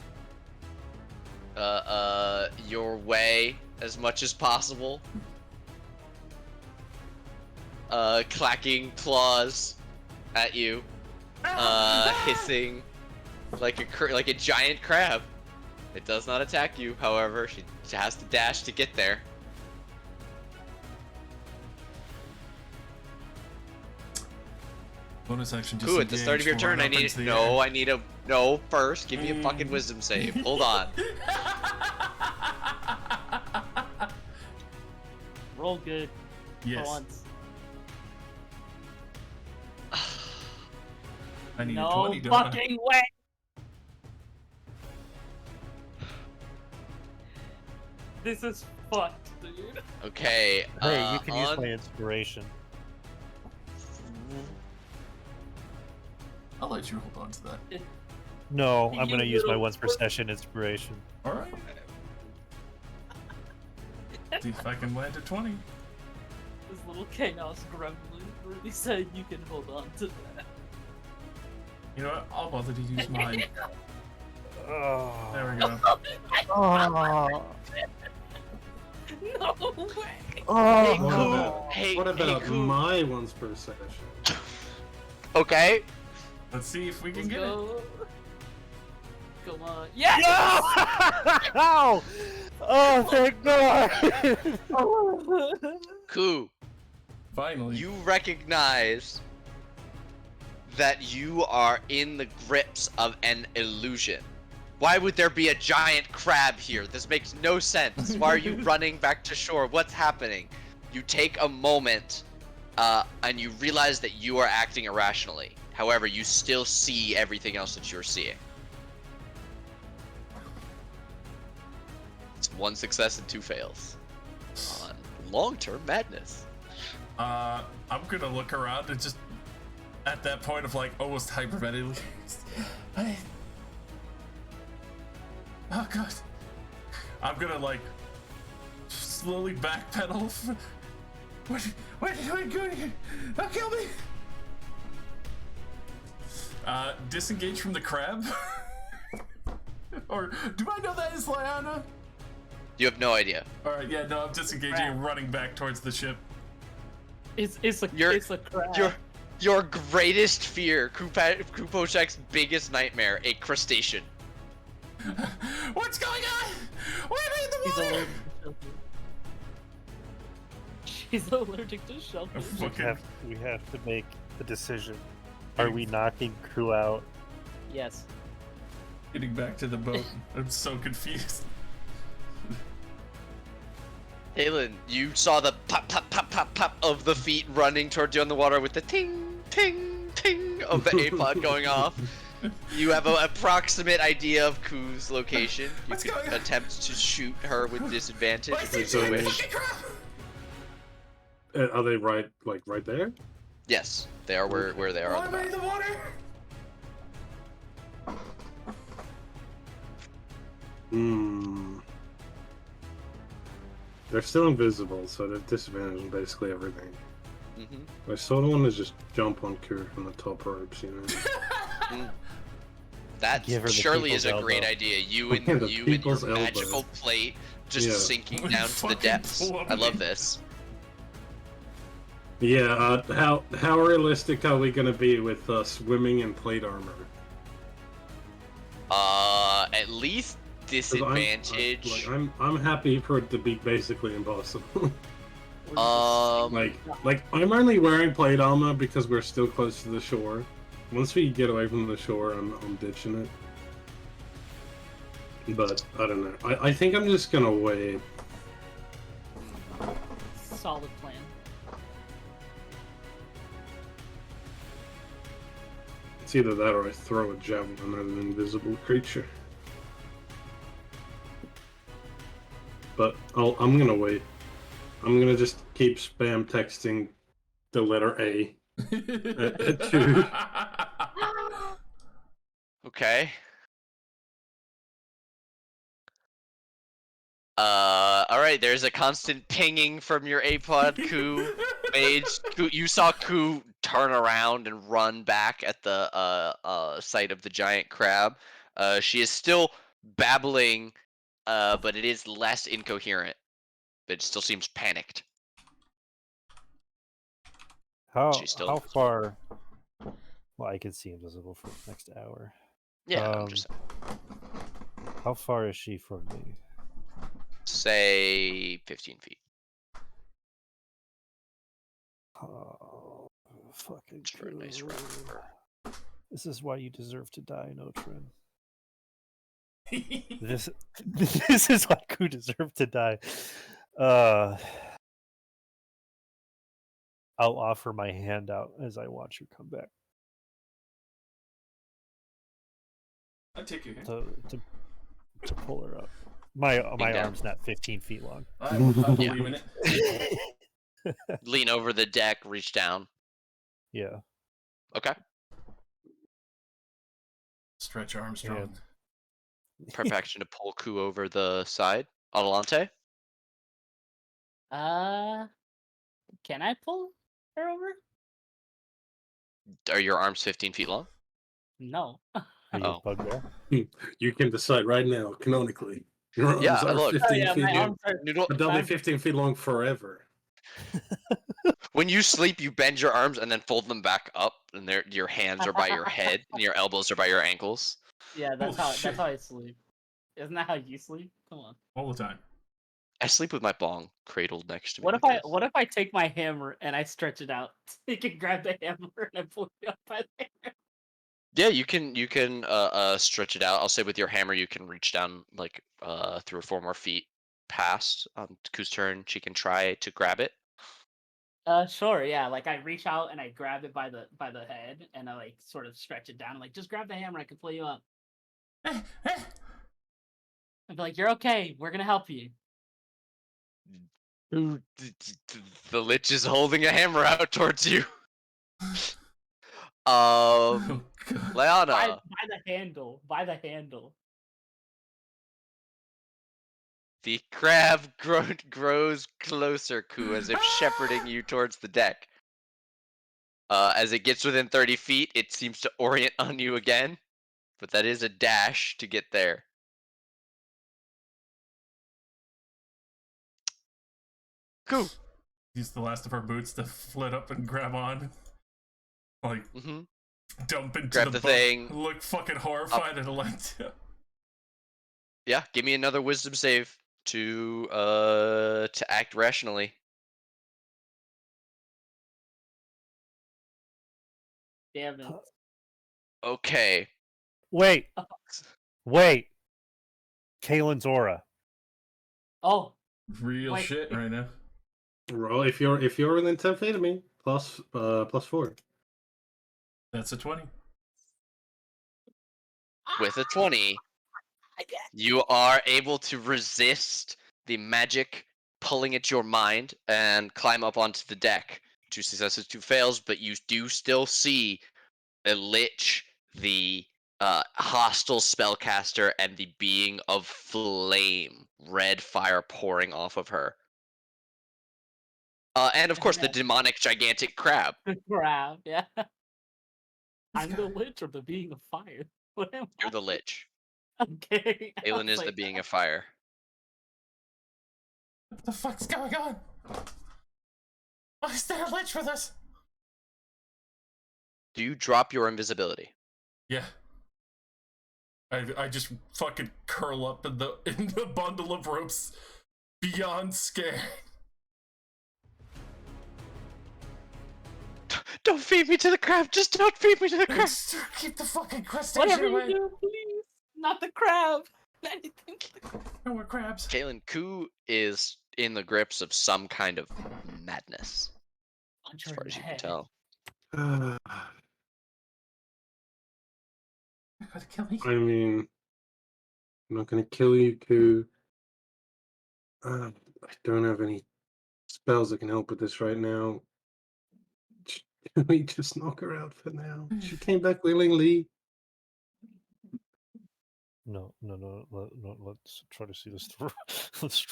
your way as much as possible. Clacking claws at you, hissing like a giant crab. It does not attack you, however. She has to dash to get there. Bonus action. Ooh, at the start of your turn, I need no. First, give me a fucking wisdom save. Hold on. Roll good for Yes. once. I need a No 20, don't I? fucking way. This is fucked, dude. Okay. Hey, you can use on- my inspiration. I'll let you hold on to that. No, You I'm gonna use my little once per twerp. session inspiration. Alright. See if I can land a 20. This little chaos gremlin really said you can hold on to that. You know what? I'll bother to use mine. Oh. There we go. Oh. No way. Hey, Oh. What Cool. about, Hey, what about hey, Cool. my once per session? Okay. Let's see if we can Let's get it. go. Come on. Yes! No! Oh, thank God! Ku, Finally. you recognize that you are in the grips of an illusion. Why would there be a giant crab here? This makes no sense. Why are you running back to shore? What's happening? You take a moment, and you realize that you are acting irrationally. However, you still see everything else that you're seeing. It's 1 success and 2 fails. On long-term madness. I'm gonna look around and just at that point of like almost hyperventilating. Oh god. I'm gonna like slowly backpedal. What are you doing here? Don't kill me! Disengage from the crab. Or do I know that is Lyanna? You have no idea. Alright, yeah, no, I'm disengaging and running back towards the ship. It's a crab. Your greatest fear, Kupochek's biggest nightmare, a crustacean. What's going on? Why am I in the He's water? allergic to shellfish. She's allergic to shellfish. We have to make a decision. Are we knocking crew out? Yes. Getting back to the boat. I'm so confused. Halen, you saw the pop, pop, pop, pop, pop of the feet running towards you on the water with the ting, ting, ting of the A-pod going off. You have an approximate idea of Ku's location. You What's going can on? attempt to shoot her with disadvantage Why if is you he so doing wish. fucking crap? Are they right there? Yes, they are where they are Why on the am I in map. the water? They're still invisible, so they're disadvantaged on basically everything. Mm-hmm. I sort of want to just jump on Kur from the top ropes, you know. That Give her the surely is a people's great elbow. idea. You and Yeah, the you and your people's elbow. magical plate just Yeah. sinking We down to the fucking depths. I plummeting. love this. Yeah, how realistic are we gonna be with swimming in plate armor? At least 'Cause disadvantage. I'm happy for it to be basically impossible. Um, like I'm only wearing plate armor because we're still close to the shore. Once we get away from the shore, I'm ditching it. But I don't know. I think I'm just gonna wait. Solid plan. It's either that or I throw a javelin at an invisible creature. But I'm gonna wait. I'm gonna just keep spam texting the letter A. Two. okay. Alright, there's a constant pinging from your A-pod, Ku. Mage. You saw Ku turn around and run back at the site of the giant crab. She is still babbling, but it is less incoherent. It still seems panicked. She's still How invisible. far? Well, I can see invisible for the next hour. Yeah, I'm just How far is she from me? say 15 feet. Oh, fucking Just for a nice round number. This is why you deserve to die, Notrin. This is why you deserve to die. I'll offer my hand out as I watch her come back. I take your hand. To pull her up. My down. arm's not 15 feet long. I believe in it. Lean over the deck, reach down. Yeah. Okay. Stretch Armstrong. Prep action to pull Ku over the side. Adelante. Can I pull her over? Are your arms 15 feet long? No. Are you Oh. a bugbear? You can decide right now, canonically. Your arms Yeah, are look. 15 feet my long. arms are. Noodle. But they'll be I'm- 15 feet long forever. When you sleep, you bend your arms and then fold them back up, and your hands are by your head, and your elbows are by your ankles. Yeah, Oh, shit. that's how I sleep. Isn't that how you sleep? Come on. All the time. I sleep with my bong cradled next to me. What if like this. what if I take my hammer and I stretch it out? You can grab the hammer and I pull it up by the hammer. Yeah, you can stretch it out. I'll say with your hammer, you can reach down like 3 or 4 more feet past. Ku's turn. She can try to grab it. Sure, yeah. Like I reach out and I grab it by the head and I like sort of stretch it down. I'm like, just grab the hammer, I can pull you up. I'd be like, you're okay. We're gonna help you. The lich is holding a hammer out towards you. Oh, God. Leanna. By the handle. By the handle. The crab grows closer, Ku, as if shepherding you towards the deck. As it gets within 30 feet, it seems to orient on you again. But that is a dash to get there. Cool. Use the last of our boots to flit up and grab on. Like, Mm-hmm. dump into Grab the boat, thing. look fucking horrified at Alenta. Yeah, give me another wisdom save to act rationally. Damn it. Okay. Wait. Wait. Kalen's aura. Oh, Real Wait. shit right now. Roll if you're within 10 feet of me, plus 4. That's a 20. With a 20, you are able to resist the magic pulling at your mind and climb up onto the deck. 2 successes, 2 fails, but you do still see a lich, the hostile spellcaster, and the being of flame, red fire pouring off of her. And of course, the demonic gigantic crab. crap, yeah. I'm the lich or the being of fire. What am You're the lich. I? Okay. I Aelin was is the like, being of fire. What the fuck's going on? Why is there a lich with us? Do you drop your invisibility? Yeah. I just fucking curl up in the bundle of ropes, beyond scared. Don't feed me to the crab! Just don't feed me to the crab! Just keep the fucking crustacean Whatever away. you do, please. Not the crab. Anything. No more crabs. Kaelin, Ku is in the grips of some kind of madness, Punch as her far in as the you can head. tell. You're gonna kill me. I mean, I'm not gonna kill you, Ku. I don't have any spells that can help with this right now. Can we just knock her out for now? She came back willingly. No. Let's try to see this through. Let's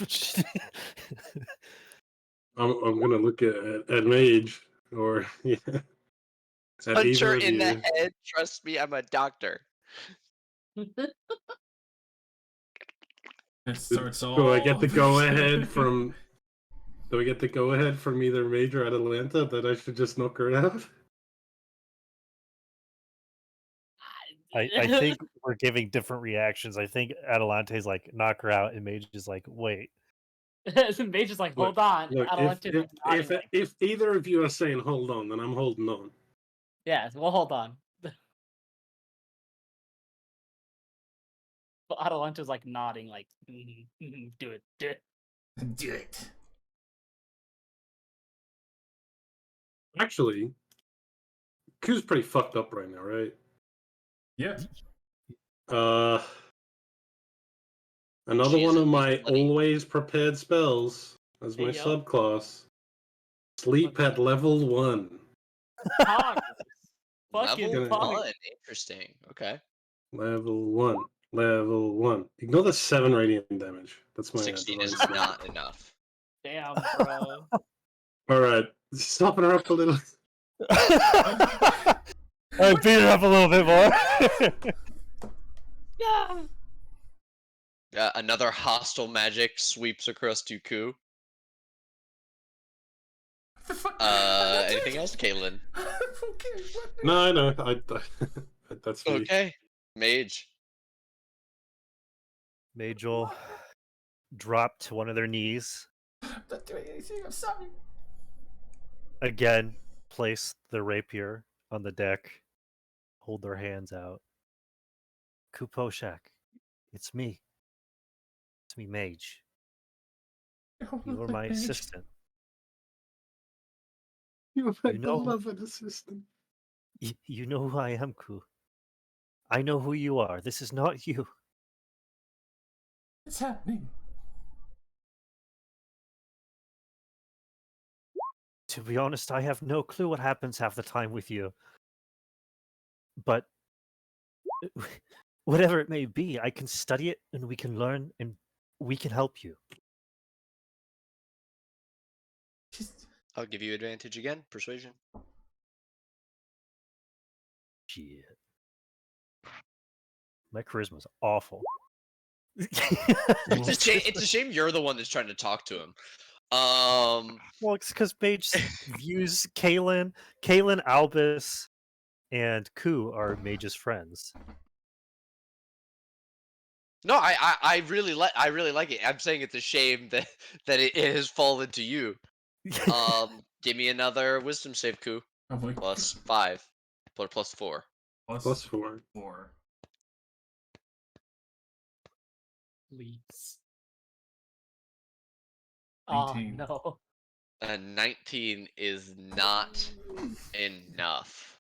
I'm gonna look at Mage or yeah. At Punch either her of in the you. head. Trust me, I'm a doctor. It starts all. Do I get the go ahead from? Do I get the go ahead from either Mage or Atalanta that I should just knock her out? I think we're giving different reactions. I think Atalante's like knock her out, and Mage is like wait. Mage is like, hold on. Look, Adelante's like, nodding, like, if either of you are saying hold on, then I'm holding on. yeah, well, hold on. But Adelante's like nodding, like, do it, do it. Do it. Actually, Q's pretty fucked up right now, right? Yeah. Another She one is of my invisibility. always prepared spells as my Hey, yo. subclass. Sleep What's at level 1. Poggers. Fucking Level Gonna- poggers. 1. Interesting. Okay. Level 1. Level 1. Ignore the 7 radiant damage. That's my 16 divine is skill. not enough. Damn, bro. Alright, soften her up a little. I beat it up a little bit more. Yeah. Another hostile magic sweeps across to Ku. What the fuck? Anything else, Kaelin? Okay, what? No, I know. That's me. Okay. Mage. Mage will drop to one of their knees. I'm not doing anything, I'm sorry. Again, place the rapier on the deck. Hold their hands out. Kuposhak, it's me. It's me, Mage. You are my assistant. You are my You know- beloved assistant. You know who I am, Ku. I know who you are. This is not you. What's happening? To be honest, I have no clue what happens half the time with you. But whatever it may be, I can study it and we can learn and we can help you. Just I'll give you advantage again. Persuasion. Shit. My charisma's awful. It's a shame you're the one that's trying to talk to him. Well, it's because Paige views Kalen, Albus, and Ku are Mage's friends. No, I really like it. I'm saying it's a shame that it has fallen to you. Give me another wisdom save, Ku. Oh boy. +5. Put +4. +4. 4. Please. 19. Oh no. A 19 is not enough.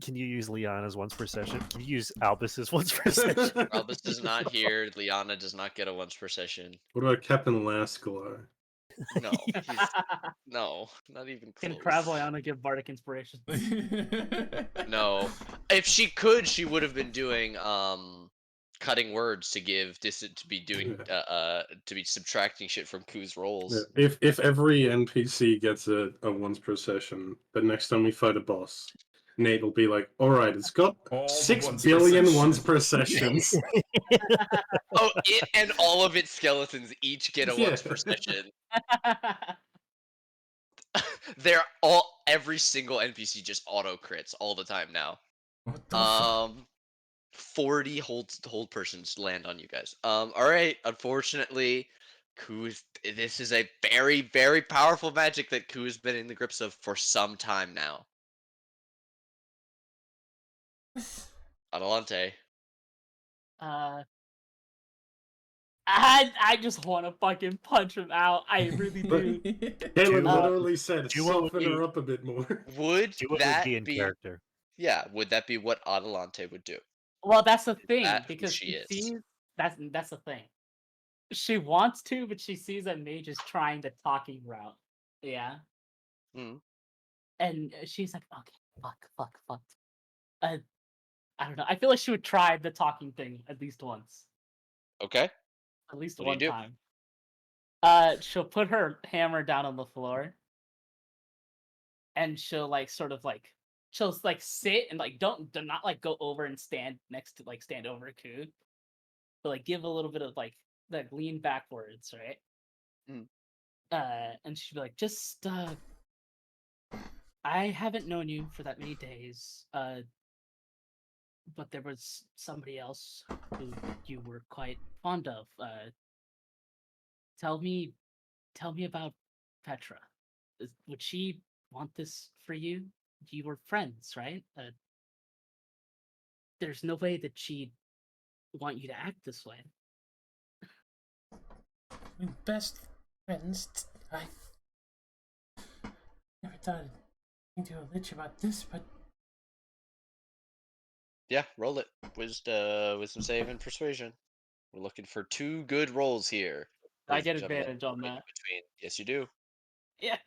Can you use Liana's once per session? Can you use Albus's once per session? Albus is not here. Liana does not get a once per session. What about Captain Lascalar? No, no, not even Can close. Crabboyana give Bardic Inspiration? No. If she could, she would have been doing cutting words to give to be doing to be subtracting shit from Ku's rolls. Yeah, if every NPC gets a once per session, but next time we fight a boss, Nate will be like, "All right, it's got All the 6 once per billion session." once per sessions." Oh, it and all of its skeletons each get a once Yeah. per session. Every single NPC just auto crits all the time now. What the fuck? 40 hold persons land on you guys. All right. Unfortunately, this is a very, very powerful magic that Ku has been in the grips of for some time now. Adelante. I just want to fucking punch him out. I really do. Caleb Duo- literally said, Duo would "Soften her be- up a bit more." Would Duo that would be in character. Yeah, would that be what Adelante would do? Well, that's the thing that who because she she is? sees that's the thing. She wants to, but she sees that Mage is trying the talking route. Yeah. Mhm. And she's like, okay, fuck. I don't know. I feel like she would try the talking thing at least once. Okay. At least What do you one do? time. She'll put her hammer down on the floor. And she'll she'll like sit and like do not like go over and stand next to stand over Ku. But like give a little bit of like lean backwards, right? Mm. And she'd be like, just I haven't known you for that many days. But there was somebody else who you were quite fond of. Tell me about Petra. Would she want this for you? You were friends, right? There's no way that she'd want you to act this way. We're best friends. I never thought I'd to a lich about this, but Yeah, roll it. Wisdom save and persuasion. We're looking for 2 good rolls here. I ladies get and gentlemen. advantage on Right that. between. Yes, you do. Yes.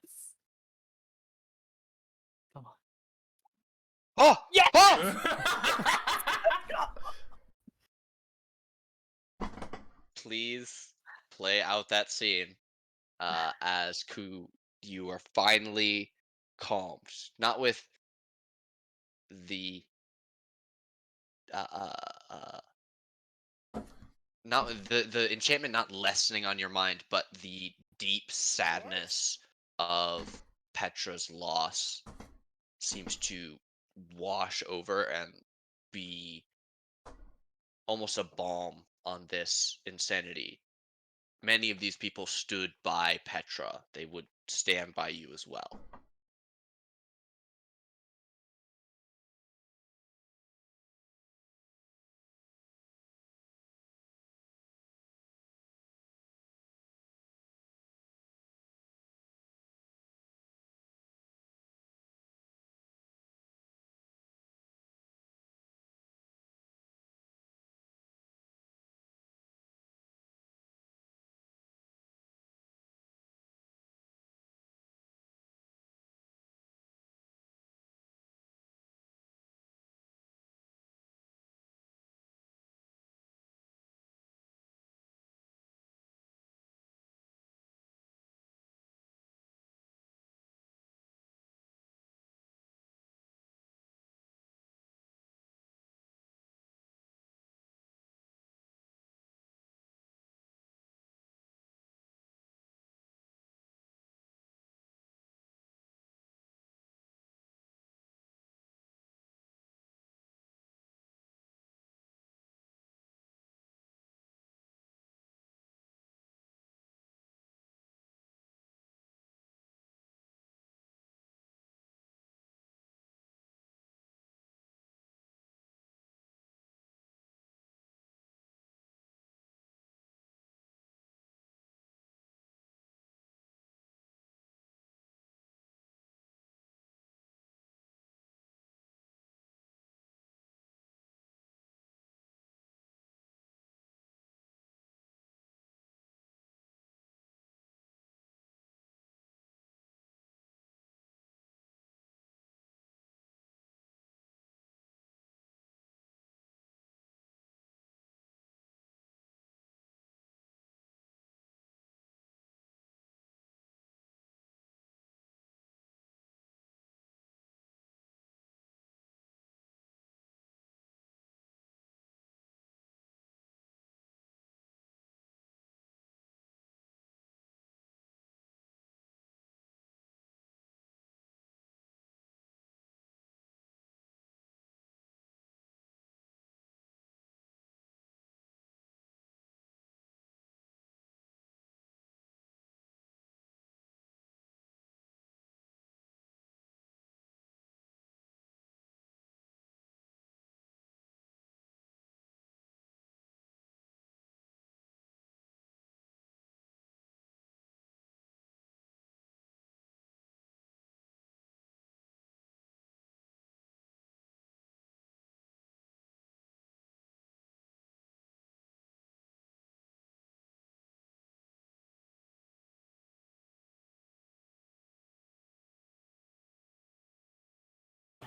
Come on. Oh! Yes! Oh! Please play out that scene as Ku, you are finally calmed. Not with the not the enchantment not lessening on your mind, but the deep sadness of Petra's loss seems to wash over and be almost a balm on this insanity. Many of these people stood by Petra. They would stand by you as well.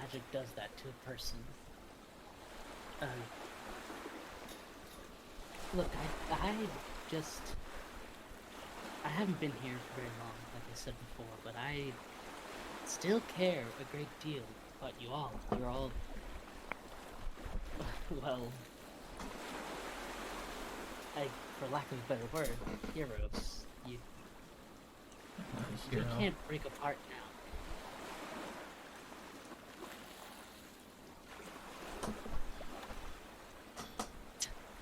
magic does that to a person. Look, I haven't been here for very long, like I said before, but I still care a great deal about you all. You're all, well, for lack of a better word, heroes. You Hero. can't break apart now.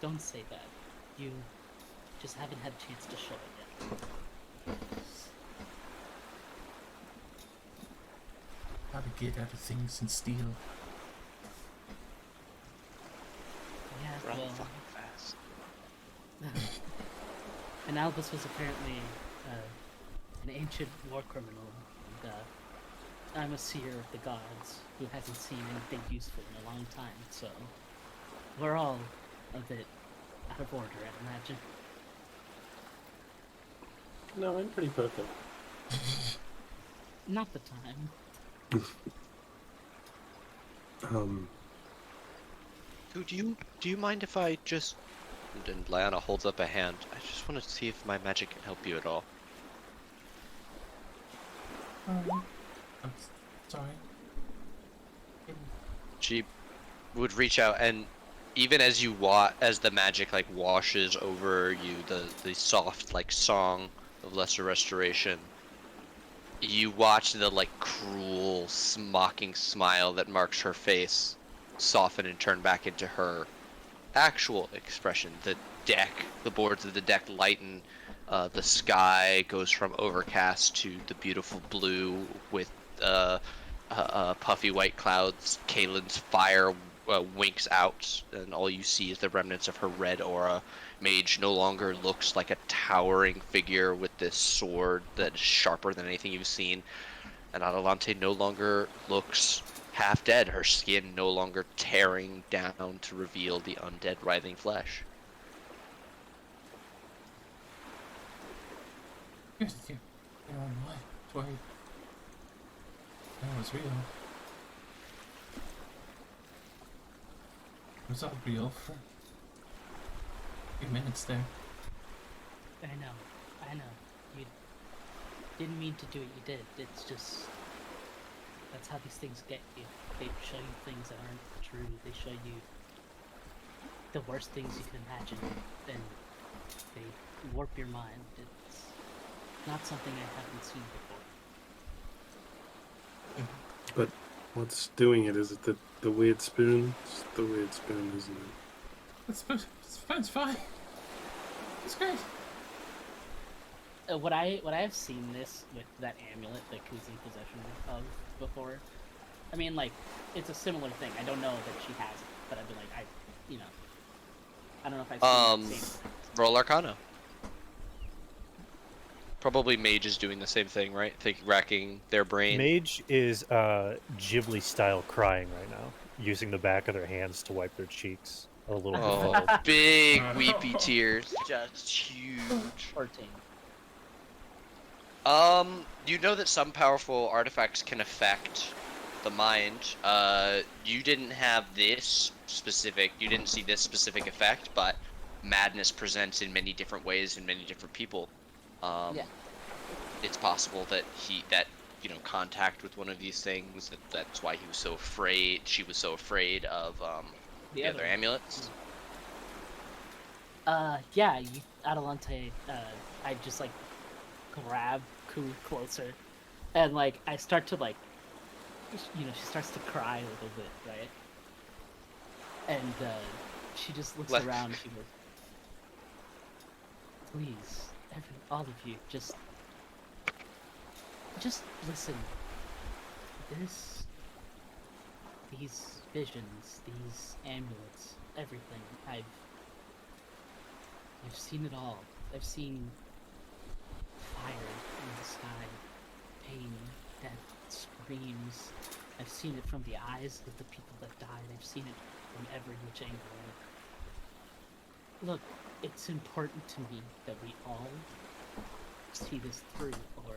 Don't say that. You just haven't had a chance to show it yet. How to get out of things and steal. Yeah, Run well, fucking fast. and Albus was apparently an ancient war criminal, and I'm a seer of the gods who hasn't seen anything useful in a long time, so we're all a bit out of order, I'd imagine. No, I'm pretty perfect. Not the time. Dude, do you mind if I just... And Lyanna holds up a hand. I just want to see if my magic can help you at all. I'm sorry. She would reach out, and even as you as the magic like washes over you, the soft like song of lesser restoration, you watch the like cruel, mocking smile that marks her face soften and turn back into her actual expression. The boards of the deck lighten. The sky goes from overcast to the beautiful blue with puffy white clouds. Kaylin's fire winks out, and all you see is the remnants of her red aura. Mage no longer looks like a towering figure with this sword that is sharper than anything you've seen. And Adelante no longer looks half dead, her skin no longer tearing down to reveal the undead writhing flesh. You know what? Why? That was real. It was all real for a few minutes there. I know. You didn't mean to do what you did. It's just... That's how these things get you. They show you things that aren't true. They show you the worst things you can imagine. And they warp your mind. It's not something I haven't seen before. But what's doing it? Is it the weird spoon? It's the weird spoon, isn't it? It's fine. It's great. Would I have seen this with that amulet that Ku's in possession of before? I mean, like, it's a similar thing. I don't know that she has it, but I'd be like, I don't know if I've seen the same. Roll Arcana. Probably Mage is doing the same thing, right? Racking their brain. Mage is Ghibli style crying right now, using the back of their hands to wipe their cheeks. A little bit. Oh, big weepy tears, just huge. 14. You know that some powerful artifacts can affect the mind. You didn't have this specific, you didn't see this specific effect, but madness presents in many different ways in many different people. Yeah. It's possible that contact with one of these things, that's why he was so afraid, she was so afraid of, the other amulets. Yeah, Adelante, I just, like, grab Ku closer, and, like, I start to, like, she starts to cry a little bit, right? And, she just looks around, and she goes, please, all of you, just listen. These visions, these amulets, everything, I've seen it all. I've seen fire in the sky, pain, death, screams. I've seen it from the eyes of the people that died. I've seen it from every which angle. Look, it's important to me that we all see this through, or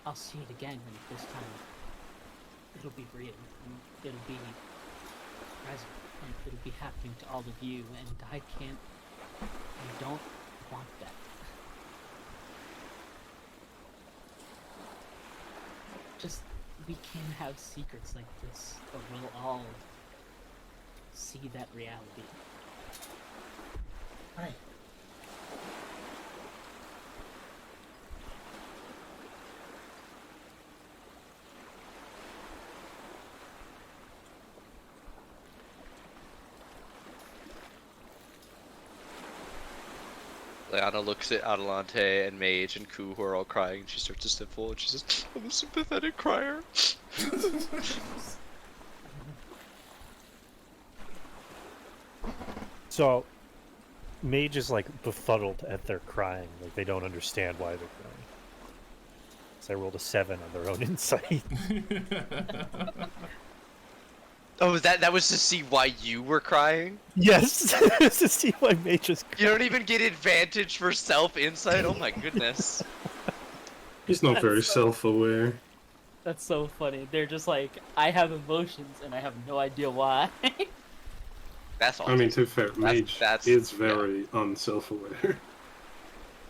I'll see it again, and this time it'll be real, and it'll be present, and it'll be happening to all of you, and I don't want that. Just, we can't have secrets like this, or we'll all see that reality. Right. Leanna looks at Adelante and Mage and Ku, who are all crying, and she starts to sniffle, and she says, I'm a sympathetic crier. So, Mage is like befuddled at their crying. Like they don't understand why they're crying. So I rolled a 7 on their own insight. Oh, that was to see why you were crying? Yes, to see why Mage is crying. You don't even get advantage for self-insight? Oh my goodness. He's not very That's so- self-aware. That's so funny. They're just like, I have emotions and I have no idea why. That's all. I mean, to be fair, Mage that's- is yeah. very unself-aware.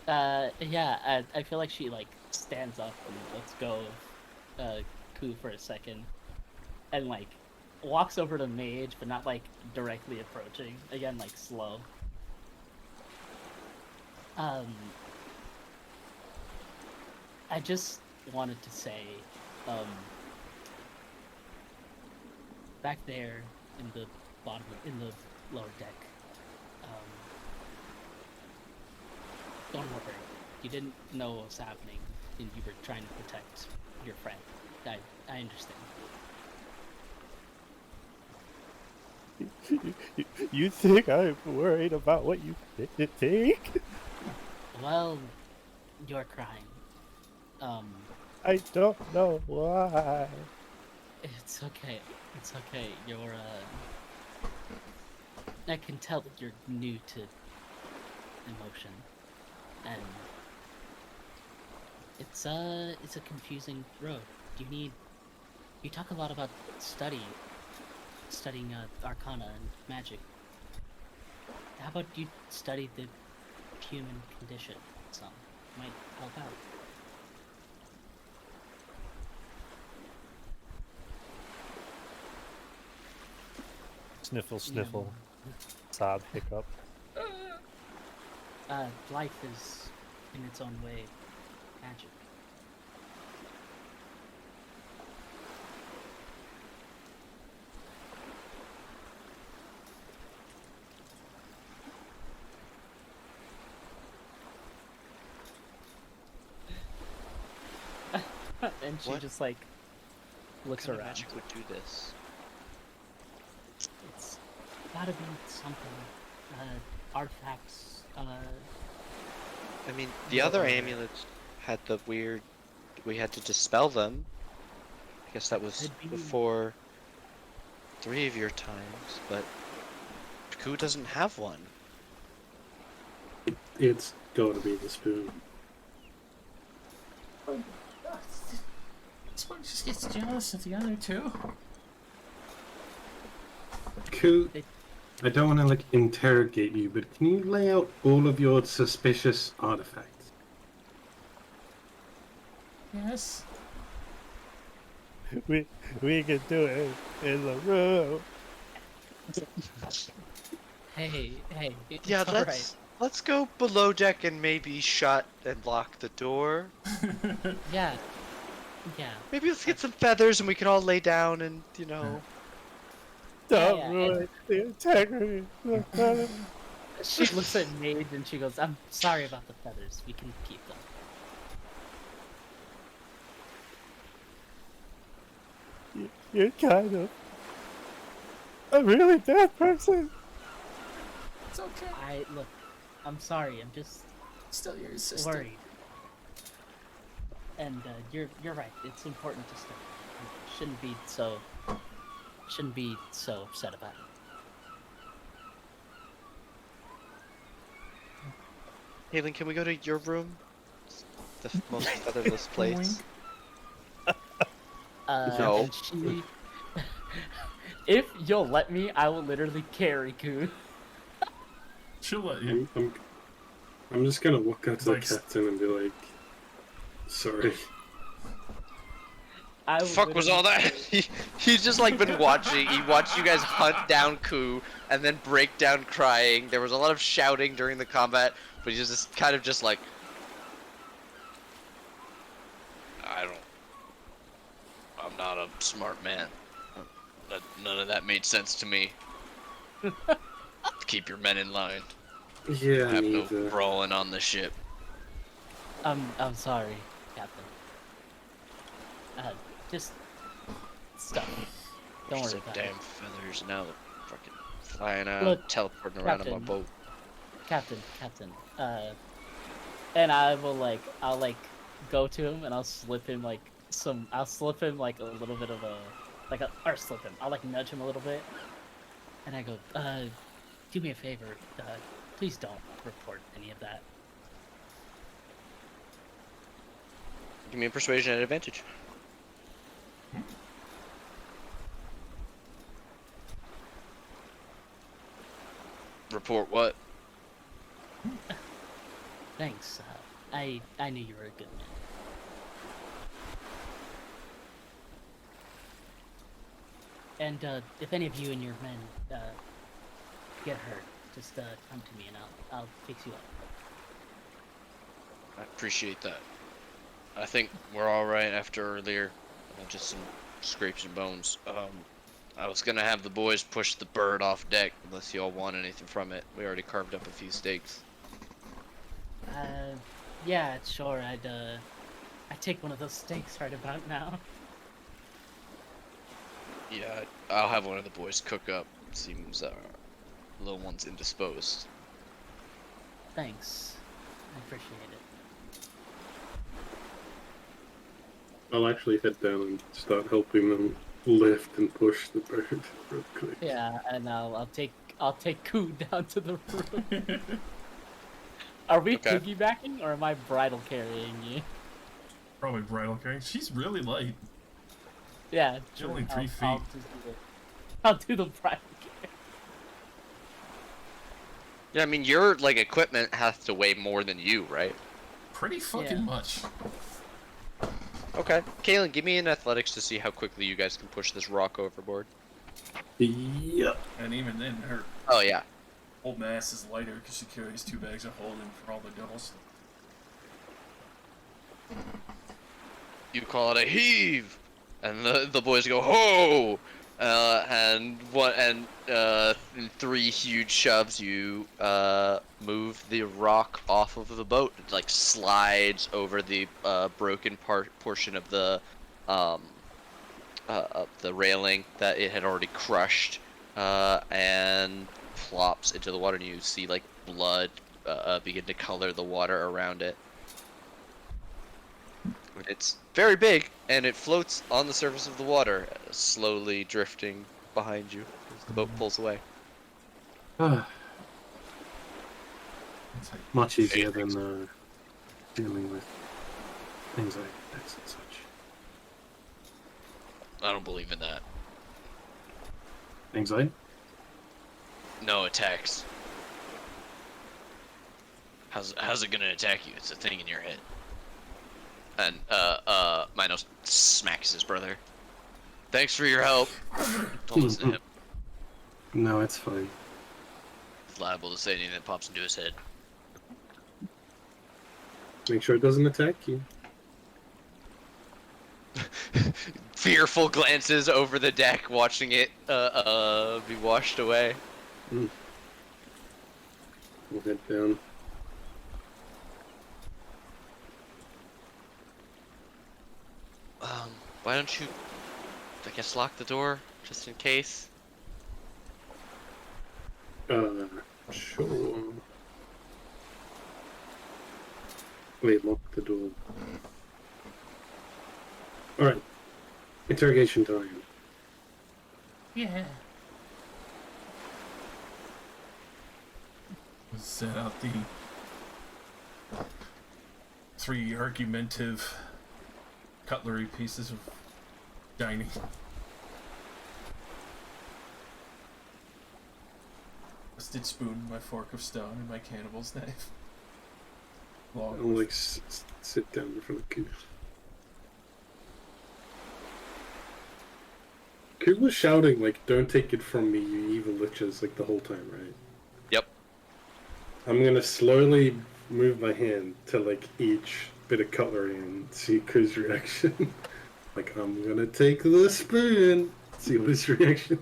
Yeah, I feel like she like stands up and lets go of Ku for a second, and like walks over to Mage, but not like directly approaching. Again, like slow. I just wanted to say, back there in the bottom, in the lower deck, don't worry. You didn't know what was happening, and you were trying to protect your friend. I understand. You think I'm worried about what you think? Well, you're crying. I don't know why. It's okay. It's okay. You're, I can tell that you're new to emotion. And it's a confusing road. You talk a lot about studying arcana and magic. How about you study the human condition? Some might help out. Sniffle, sniffle. Sob, hiccup. Life is, in its own way, magic. And she What? just like looks What kind of around. magic would do this? It's gotta be something. Artifacts. I mean, the other Or- amulets had the weird... We had to dispel them. I guess that was Could be. before 3 of your times, but Ku doesn't have one. It's gotta be the spoon. This one just gets jealous of the other two. Ku, It- I don't want to like interrogate you, but can you lay out all of your suspicious artifacts? Yes. We can do it in the room. Hey, it's Yeah, alright. let's go below deck and maybe shut and lock the door. Yeah. Maybe let's get some feathers and we can all lay down and, you know... Don't yeah, ruin the integrity. She looks at Mage and she goes, "I'm sorry about the feathers. We can keep them." You're kind of a really bad person. It's okay. Look. I'm sorry. I'm just Still your sister. worried. And you're right. It's important to study. You shouldn't be so upset about it. Halen, can we go to your room? It's the most featherless place. No. And she, if you'll let me, I will literally carry Ku. She'll let you. I'm just gonna walk out to Like- the captain and be like, sorry. I will Fuck was all that? He's just like been watching. He watched you guys hunt down Ku and then break down crying. There was a lot of shouting during the combat, but he's just kind of just like, I'm not a smart man. None of that made sense to me. Keep your men in line. Yeah, Have no neither. brawling on the ship. I'm sorry, Captain. Just stuff. Don't worry Some about damn it. feathers now, fucking flying out, Look, teleporting around on my Captain. boat. Captain. And I'll go to him and I'll slip him like a little bit of or slip him. I'll like nudge him a little bit. And I go, do me a favor, please don't report any of that. Give me a persuasion at advantage. Report what? Thanks. I knew you were a good man. And if any of you and your men get hurt, just come to me and I'll fix you up. I appreciate that. I think we're all right after earlier. Just some scrapes and bones. I was gonna have the boys push the bird off deck unless y'all want anything from it. We already carved up a few steaks. Yeah, sure. I'd take one of those steaks right about now. Yeah, I'll have one of the boys cook up. Seems little one's indisposed. Thanks. I appreciate it. I'll actually head down and start helping them lift and push the bird real quick. Yeah, and I'll take Ku down to the room. Are we Okay. piggybacking or am I bridal carrying you? Probably bridal carrying. She's really light. Yeah, She's sure. only 3 I'll feet. I'll do the bridal carry. Yeah, I mean your like equipment has to weigh more than you, right? Pretty fucking Yeah. much. Okay. Kaylin, give me an athletics to see how quickly you guys can push this rock overboard. Yep. And even then, her Oh yeah. whole mass is lighter because she carries 2 bags of holding for all the doubles. You call it a heave, and the boys go ho, and in 3 huge shoves you move the rock off of the boat. It like slides over the broken portion of the railing that it had already crushed, and plops into the water. And you see like blood begin to color the water around it. It's very big, and it floats on the surface of the water, slowly drifting behind you as the boat pulls away. Ah, It's like, much easier Hey, than dealing with things like this and such. I don't believe in that. Anxiety? No attacks. How's it gonna attack you? It's a thing in your head. And Minos smacks his brother. Thanks for your help. Don't listen to him. No, it's fine. He's liable to say anything that pops into his head. Make sure it doesn't attack you. Fearful glances over the deck, watching it be washed away. We'll head down. Why don't you, I guess, lock the door just in case? Sure. Wait, lock the door. Alright. Interrogation time. yeah. Set out the 3 argumentative cutlery pieces of Shiny. Rusted spoon, my fork of stone, and my cannibal's knife. I'll Long like sit down in front of Coop. Coop was shouting like, "Don't take it from me, you evil liches!" like the whole time, right? Yep. I'm gonna slowly move my hand to like each bit of cutlery and see Coop's reaction. Like, I'm gonna take the spoon. See what his reaction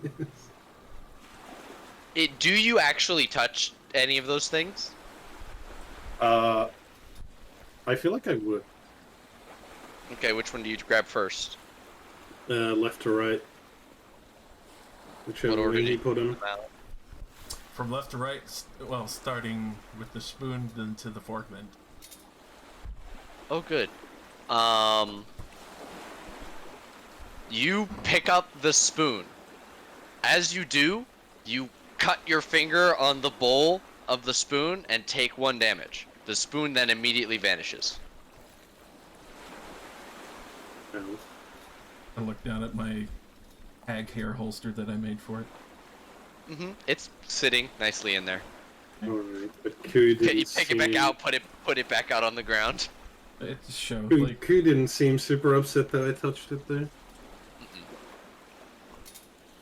is. Do you actually touch any of those things? I feel like I would. Okay, which one do you grab first? Left or right. Whichever What order way do you you put him. From left to right, well, starting with the spoon, then to the fork, then. Oh, good. You pick up the spoon. As you do, you cut your finger on the bowl of the spoon and take 1 damage. The spoon then immediately vanishes. Ow. I look down at my hag hair holster that I made for it. It's sitting nicely in there. Alright, but Koo didn't Okay, you pick it back seem- out, put it back out on the ground. It just showed, Koo, like, Koo didn't seem super upset that I touched it there.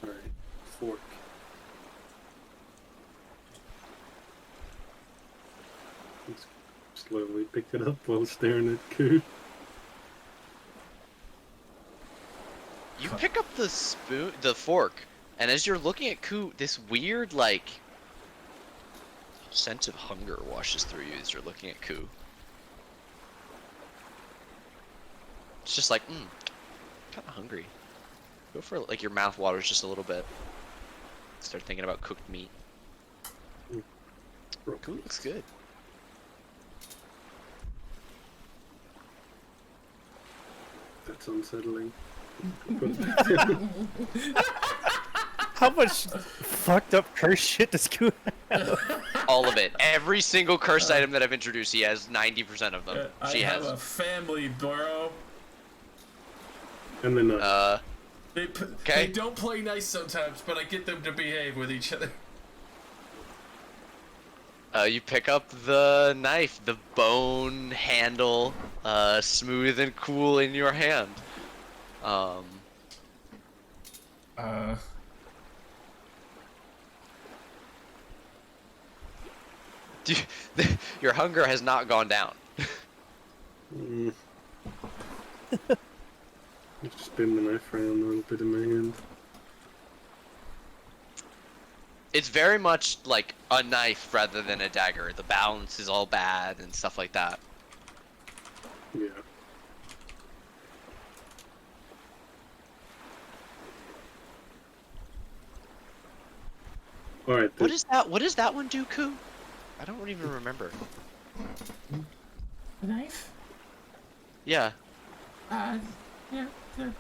Alright, fork. Just slowly pick it up while staring at Koo. You pick up the fork, and as you're looking at Koo, this weird, like, sense of hunger washes through you as you're looking at Koo. It's just like, kind of hungry. Go for, like, your mouth waters just a little bit. Start thinking about cooked meat. Koo looks good. That's unsettling. How much fucked up curse shit does Koo have? All of it. Every single cursed item that I've introduced, he has 90% of them. I She have has. a family, bro. And then They don't play nice sometimes, but I get them to behave with each other. You pick up the knife, the bone handle, smooth and cool in your hand. Your hunger has not gone down. just spin the knife around a little bit in my hand. It's very much like a knife rather than a dagger. The balance is all bad and stuff like that. Yeah. Alright, What is that? What does that one do, Koo? I don't even remember. A knife? Yeah. Yeah, the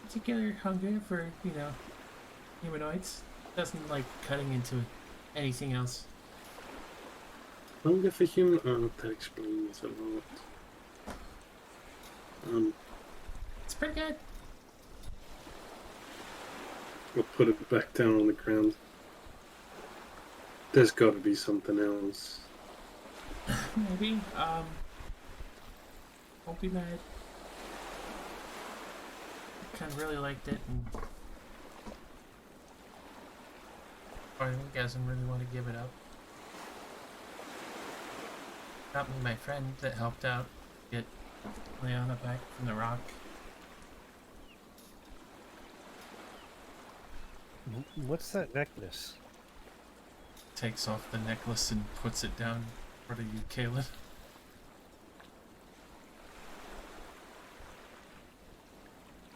particular hunger for, humanoids. Doesn't like cutting into anything else. hunger for human. Oh, that explains a lot. It's pretty good. I'll put it back down on the ground. There's got to be something else. Maybe, won't be mad. Kind of really liked it, and doesn't really want to give it up. Got me my friend that helped out get Leona back from the rock. What's that necklace? Takes off the necklace and puts it down in front of you, Kaylin.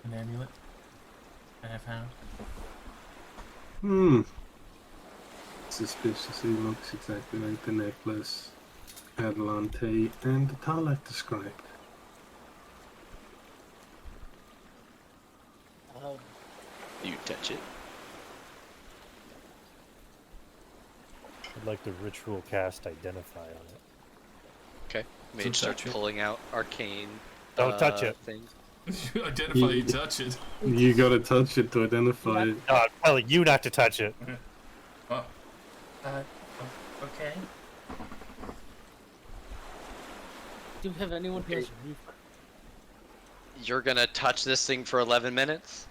An amulet that I found. Suspiciously looks exactly like the necklace Adelante and Talak described. You touch it. I'd like the ritual cast identify on it. Okay. Mage Don't starts touch it. pulling out arcane. Don't touch it. Things. Identify you touch it. You gotta touch it to identify it. No, I'm telling you not to touch it. Oh. Okay. Do we have anyone here? You're gonna touch this thing for 11 minutes?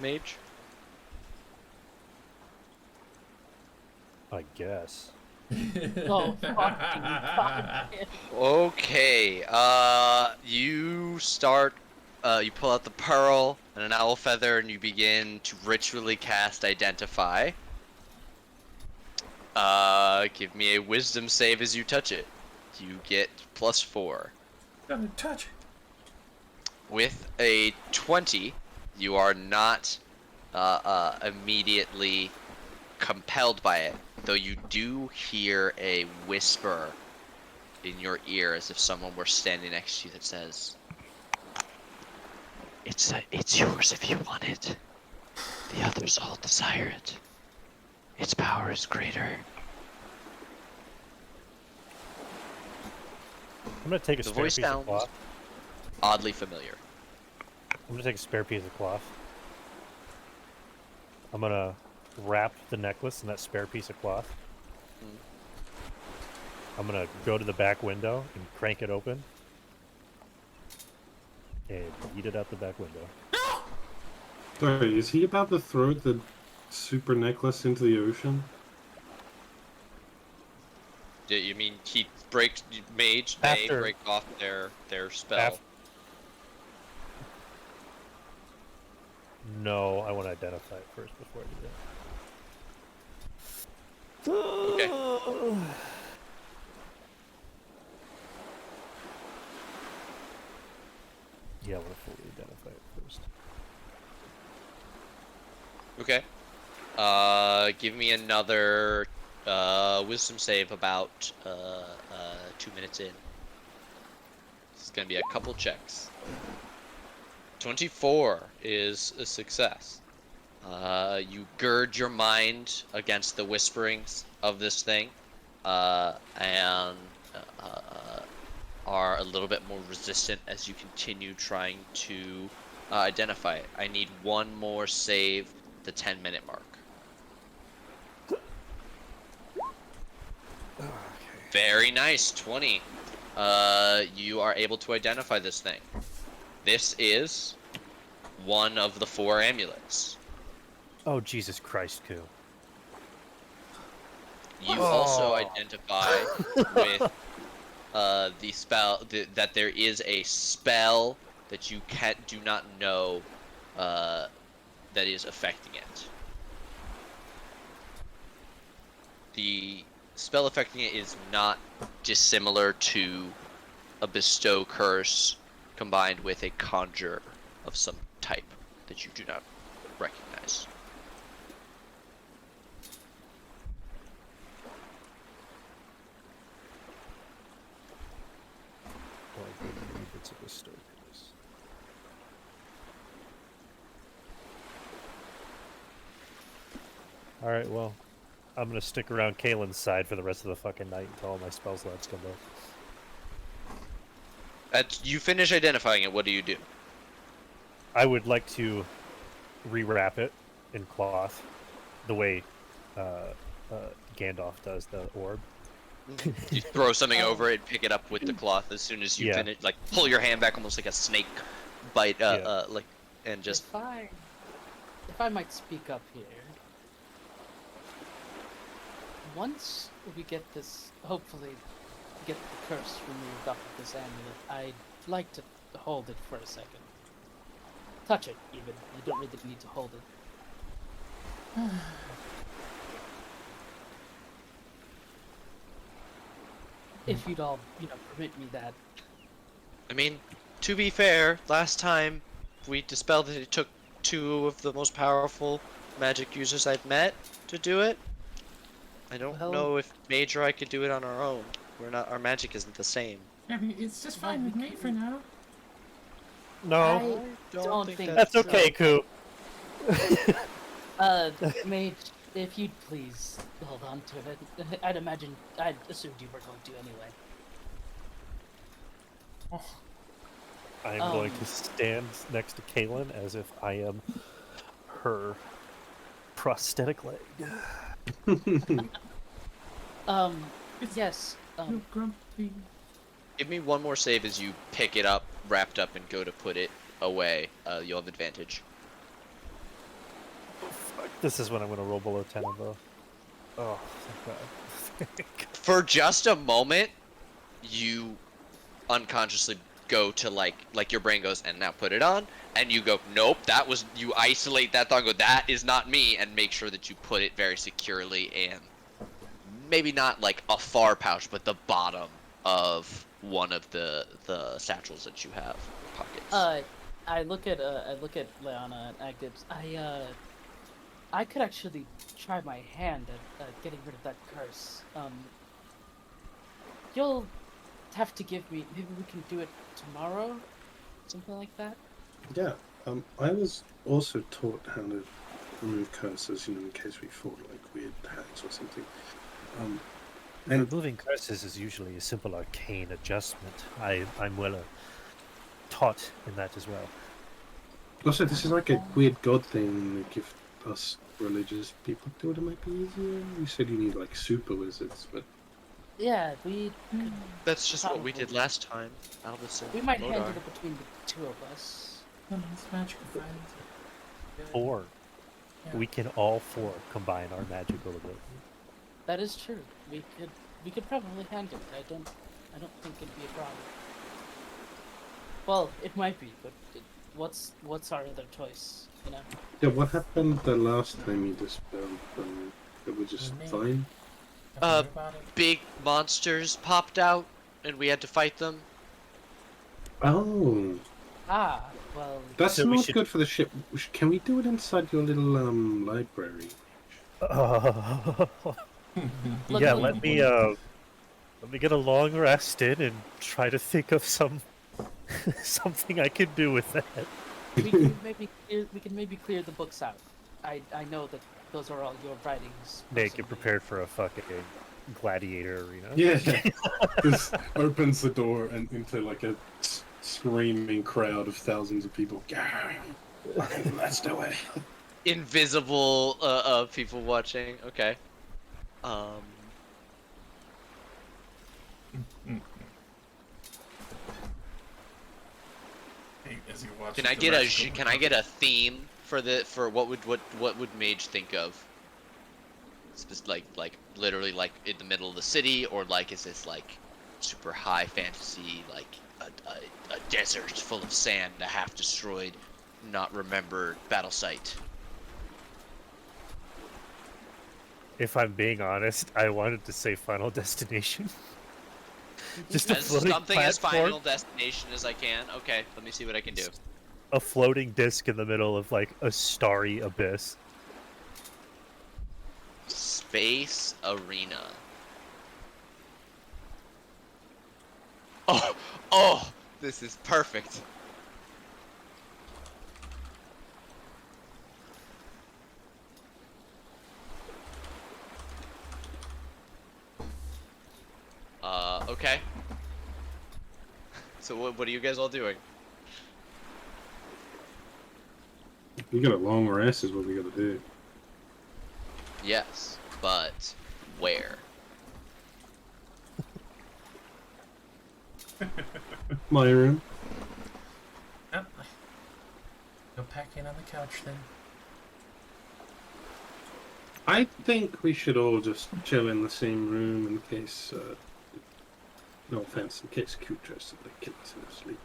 Mage? I guess. Oh, fucking God. Okay, you start, you pull out the pearl and an owl feather and you begin to ritually cast Identify. Give me a wisdom save as you touch it. You get +4. Gotta touch it. With a 20, you are not, immediately compelled by it, though you do hear a whisper in your ear as if someone were standing next to you that says, It's yours if you want it. The others all desire it. Its power is greater. I'm gonna take a The spare voice piece of sounds cloth. oddly familiar. I'm gonna take a spare piece of cloth. I'm gonna wrap the necklace in that spare piece of cloth. I'm gonna go to the back window and crank it open. And eat it out the back window. Sorry, is he about to throw the super necklace into the ocean? Yeah, you mean he breaks mage? They After- break off their spell. Af- No, I want to identify it first before I do that. Okay. Yeah, I want to fully identify it first. Okay. Give me another wisdom save about 2 minutes in. It's gonna be a couple checks. 24 is a success. You gird your mind against the whisperings of this thing, and are a little bit more resistant as you continue trying to identify it. I need one more save, the 10-minute mark. Very nice, 20. You are able to identify this thing. This is one of the 4 amulets. Oh, Jesus Christ, Koo. You also identify with the spell that there is a spell that you do not know that is affecting it. The spell affecting it is not dissimilar to a bestow curse combined with a conjure of some type that you do not recognize. Oh, I believe it's a bestow curse. Alright, well, I'm gonna stick around Kalen's side for the rest of the fucking night until all my spell slots come up. You finish identifying it, what do you do? I would like to rewrap it in cloth, the way Gandalf does the orb. You throw something over it, pick it up with the cloth as soon as you Yeah. finish, like pull your hand back almost like a snake bite, Yeah. like, and just If I might speak up here. Once we get this, hopefully, get the curse removed off of this amulet, I'd like to hold it for a second. Touch it, even. You don't really need to hold it. If you'd all, permit me that. I mean, to be fair, last time we dispelled it, it took 2 of the most powerful magic users I've met to do it. I don't Well- know if Mage or I could do it on our own. Our magic isn't the same. I mean, it's just fine with me for now. No, I don't think that's so. okay, Koo. Mage, if you'd please hold on to it. I'd assumed you were going to anyway. Oh, I am going to stand next to Kaylin as if I am her prosthetic leg. Yes. you grumpy. Give me one more save as you pick it up, wrapped up, and go to put it away. You'll have advantage. This is when I'm going to roll below 10 on the... Oh, thank God. For just a moment, you unconsciously go to like your brain goes, and now put it on, and you go, nope, that was, you isolate that thought and go, that is not me, and make sure that you put it very securely and maybe not like a far pouch, but the bottom of one of the satchels that you have pockets. I look at Leanna and Agdibs. I could actually try my hand at getting rid of that curse. You'll have to give me. Maybe we can do it tomorrow, something like that. Yeah, I was also taught how to remove curses, in case we fought like weird hags or something. And Removing curses is usually a simple arcane adjustment. I'm well taught in that as well. also, this is like a weird god thing. Like if us religious people do it, it might be easier. You said you need like super wizards, but Yeah, we That's just what we probably. did last time. Albus and we might Lodar. handle it between the two of us. It's magical violence. Or Yeah. we can all four combine our magical ability. That is true. We could probably handle it. I don't think it'd be a problem. Well, it might be, but what's our other choice? yeah, what happened the last time you dispelled them? It was just Me. fine. Have to worry about it. Big monsters popped out, and we had to fight them. Oh, Well, that's So we not should- good for the ship. Can we do it inside your little library? Look, Yeah, look, let me get a long rest in and try to think of something I can do with that. we can maybe clear the books out. I know that those are all your writings. Make it possibly. prepared for a fucking gladiator arena. Yeah, just opens the door and into like a screaming crowd of thousands of people. Let's do it. Invisible people watching. Okay. As you watch Can I the get rest of can I get a theme for what would Mage think of? Like literally like in the middle of the city, or like is this like super high fantasy, like a desert full of sand, a half destroyed, not remembered battle site? If I'm being honest, I wanted to say Final Destination. Just a As floating something as platform, final destination as I can. Okay, let me see what I can do. a floating disc in the middle of like a starry abyss. Space Arena. Oh, this is perfect. Okay. So what are you guys all doing? We got a long rest is what we gotta do. Yes, but where? My room. Yep. Go pack in on the couch then. I think we should all just chill in the same room in case, no offense, in case Q tries to like, kill us in our sleep.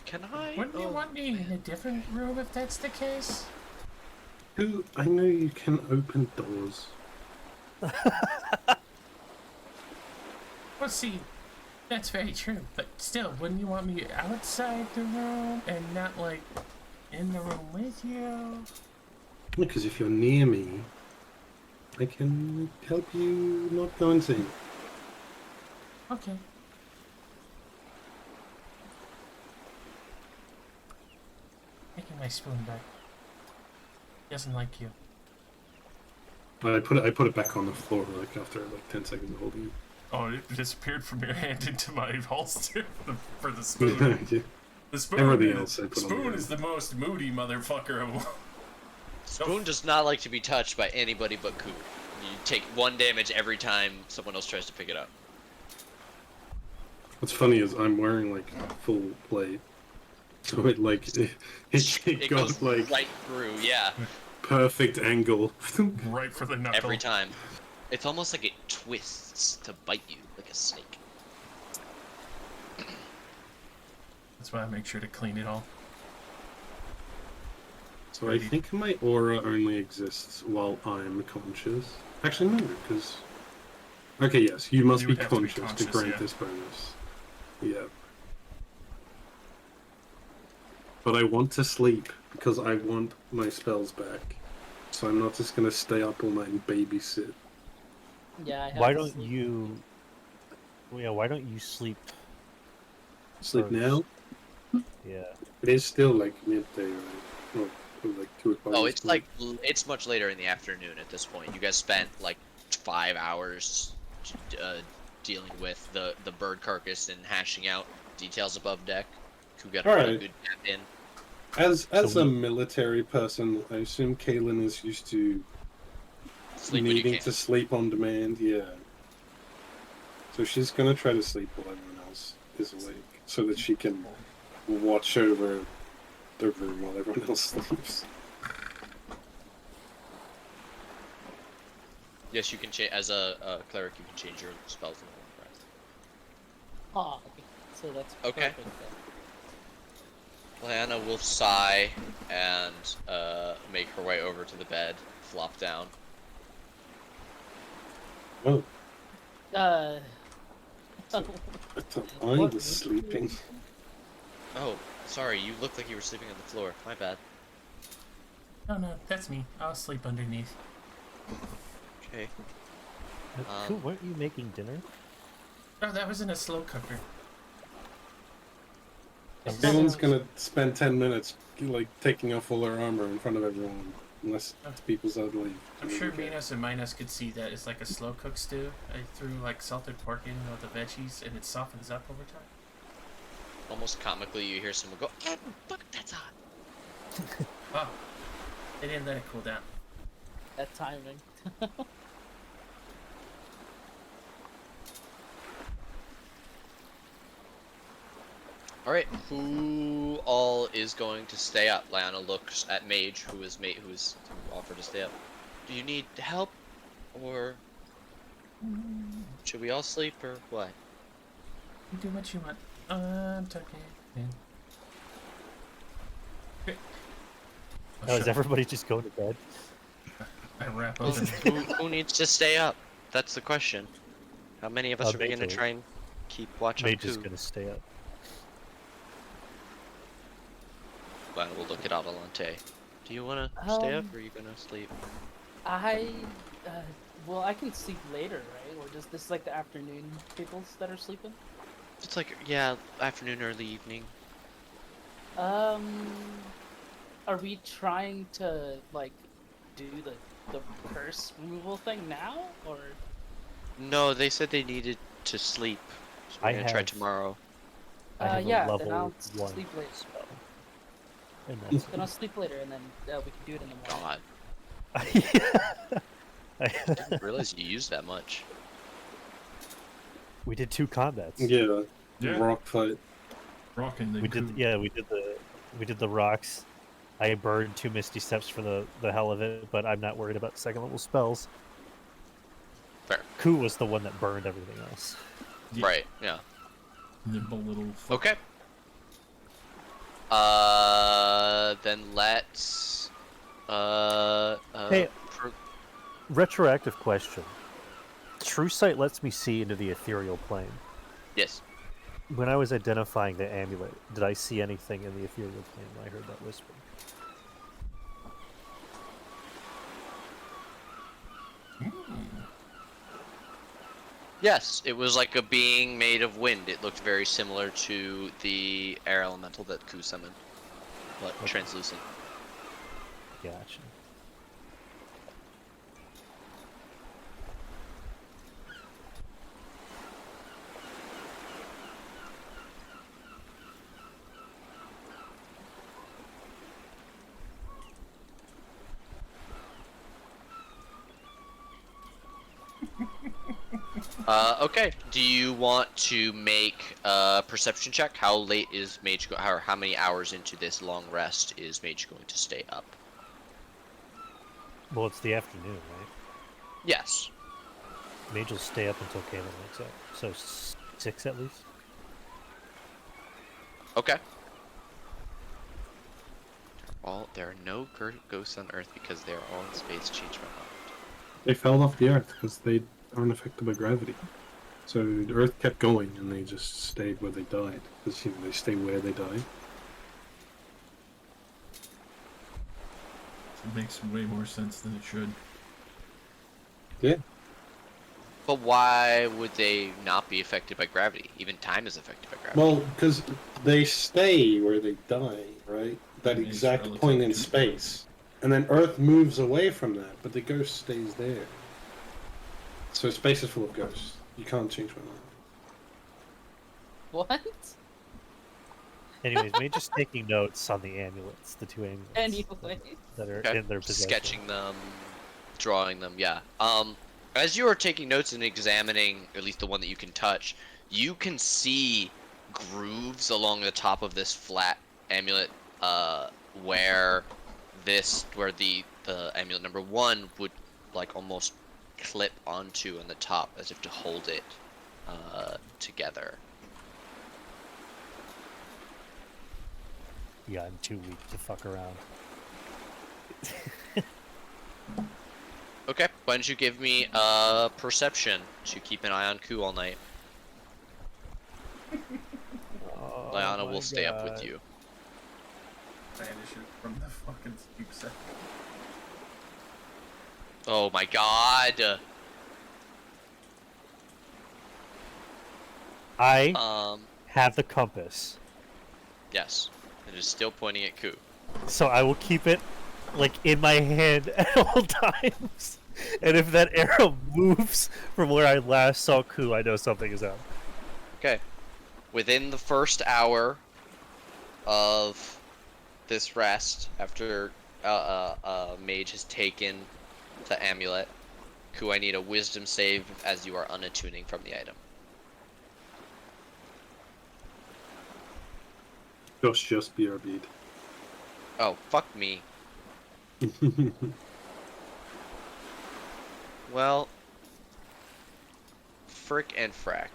Can I? Wouldn't you want me in a different room if that's the case? Who? I know you can open doors. Well, see, that's very true. But still, wouldn't you want me outside the room and not like in the room with you? Because if you're near me, I can help you not go insane. Okay. Taking my spoon back. Doesn't like you. I put it back on the floor like after like 10 seconds of holding it. Oh, it disappeared from your hand into my holster for the spoon. Yeah. The spoon, Everything else I put on spoon the is the most moody motherfucker of all. Spoon does not like to be touched by anybody but Koo. You take 1 damage every time someone else tries to pick it up. What's funny is I'm wearing like full plate, so it like it It got goes like right through, yeah, perfect angle. Right for the knuckle. every time. It's almost like it twists to bite you like a snake. That's why I make sure to clean it all. So I think my aura only exists while I'm conscious. Actually, no, because okay, yes, you must You be would have to be conscious to conscious, grant yeah. this bonus. Yeah. But I want to sleep because I want my spells back. So I'm not just gonna stay up all night and babysit. Yeah. I have Why to don't sleep. you? Well, yeah, why don't you sleep? Sleep first? now? Yeah. It is still like midday, right? Or like 2 o'clock. Oh, it's like it's much later in the afternoon at this point. You guys spent like 5 hours dealing with the bird carcass and hashing out details above deck. Who got a pretty Alright. good nap in. As So a we- military person, I assume Kaylin is used to Sleep when you needing can. to sleep on demand. Yeah. So she's gonna try to sleep while everyone else is awake, so that she can watch over the room while everyone else sleeps. Yes, you can change as a cleric. You can change your spells in one breath. Oh, okay. So that's Okay. perfect then. Lyanna will sigh and make her way over to the bed, flop down. Oh, Uh. I thought I What? was sleeping. Oh, sorry, you looked like you were sleeping on the floor. My bad. No, no, that's me. I'll sleep underneath. Okay. Cool, weren't you making dinner? Oh, that was in a slow cooker. Everyone's gonna spend 10 minutes like taking off all their armor in front of everyone, unless people's out leave. I'm sure Minos and Minos could see that it's like a slow cook stew. I threw like salted pork in with the veggies, and it softens up over time. Almost comically, you hear someone go, "Oh, fuck, that's hot." Oh, they didn't let it cool down. That timing. Alright, who all is going to stay up? Lyanna looks at Mage, who is offered to stay up. Do you need help? Or should we all sleep, or what? You do what you want. I'm talking. Okay. Oh, is everybody just going to bed? I wrap up and Who needs to stay up? That's the question. How many of us are we Mage going to will. try and keep watch on Mage is Koo? gonna stay up. Well, we'll look at Avalante. Do you want to stay up, or are you going to sleep? Well, I can sleep later, right? Or just this is like the afternoon peoples that are sleeping? It's like, yeah, afternoon, early evening. Are we trying to like do the curse removal thing now, or? No, they said they needed to sleep. So we're I going to try have- tomorrow. I have a Yeah. level Then I'll 1 sleep later. spell. And that's Then I'll sleep later, and then we can do it in the morning. God, it. I didn't realize you used that much. We did 2 combats. Yeah, Yeah. rock fight. rocking the We did, yeah, we did the rocks. I burned 2 Misty Steps for the hell of it, but I'm not worried about second level spells. Fair. Ku was the one that burned everything else. Yeah. Right, yeah. nimble little. Fuck. Okay. Then let's. Hey. Retroactive question. True Sight lets me see into the ethereal plane. Yes. When I was identifying the amulet, did I see anything in the ethereal plane when I heard that whisper? Yes, it was like a being made of wind. It looked very similar to the air elemental that Ku summoned, but Okay. translucent. Gotcha. Okay. Do you want to make a perception check? How late is Mage how many hours into this long rest is Mage going to stay up? Well, it's the afternoon, right? Yes. Mage will stay up until Kaylin wakes up. So 6 at least. Okay. There are no ghosts on Earth because they are all in space. Change my mind. They fell off the Earth because they aren't affected by gravity. So the Earth kept going, and they just stayed where they died. Because they stay where they died. It makes way more sense than it should. Yeah. But why would they not be affected by gravity? Even time is affected by gravity. Well, because they stay where they die, right? That Makes exact relative point in to- space. And then Earth moves away from that, but the ghost stays there. So space is full of ghosts. You can't change my mind. What? Anyways, Mage is taking notes on the amulets, the 2 amulets Anyway. that are Okay. in their possession. Sketching them, drawing them, yeah. As you are taking notes and examining at least the one that you can touch, you can see grooves along the top of this flat amulet, where the amulet number 1 would like almost clip onto on the top as if to hold it together. Yeah, I'm too weak to fuck around. Okay, why don't you give me a perception to keep an eye on Ku all night? Oh Liana my will stay up with God. you. Banish it from the fucking steep set. Oh my god! I have the compass, Yes. It is still pointing at Ku. so I will keep it like in my hand at all times. And if that arrow moves from where I last saw Ku, I know something is up. Okay. Within the first hour of this rest, after Mage has taken the amulet, Ku, I need a wisdom save as you are unattuning from the item. Just BRB'd. Oh, fuck me. Well, frick and frack.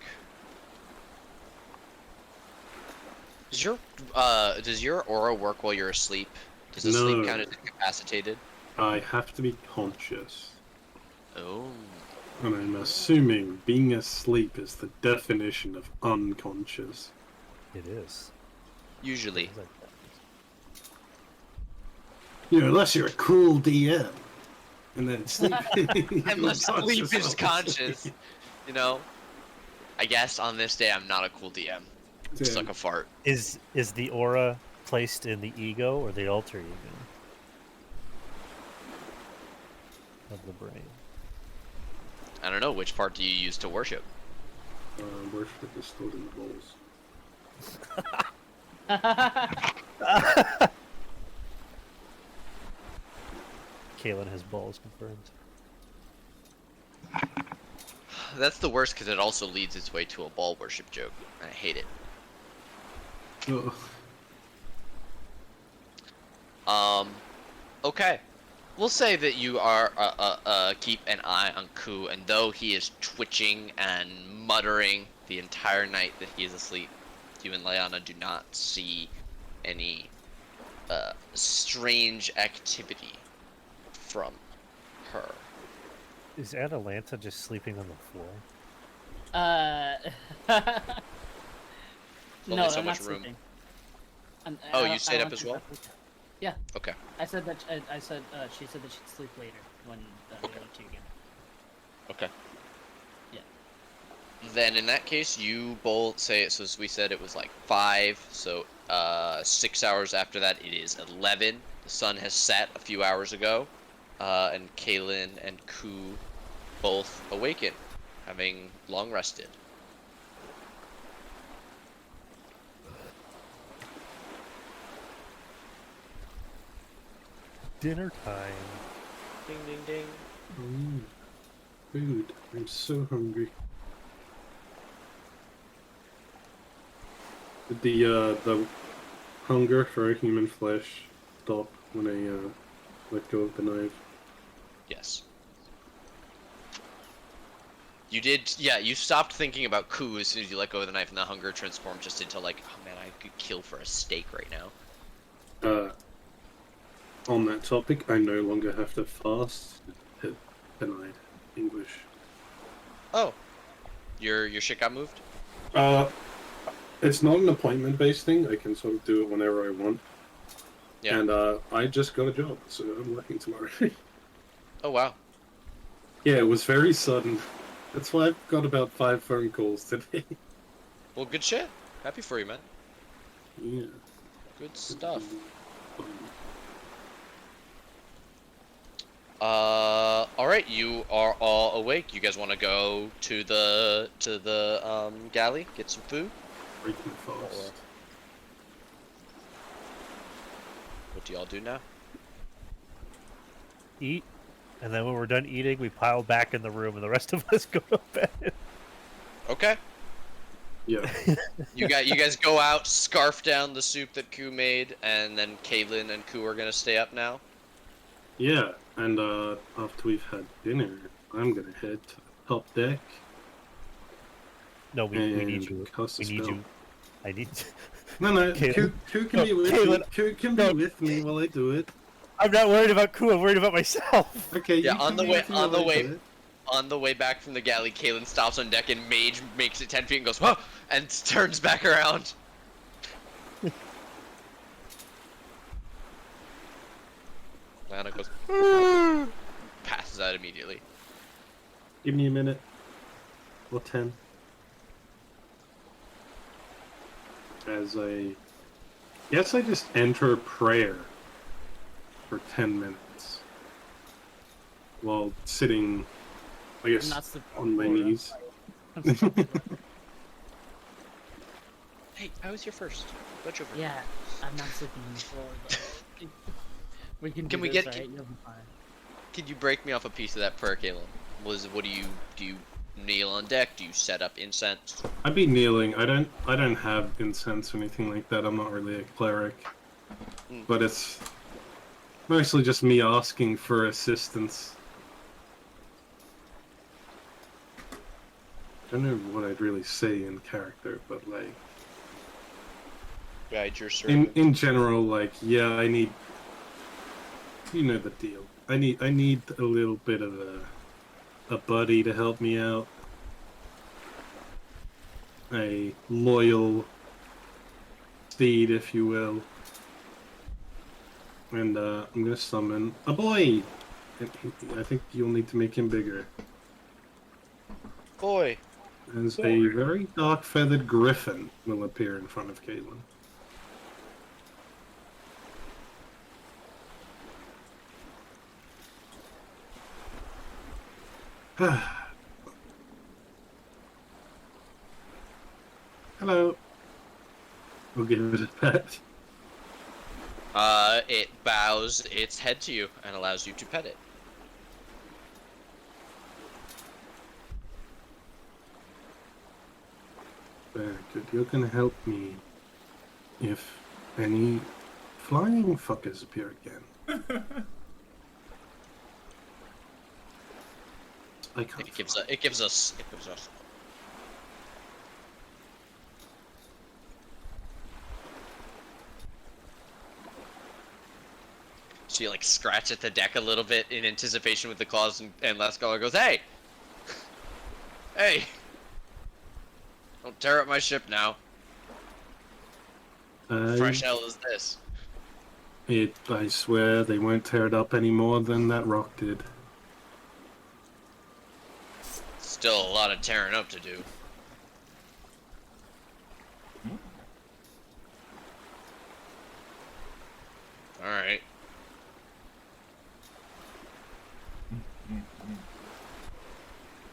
Does your aura work while you're asleep? Does the sleep No. count as incapacitated? I have to be conscious. Oh. And I'm assuming being asleep is the definition of unconscious. It is. Usually. It's like that. You know, unless you're a cool DM. And then sleep. Unless sleep is conscious. You know? I guess on this day I'm not a cool DM. Just like a fart. Is the aura placed in the ego or the alter ego of the brain? I don't know, which part do you use to worship? Worship is stored in the bowls. Kaylin has balls confirmed. That's the worst because it also leads its way to a ball worship joke. I hate it. Ugh. Okay. We'll say that you are keep an eye on Ku, and though he is twitching and muttering the entire night that he is asleep, you and Liana do not see any strange activity from her. Is Atalanta just sleeping on the floor? Only No, so I'm much not room. sleeping. Oh, I you don't- stayed I up want as to well? sleep. Yeah, Okay. I said that. She said that she'd sleep later when we went to again. Okay. Yeah. Then in that case, you both say it. So as we said, it was like 5. So 6 hours after that, it is 11. The sun has set a few hours ago, and Kaylin and Ku both awaken, having long rested. Dinner time. Ding ding ding. Food. I'm so hungry. Did the hunger for human flesh stop when I let go of the knife? Yes. You did, yeah, you stopped thinking about Ku as soon as you let go of the knife, and the hunger transformed just into like, oh man, I could kill for a steak right now. On that topic, I no longer have to fast. Hit denied. English. Oh. Your shit got moved? It's not an appointment-based thing. I can sort of do it whenever I want. Yeah. And I just got a job, so I'm working tomorrow. Oh wow. Yeah, it was very sudden. That's why I've got about 5 phone calls today. Well, good shit. Happy for you, man. Yeah. Good stuff. Um, Alright, you are all awake. You guys want to go to the galley, get some food? Breaking fast. What do y'all do now? Eat, and then when we're done eating, we pile back in the room, and the rest of us go to bed. Okay. Yeah. You guys go out, scarf down the soup that Ku made, and then Caitlin and Ku are gonna stay up now. Yeah, and after we've had dinner, I'm gonna head to the top deck. No, we need you. cast a We need spell. you. I need. No, Caleb. Ku can be with me. Caleb. Ku can No. be with me while I do it. I'm not worried about Ku. I'm worried about myself. Okay. Yeah, you on can the be way- with me on while the I do way- it. On the way back from the galley, Caitlin stops on deck and Mage makes it 10 feet and goes, whoa, and turns back around. Lana goes, passes out immediately. Give me a minute. Or 10. As I guess I just enter prayer for 10 minutes. While sitting, I guess, Not the on my Florida. knees. Hey, I was here first. Don't you forget. Yeah, I'm not sleeping on the floor. Though. We can. Can do we this, get- right? You'll be fine. Could you break me off a piece of that prayer, Caitlin? What do you kneel on deck? Do you set up incense? I'd be kneeling. I don't have incense or anything like that. I'm not really a cleric. Mm. But it's mostly just me asking for assistance. I don't know what I'd really say in character, but like Guide your servant. in general, like, yeah, I need, you know the deal. I need a little bit of a buddy to help me out. A loyal steed, if you will. And I'm gonna summon a boy. I think you'll need to make him bigger. Boy. As a very dark feathered griffin will appear in front of Caitlin. Hello. We'll give it a pet. It bows its head to you and allows you to pet it. Very good. You're gonna help me if any flying fuckers appear again. I can't. It gives us. So you like scratch at the deck a little bit in anticipation with the claws, and Lascalar goes, "Hey, hey, don't tear up my ship now. Fresh hell is this?" I swear they won't tear it up any more than that rock did. Still a lot of tearing up to do. All right.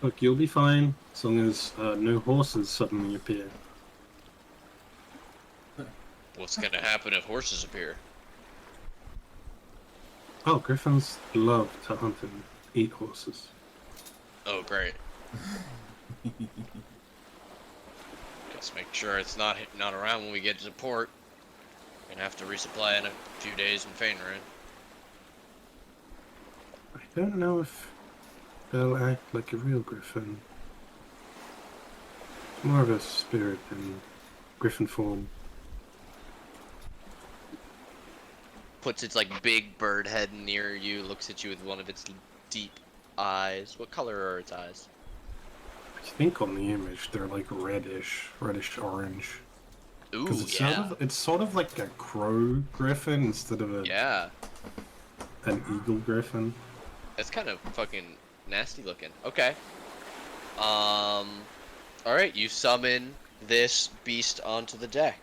Look, you'll be fine as long as no horses suddenly appear. What's gonna happen if horses appear? Oh, griffins love to hunt and eat horses. Oh, great. Guess Let's make sure it's not around when we get to port. Gonna have to resupply in a few days in Fainrin. I don't know if they'll act like a real griffin. It's more of a spirit than griffin form. Puts its like big bird head near you, looks at you with one of its deep eyes. What color are its eyes? I think on the image they're like reddish orange. Ooh, Because it's yeah. it's sort of like a crow griffin instead of Yeah. an eagle griffin. That's kind of fucking nasty looking. Okay. Alright, you summon this beast onto the deck.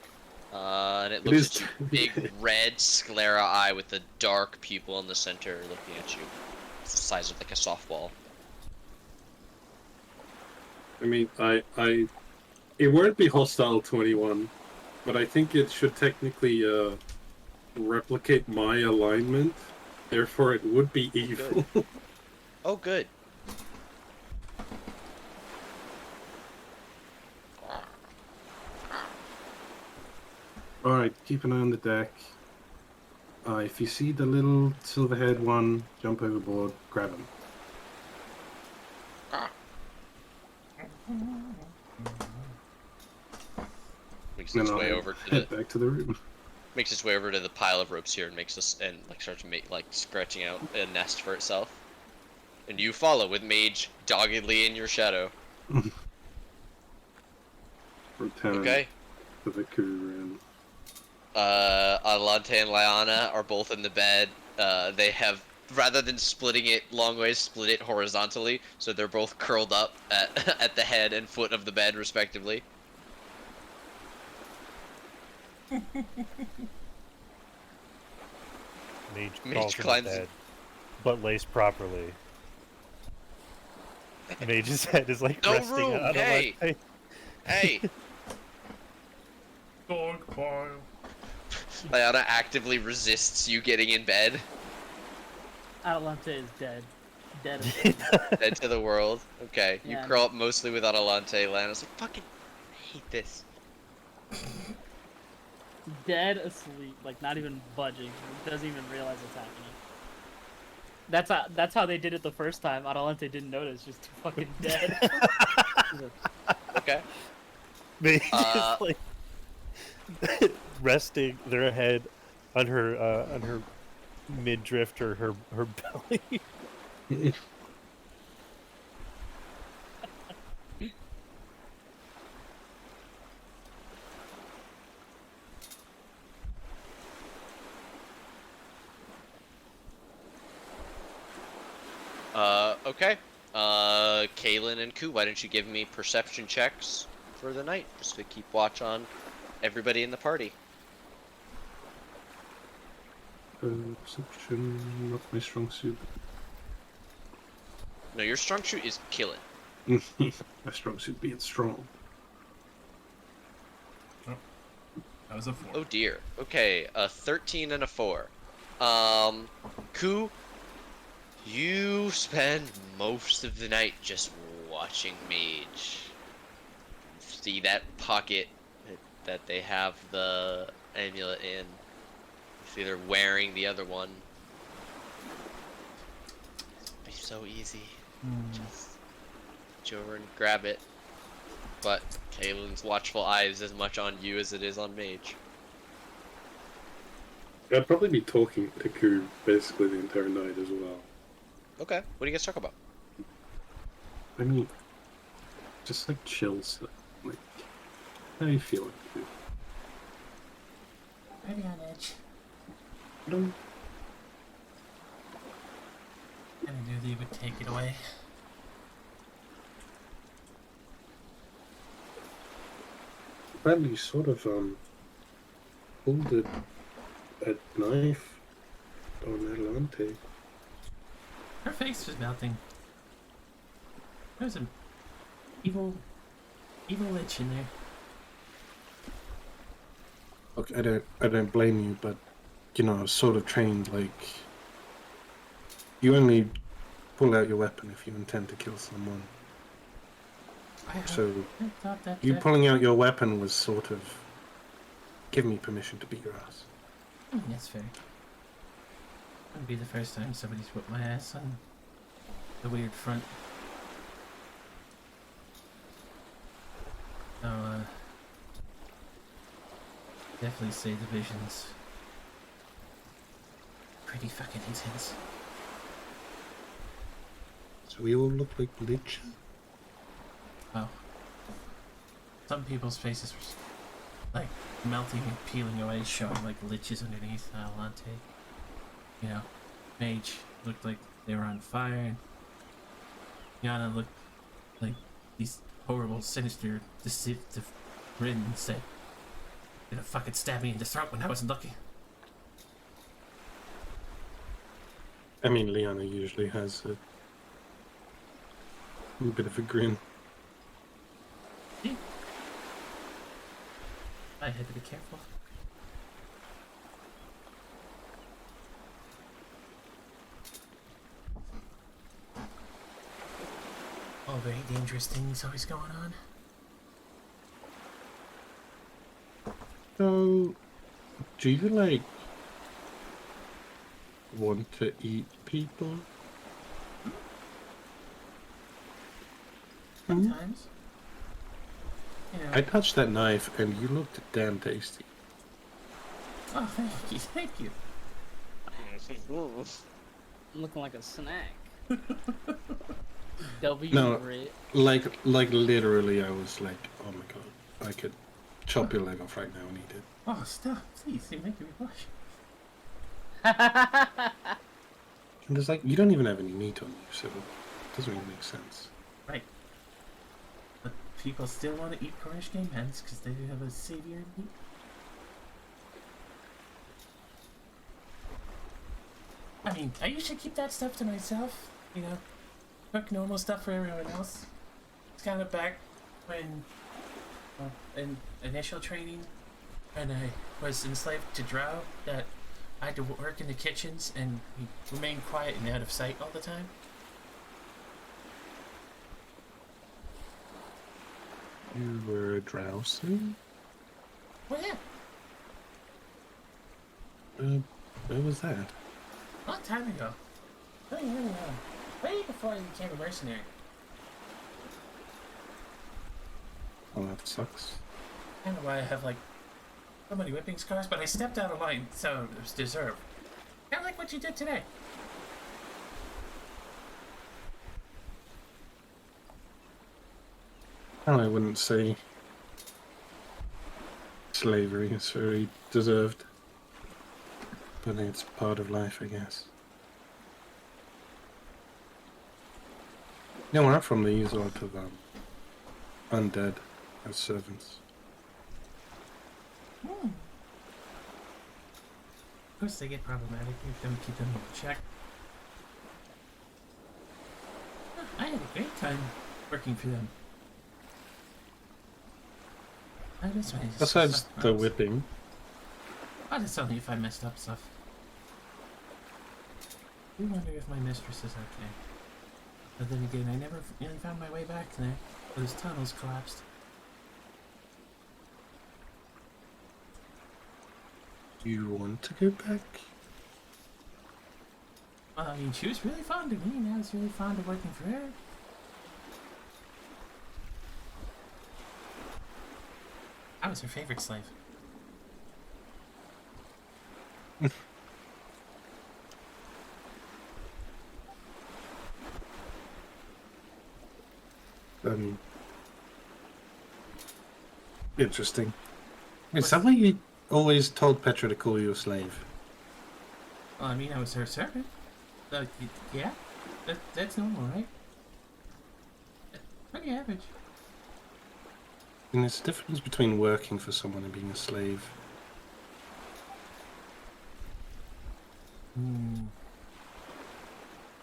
And it looks at you, big red sclera eye with a dark pupil in the center looking at you. It's the size of like a softball. I mean, it won't be hostile to anyone, but I think it should technically replicate my alignment. Therefore, it would be evil. Oh, good. All right, keep an eye on the deck. If you see the little silver-haired one jump overboard, grab him. Makes And its then way I'll over to head the back to the room. makes its way over to the pile of ropes here and makes us and like starts to make like scratching out a nest for itself. And you follow with Mage doggedly in your shadow. Lieutenant Okay. to the crew room. Alante and Lyanna are both in the bed. They have, rather than splitting it long ways, split it horizontally, so they're both curled up at at the head and foot of the bed, respectively. Mage Mage crawls in climbs- bed, but laced properly. Mage's head is like No resting room, on hey! a leg. Hey! Dog pile. Lyanna actively resists you getting in bed. Atalante is dead. Dead. Dead to the world. Okay, you Yeah. curl up mostly with Atalante. Lyanna's like, fucking hate this. Dead asleep, like not even budging. Doesn't even realize what's happening. That's how they did it the first time. Atalante didn't notice, just fucking dead. Okay. Mage Uh, is like resting their head on her midriff or her belly. Okay. Kaylin and Ku, why don't you give me perception checks for the night, just to keep watch on everybody in the party. Perception, not my strong suit. No, your strong suit is killing. My strong suit being strong. That was a 4. Oh dear. Okay, a 13 and a 4. Ku, you spend most of the night just watching Mage. See that pocket that they have the amulet in. See they're wearing the other one. It'd be so easy. Just reach over and grab it. But Kaylin's watchful eye is as much on you as it is on Mage. I'd probably be talking to Ku basically the entire night as well. Okay, what do you guys talk about? I mean, just like chill stuff. Like, how you feeling? Ku? Maybe on edge. I don't. I knew they would take it away. Bradley sort of pulled a knife on Adelante. Her face was melting. There was an evil witch in there. Look, I don't blame you, but you know, I was sort of trained like you only pull out your weapon if you intend to kill someone. So I thought that. you pulling out your weapon was sort of giving me permission to beat your ass. That's fair. Wouldn't be the first time somebody's whipped my ass on the weird front. So, definitely say the vision's pretty fucking intense. So we all look like Lich. Wow. Some people's faces were like melting and peeling away, showing like liches underneath. Lante, you know, Mage looked like they were on fire, and Yana looked like these horrible, sinister, deceptive grins that gonna fucking stab me in the throat when I wasn't looking. I mean, Liana usually has a bit of a grin. I had to be careful. All very dangerous things always going on. So, do you like want to eat people? Sometimes. You know. I touched that knife and you looked damn tasty. Oh, thank you, thank you. Looking like a snack. W. No. Rit. Like literally, I was like, oh my god, I could chop your leg off right now and eat it. Oh, stop, please, you're making me blush. And there's like, you don't even have any meat on you, so it doesn't really make sense. Right. But people still want to eat Cornish game hens because they have a savior meat. I mean, I usually keep that stuff to myself, you know, cook normal stuff for everyone else. It's kind of back when, in initial training, when I was enslaved to Drow, that I had to work in the kitchens and remain quiet and out of sight all the time. You were drowsy? Well, yeah, Where was that? a long time ago. Really, really long. Way before I became a mercenary. Oh, that sucks. I don't know why I have like so many whipping scars, but I stepped out of line, so it was deserved. Kind of like what you did today. Oh, I wouldn't say slavery is very deserved. But it's part of life, I guess. No, where I'm from, they use a lot of undead as servants. Of course they get problematic. You have to keep them in check. I had a great time working for them. I just Besides the whipping. Oh, that's only if I messed up stuff. I wonder if my mistress is okay. But then again, I never really found my way back there. Those tunnels collapsed. Do you want to go back? Well, I mean, she was really fond of me, and I was really fond of working for her. I was her favorite slave. Interesting. Is that why you always told Petra to call you a slave? Well, I mean, I was her servant. Yeah, that's normal, right? Pretty average. And there's a difference between working for someone and being a slave.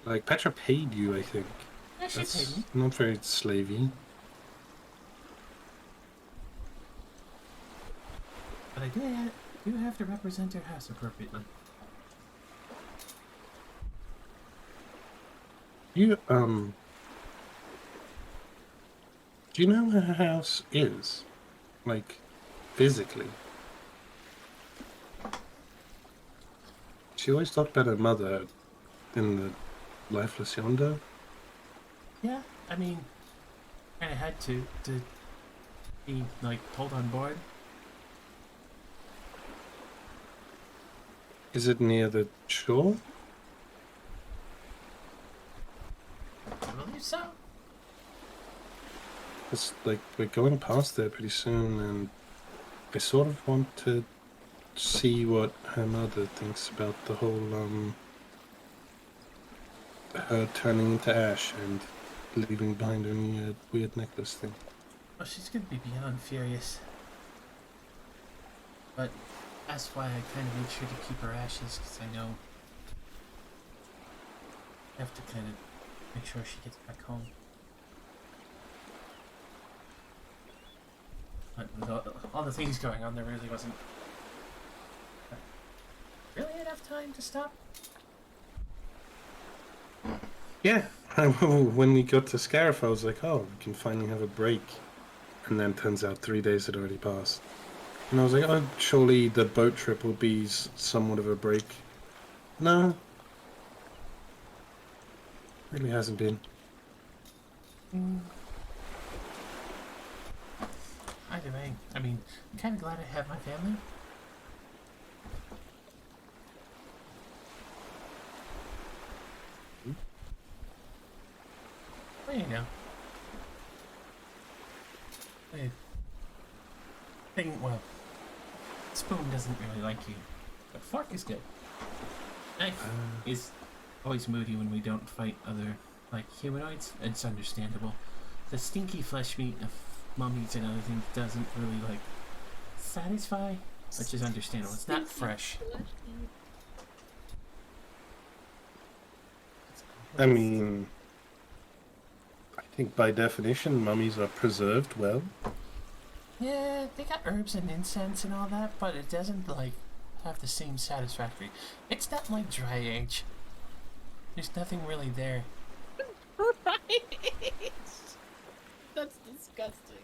Like, Petra paid you, I think. Yeah, she That's paid me. not very slavey. But I do have to represent her house appropriately. You, Do you know where her house is? Like, physically? She always talked about her mother in the Lifeless Yonder. Yeah, I mean, kind of had to be like pulled on board. Is it near the shore? I believe so. It's like we're going past there pretty soon, and I sort of want to see what her mother thinks about the whole her turning into ash and leaving behind only a weird necklace thing. Oh, she's gonna be beyond furious. But that's why I kind of made sure to keep her ashes, because I know I have to kind of make sure she gets back home. But with all the things going on, there really wasn't really enough time to stop. Yeah, when we got to Scarif, I was like, oh, we can finally have a break. And then turns out 3 days had already passed. And I was like, oh, surely the boat trip will be somewhat of a break. No. Really hasn't been. Either way, I mean, I'm kind of glad I have my family. Well, you know. Well, Spoon doesn't really like you, but Fork is good. Knife is always moody when we don't fight other, like, humanoids. It's understandable. The stinky flesh meat of mummies and other things doesn't really, like, satisfy, which is understandable. It's not fresh. I mean, I think by definition, mummies are preserved well. Yeah, they got herbs and incense and all that, but it doesn't, like, have the same satisfactory. It's not like dry age. There's nothing really there. Right? That's disgusting.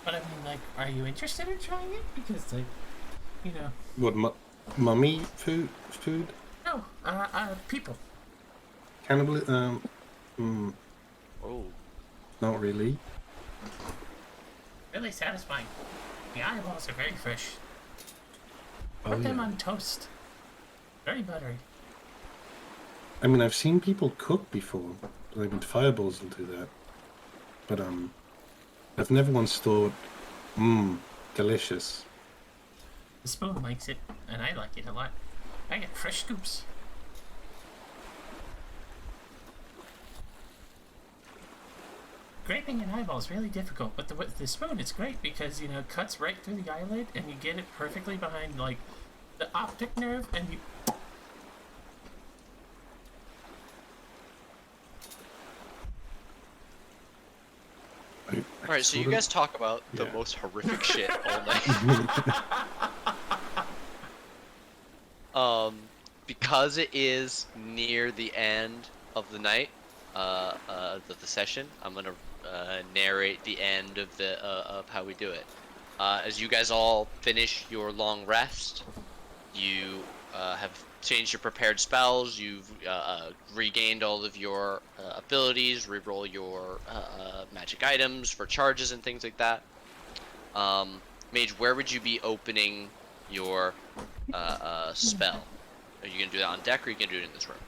But I mean, like, are you interested in trying it? Because, like, you know. What, mummy food? No, people. Cannibal? Oh. Not really. Really satisfying. The eyeballs are very fresh. Oh, Put them yeah. on toast. Very buttery. I mean, I've seen people cook before, like with fireballs and do that. But, I've never once thought, delicious. The Spoon likes it, and I like it a lot. I get fresh scoops. Graping an eyeball is really difficult, but with the Spoon, it's great because, you know, it cuts right through the eyelid, and you get it perfectly behind, like, the optic nerve, and you... Alright, so you guys talk about the most horrific shit all night. Because it is near the end of the night, of the session, I'm gonna narrate the end of of how we do it. As you guys all finish your long rest, you have changed your prepared spells, you've regained all of your abilities, reroll your magic items for charges and things like that. Mage, where would you be opening your spell? Are you gonna do that on deck, or are you gonna do it in this room?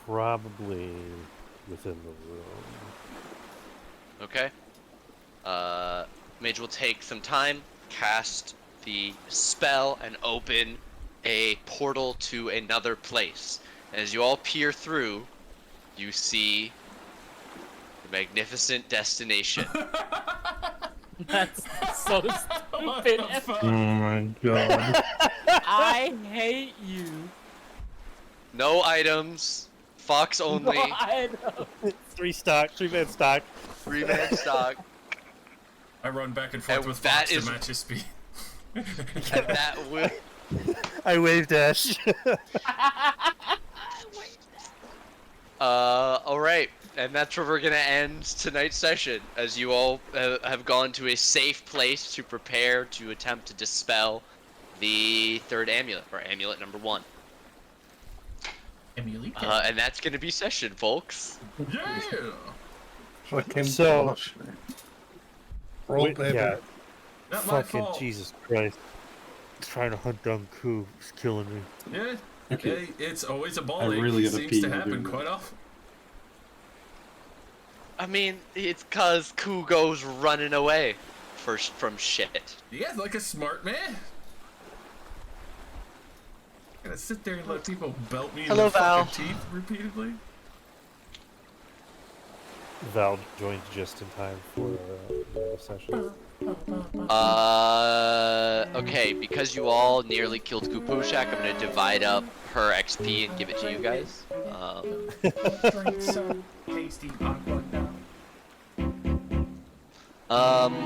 Probably within the room. Okay. Mage will take some time, cast the spell, and open a portal to another place. As you all peer through, you see the magnificent destination. That's so stupid. Oh my god. I hate you. No items, Fox only. No, I know. 3 stock, 3-man stock. 3-man stock. I run back and forth And with that Fox is- to match his speed. And that will. I waved Ash. Alright. And that's where we're gonna end tonight's session, as you all have gone to a safe place to prepare to attempt to dispel the third amulet, or amulet number 1. Emily. And that's gonna be session, folks. Yeah. Fucking So- bullshit. Roll, Wait, baby. yeah. Not my Fucking fault. Jesus Christ. Trying to hunt down Ku is killing me. Yeah. Okay. Hey, it's always a ball I ache. really It gotta seems pee to while happen doing quite that. often. I mean, it's cause Ku goes running away from shit. Yeah, like a smart man. Gonna sit there and let people belt me in Hello, the Val. fucking teeth repeatedly. Val joined just in time for the session. Okay, because you all nearly killed Kuposhak, I'm gonna divide up her XP and give it to you guys. Drink some tasty aqua now.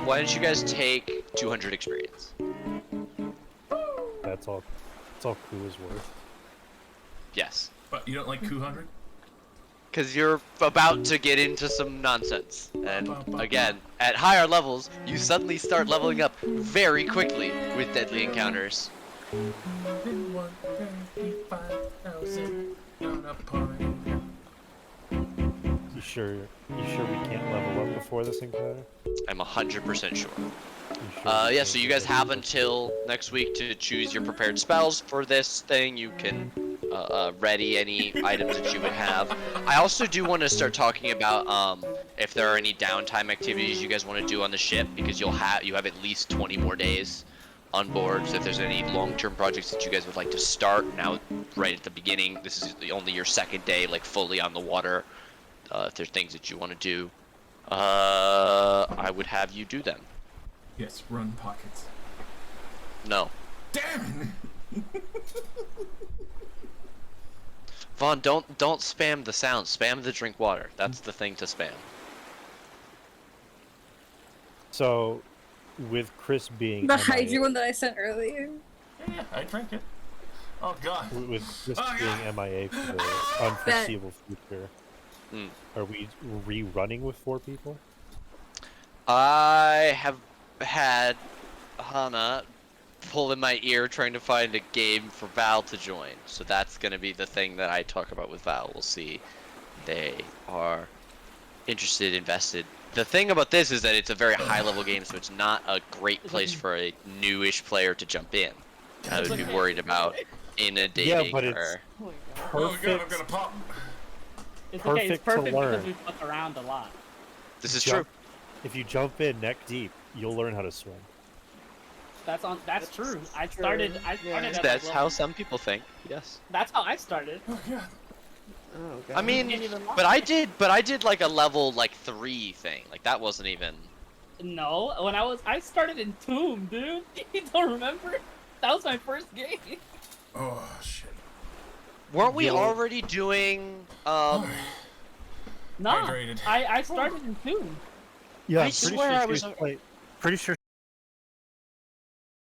Why don't you guys take 200 experience? That's all Ku is worth. Yes. But you don't like 200? Because you're about to get into some nonsense. And again, at higher levels, you suddenly start leveling up very quickly with deadly encounters. You sure we can't level up before this encounter? I'm 100% sure. You sure we Yeah, can't so you get guys have level up? until next week to choose your prepared spells for this thing. You can ready any items that you would have. I also do want to start talking about if there are any downtime activities you guys want to do on the ship, because you have at least 20 more days on board. So if there's any long-term projects that you guys would like to start now, right at the beginning, this is only your second day, like fully on the water. If there's things that you want to do, I would have you do them. Yes, run pockets. No. Damn! Vaughn, don't spam the sound. Spam the drink water. That's the thing to spam. So, with Chris being The MIA Hydra one that I sent earlier. Yeah, I drank it. Oh god. with Chris Oh, being God. MIA for the unforeseeable future, Hmm. are we rerunning with 4 people? I have had Hana pull in my ear trying to find a game for Val to join. So that's going to be the thing that I talk about with Val. We'll see. They are interested, invested. The thing about this is that it's a very high level game, so it's not a great place for a newish player to jump in. I would be worried about inundating but it's- her. Oh my god. Oh god, I'm Perfect. gonna pop. It's okay, it's Perfect to perfect because learn. we fuck around a lot. This is Jump- true. If you jump in neck deep, you'll learn how to swim. That's true. I started at That's like how level- some people think. Yes. That's how I started. Oh god. I mean, Didn't even but I did like a level like 3 thing. Like that wasn't even. No, when I started in Tomb, dude. You don't remember? That was my first game. Oh shit. Weren't we Yo. already doing Nah, Hydrated. I started in Tomb. Yeah, I I'm pretty swear sure I she was was pretty sure